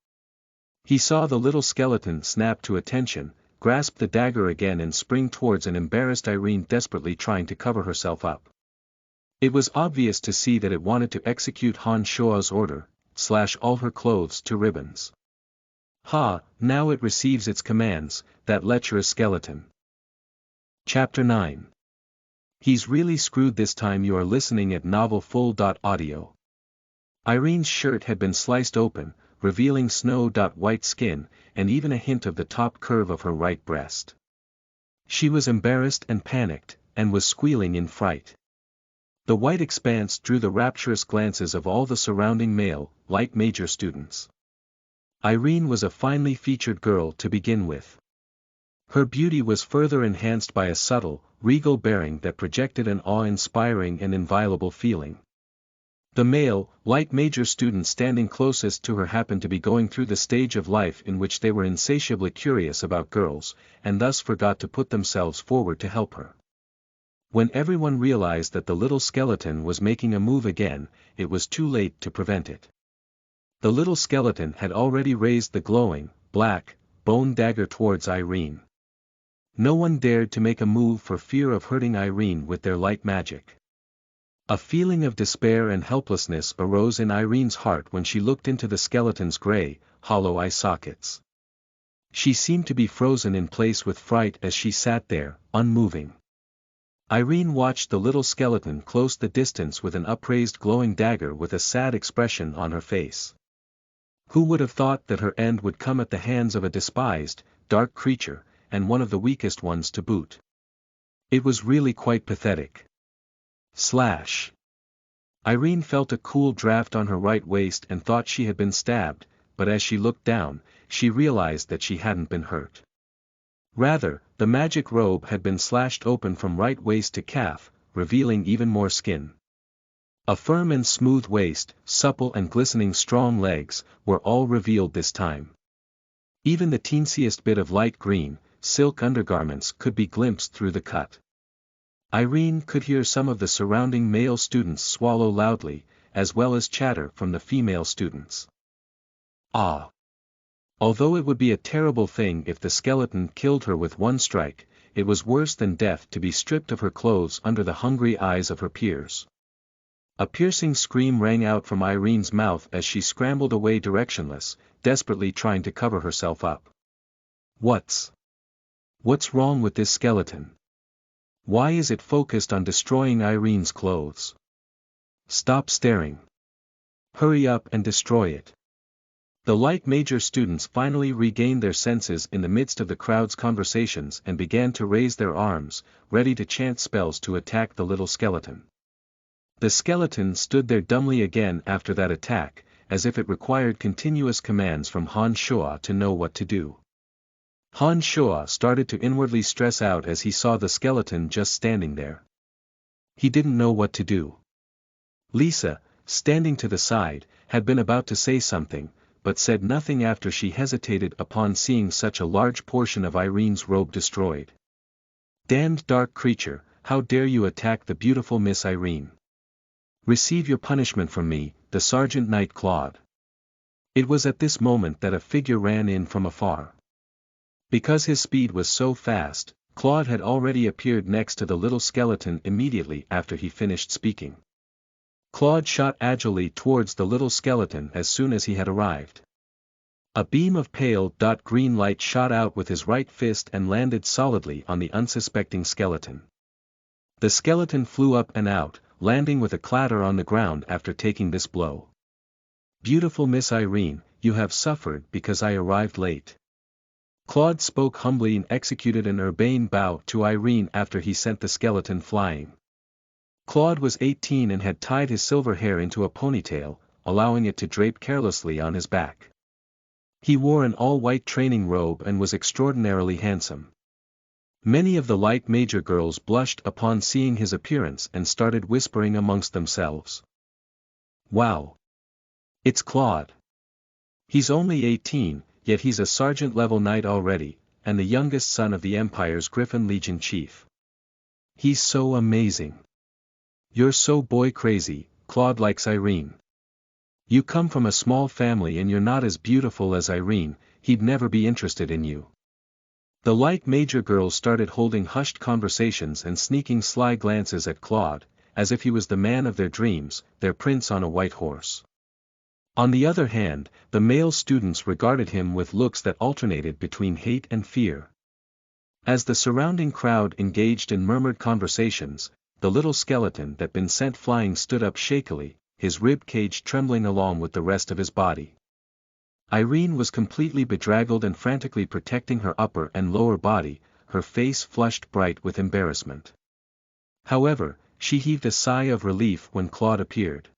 He saw the little skeleton snap to attention, grasp the dagger again and spring towards an embarrassed Irene desperately trying to cover herself up. It was obvious to see that it wanted to execute Han Shuo's order, slash all her clothes to ribbons. Ha, now it receives its commands, that lecherous skeleton. Chapter 9. He's really screwed this time. You are listening at novelfull.audio. Irene's shirt had been sliced open, revealing snow-white skin, and even a hint of the top curve of her right breast. She was embarrassed and panicked, and was squealing in fright. The white expanse drew the rapturous glances of all the surrounding male, light major students. Irene was a finely featured girl to begin with. Her beauty was further enhanced by a subtle, regal bearing that projected an awe-inspiring and inviolable feeling. The male, light major student standing closest to her happened to be going through the stage of life in which they were insatiably curious about girls, and thus forgot to put themselves forward to help her. When everyone realized that the little skeleton was making a move again, it was too late to prevent it. The little skeleton had already raised the glowing, black, bone dagger towards Irene. No one dared to make a move for fear of hurting Irene with their light magic. A feeling of despair and helplessness arose in Irene's heart when she looked into the skeleton's gray, hollow eye sockets. She seemed to be frozen in place with fright as she sat there, unmoving. Irene watched the little skeleton close the distance with an upraised glowing dagger with a sad expression on her face. Who would have thought that her end would come at the hands of a despised, dark creature, and one of the weakest ones to boot? It was really quite pathetic. Slash. Irene felt a cool draft on her right waist and thought she had been stabbed, but as she looked down, she realized that she hadn't been hurt. Rather, the magic robe had been slashed open from right waist to calf, revealing even more skin. A firm and smooth waist, supple and glistening strong legs, were all revealed this time. Even the teensiest bit of light green, silk undergarments could be glimpsed through the cut. Irene could hear some of the surrounding male students swallow loudly, as well as chatter from the female students. Ah! Although it would be a terrible thing if the skeleton killed her with one strike, it was worse than death to be stripped of her clothes under the hungry eyes of her peers. A piercing scream rang out from Irene's mouth as she scrambled away directionless, desperately trying to cover herself up. What's wrong with this skeleton? Why is it focused on destroying Irene's clothes? Stop staring. Hurry up and destroy it. The light major students finally regained their senses in the midst of the crowd's conversations and began to raise their arms, ready to chant spells to attack the little skeleton. The skeleton stood there dumbly again after that attack, as if it required continuous commands from Han Shuo to know what to do. Han Shuo started to inwardly stress out as he saw the skeleton just standing there. He didn't know what to do. Lisa, standing to the side, had been about to say something, but said nothing after she hesitated upon seeing such a large portion of Irene's robe destroyed. Damned dark creature, how dare you attack the beautiful Miss Irene? Receive your punishment from me, the Sergeant Knight Claude. It was at this moment that a figure ran in from afar. Because his speed was so fast, Claude had already appeared next to the little skeleton immediately after he finished speaking. Claude shot agilely towards the little skeleton as soon as he had arrived. A beam of pale green light shot out with his right fist and landed solidly on the unsuspecting skeleton. The skeleton flew up and out, landing with a clatter on the ground after taking this blow. Beautiful Miss Irene, you have suffered because I arrived late. Claude spoke humbly and executed an urbane bow to Irene after he sent the skeleton flying. Claude was 18 and had tied his silver hair into a ponytail, allowing it to drape carelessly on his back. He wore an all-white training robe and was extraordinarily handsome. Many of the light major girls blushed upon seeing his appearance and started whispering amongst themselves. "Wow! It's Claude. He's only 18, yet he's a sergeant-level knight already, and the youngest son of the Empire's Griffin Legion chief. He's so amazing. You're so boy-crazy," Claude likes Irene. "You come from a small family and you're not as beautiful as Irene, he'd never be interested in you." The light major girls started holding hushed conversations and sneaking sly glances at Claude, as if he was the man of their dreams, their prince on a white horse. On the other hand, the male students regarded him with looks that alternated between hate and fear. As the surrounding crowd engaged in murmured conversations, the little skeleton that been sent flying stood up shakily, his rib cage trembling along with the rest of his body. Irene was completely bedraggled and frantically protecting her upper and lower body, her face flushed bright with embarrassment. However, she heaved a sigh of relief when Claude appeared.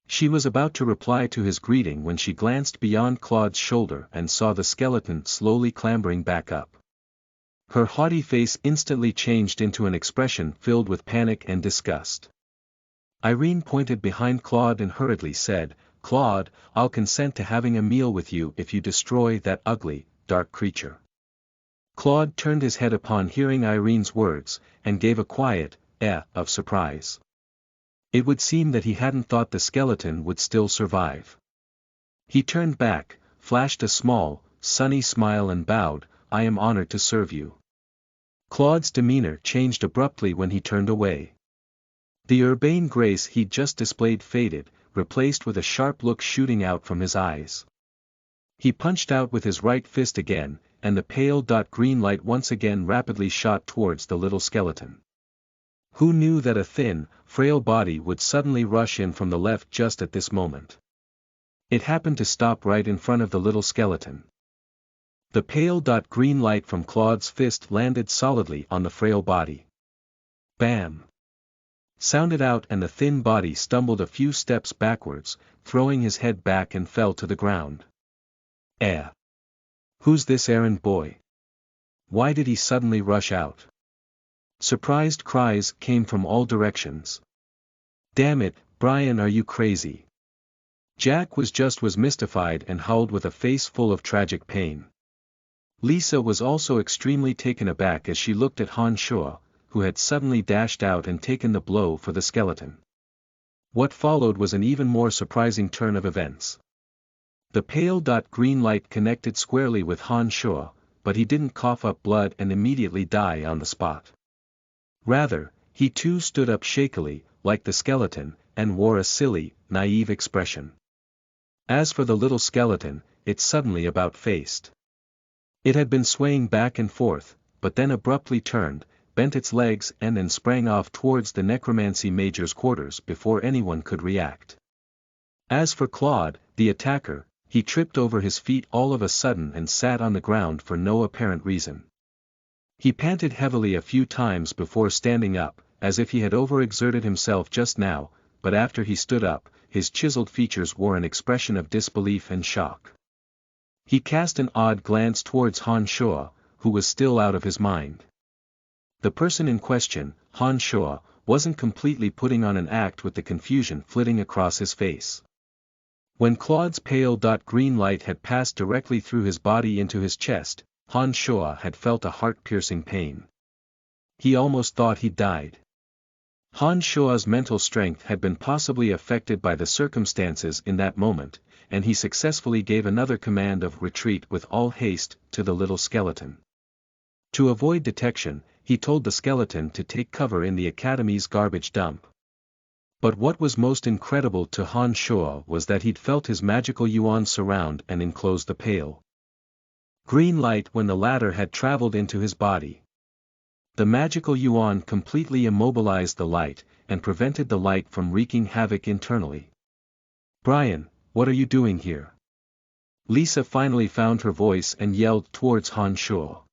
She was about to reply to his greeting when she glanced beyond Claude's shoulder and saw the skeleton slowly clambering back up. Her haughty face instantly changed into an expression filled with panic and disgust. Irene pointed behind Claude and hurriedly said, "Claude, I'll consent to having a meal with you if you destroy that ugly, dark creature." Claude turned his head upon hearing Irene's words, and gave a quiet, of surprise. It would seem that he hadn't thought the skeleton would still survive. He turned back, flashed a small, sunny smile and bowed, "I am honored to serve you." Claude's demeanor changed abruptly when he turned away. The urbane grace he'd just displayed faded, replaced with a sharp look shooting out from his eyes. He punched out with his right fist again, and the pale green light once again rapidly shot towards the little skeleton. Who knew that a thin, frail body would suddenly rush in from the left just at this moment? It happened to stop right in front of the little skeleton. The pale green light from Claude's fist landed solidly on the frail body. Bam! Sounded out and the thin body stumbled a few steps backwards, throwing his head back and fell to the ground. Who's this errand boy? Why did he suddenly rush out? Surprised cries came from all directions. "Damn it, Brian, are you crazy?" Jack was mystified and howled with a face full of tragic pain. Lisa was also extremely taken aback as she looked at Han Shuo, who had suddenly dashed out and taken the blow for the skeleton. What followed was an even more surprising turn of events. The pale green light connected squarely with Han Shuo, but he didn't cough up blood and immediately die on the spot. Rather, he too stood up shakily, like the skeleton, and wore a silly, naive expression. As for the little skeleton, it suddenly about-faced. It had been swaying back and forth, but then abruptly turned, bent its legs and then sprang off towards the necromancy major's quarters before anyone could react. As for Claude, the attacker, he tripped over his feet all of a sudden and sat on the ground for no apparent reason. He panted heavily a few times before standing up, as if he had overexerted himself just now, but after he stood up, his chiseled features wore an expression of disbelief and shock. He cast an odd glance towards Han Shuo, who was still out of his mind. The person in question, Han Shuo, wasn't completely putting on an act with the confusion flitting across his face. When Claude's pale green light had passed directly through his body into his chest, Han Shuo had felt a heart-piercing pain. He almost thought he'd died. Han Shuo's mental strength had been possibly affected by the circumstances in that moment, and he successfully gave another command of retreat with all haste to the little skeleton. To avoid detection, he told the skeleton to take cover in the academy's garbage dump. But what was most incredible to Han Shuo was that he'd felt his magical yuan surround and enclose the pale green light when the latter had traveled into his body. The magical yuan completely immobilized the light, and prevented the light from wreaking havoc internally. "Brian, what are you doing here?" Lisa finally found her voice and yelled towards Han Shuo.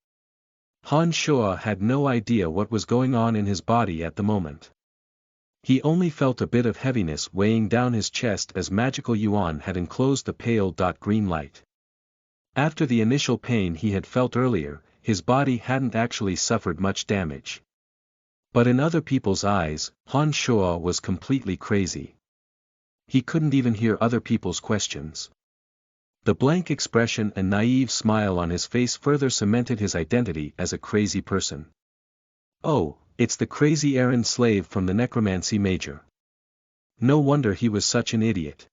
Han Shuo had no idea what was going on in his body at the moment. He only felt a bit of heaviness weighing down his chest as magical yuan had enclosed the pale green light. After the initial pain he had felt earlier, his body hadn't actually suffered much damage. But in other people's eyes, Han Shuo was completely crazy. He couldn't even hear other people's questions. The blank expression and naive smile on his face further cemented his identity as a crazy person. Oh, it's the crazy errand slave from the necromancy major. No wonder he was such an idiot.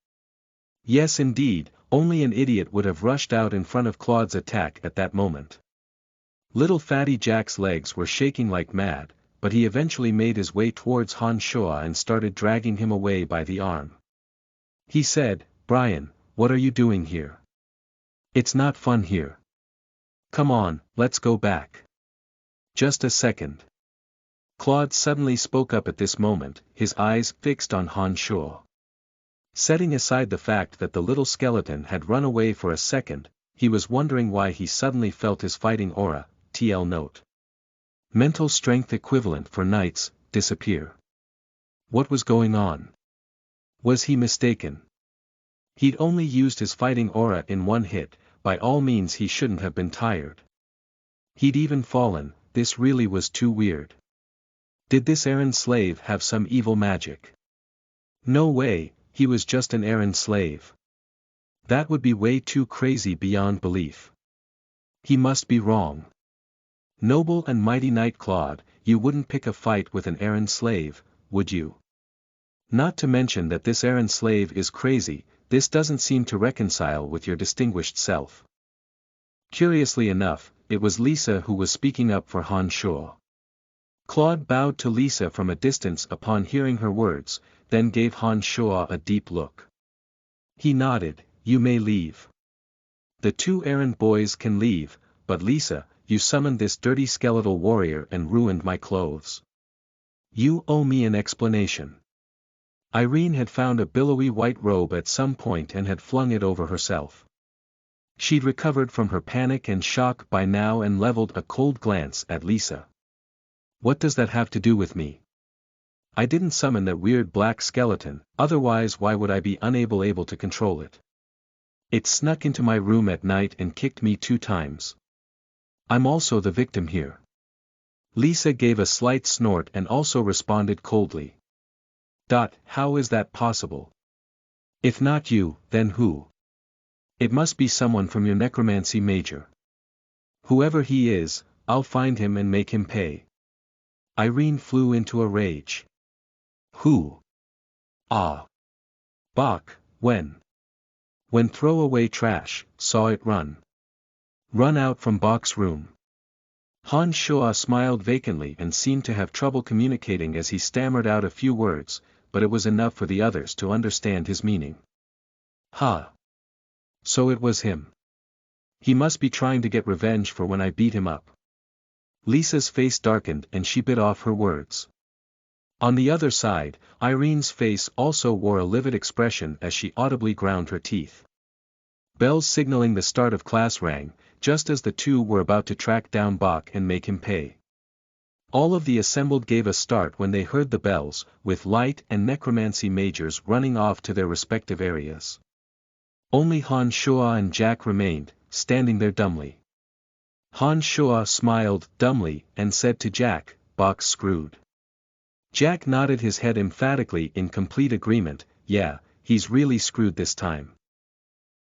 Yes indeed, only an idiot would have rushed out in front of Claude's attack at that moment. Little fatty Jack's legs were shaking like mad, but he eventually made his way towards Han Shuo and started dragging him away by the arm. He said, "Brian, what are you doing here? It's not fun here. Come on, let's go back." "Just a second." Claude suddenly spoke up at this moment, his eyes fixed on Han Shuo. Setting aside the fact that the little skeleton had run away for a second, he was wondering why he suddenly felt his fighting aura, TL note. Mental strength equivalent for knights, disappear. What was going on? Was he mistaken? He'd only used his fighting aura in one hit, by all means he shouldn't have been tired. He'd even fallen, this really was too weird. Did this errand slave have some evil magic? No way, he was just an errand slave. That would be way too crazy beyond belief. He must be wrong. Noble and mighty Knight Claude, you wouldn't pick a fight with an errand slave, would you? Not to mention that this errand slave is crazy, this doesn't seem to reconcile with your distinguished self. Curiously enough, it was Lisa who was speaking up for Han Shuo. Claude bowed to Lisa from a distance upon hearing her words, then gave Han Shuo a deep look. He nodded, "You may leave. The two errand boys can leave, but Lisa, you summoned this dirty skeletal warrior and ruined my clothes. You owe me an explanation." Irene had found a billowy white robe at some point and had flung it over herself. She'd recovered from her panic and shock by now and leveled a cold glance at Lisa. "What does that have to do with me? I didn't summon that weird black skeleton, otherwise why would I be able to control it? It snuck into my room at night and kicked me 2 times. I'm also the victim here." Lisa gave a slight snort and also responded coldly. How is that possible? If not you, then who? It must be someone from your necromancy major. Whoever he is, I'll find him and make him pay. Irene flew into a rage. Who? Ah. Bach, when throw away trash, saw it run. Run out from Bach's room. Han Shuo smiled vacantly and seemed to have trouble communicating as he stammered out a few words, but it was enough for the others to understand his meaning. Ha! So it was him. He must be trying to get revenge for when I beat him up. Lisa's face darkened and she bit off her words. On the other side, Irene's face also wore a livid expression as she audibly ground her teeth. Bells signaling the start of class rang, just as the two were about to track down Bach and make him pay. All of the assembled gave a start when they heard the bells, with light and necromancy majors running off to their respective areas. Only Han Shuo and Jack remained, standing there dumbly. Han Shuo smiled dumbly and said to Jack, "Bach's screwed." Jack nodded his head emphatically in complete agreement, "Yeah, he's really screwed this time."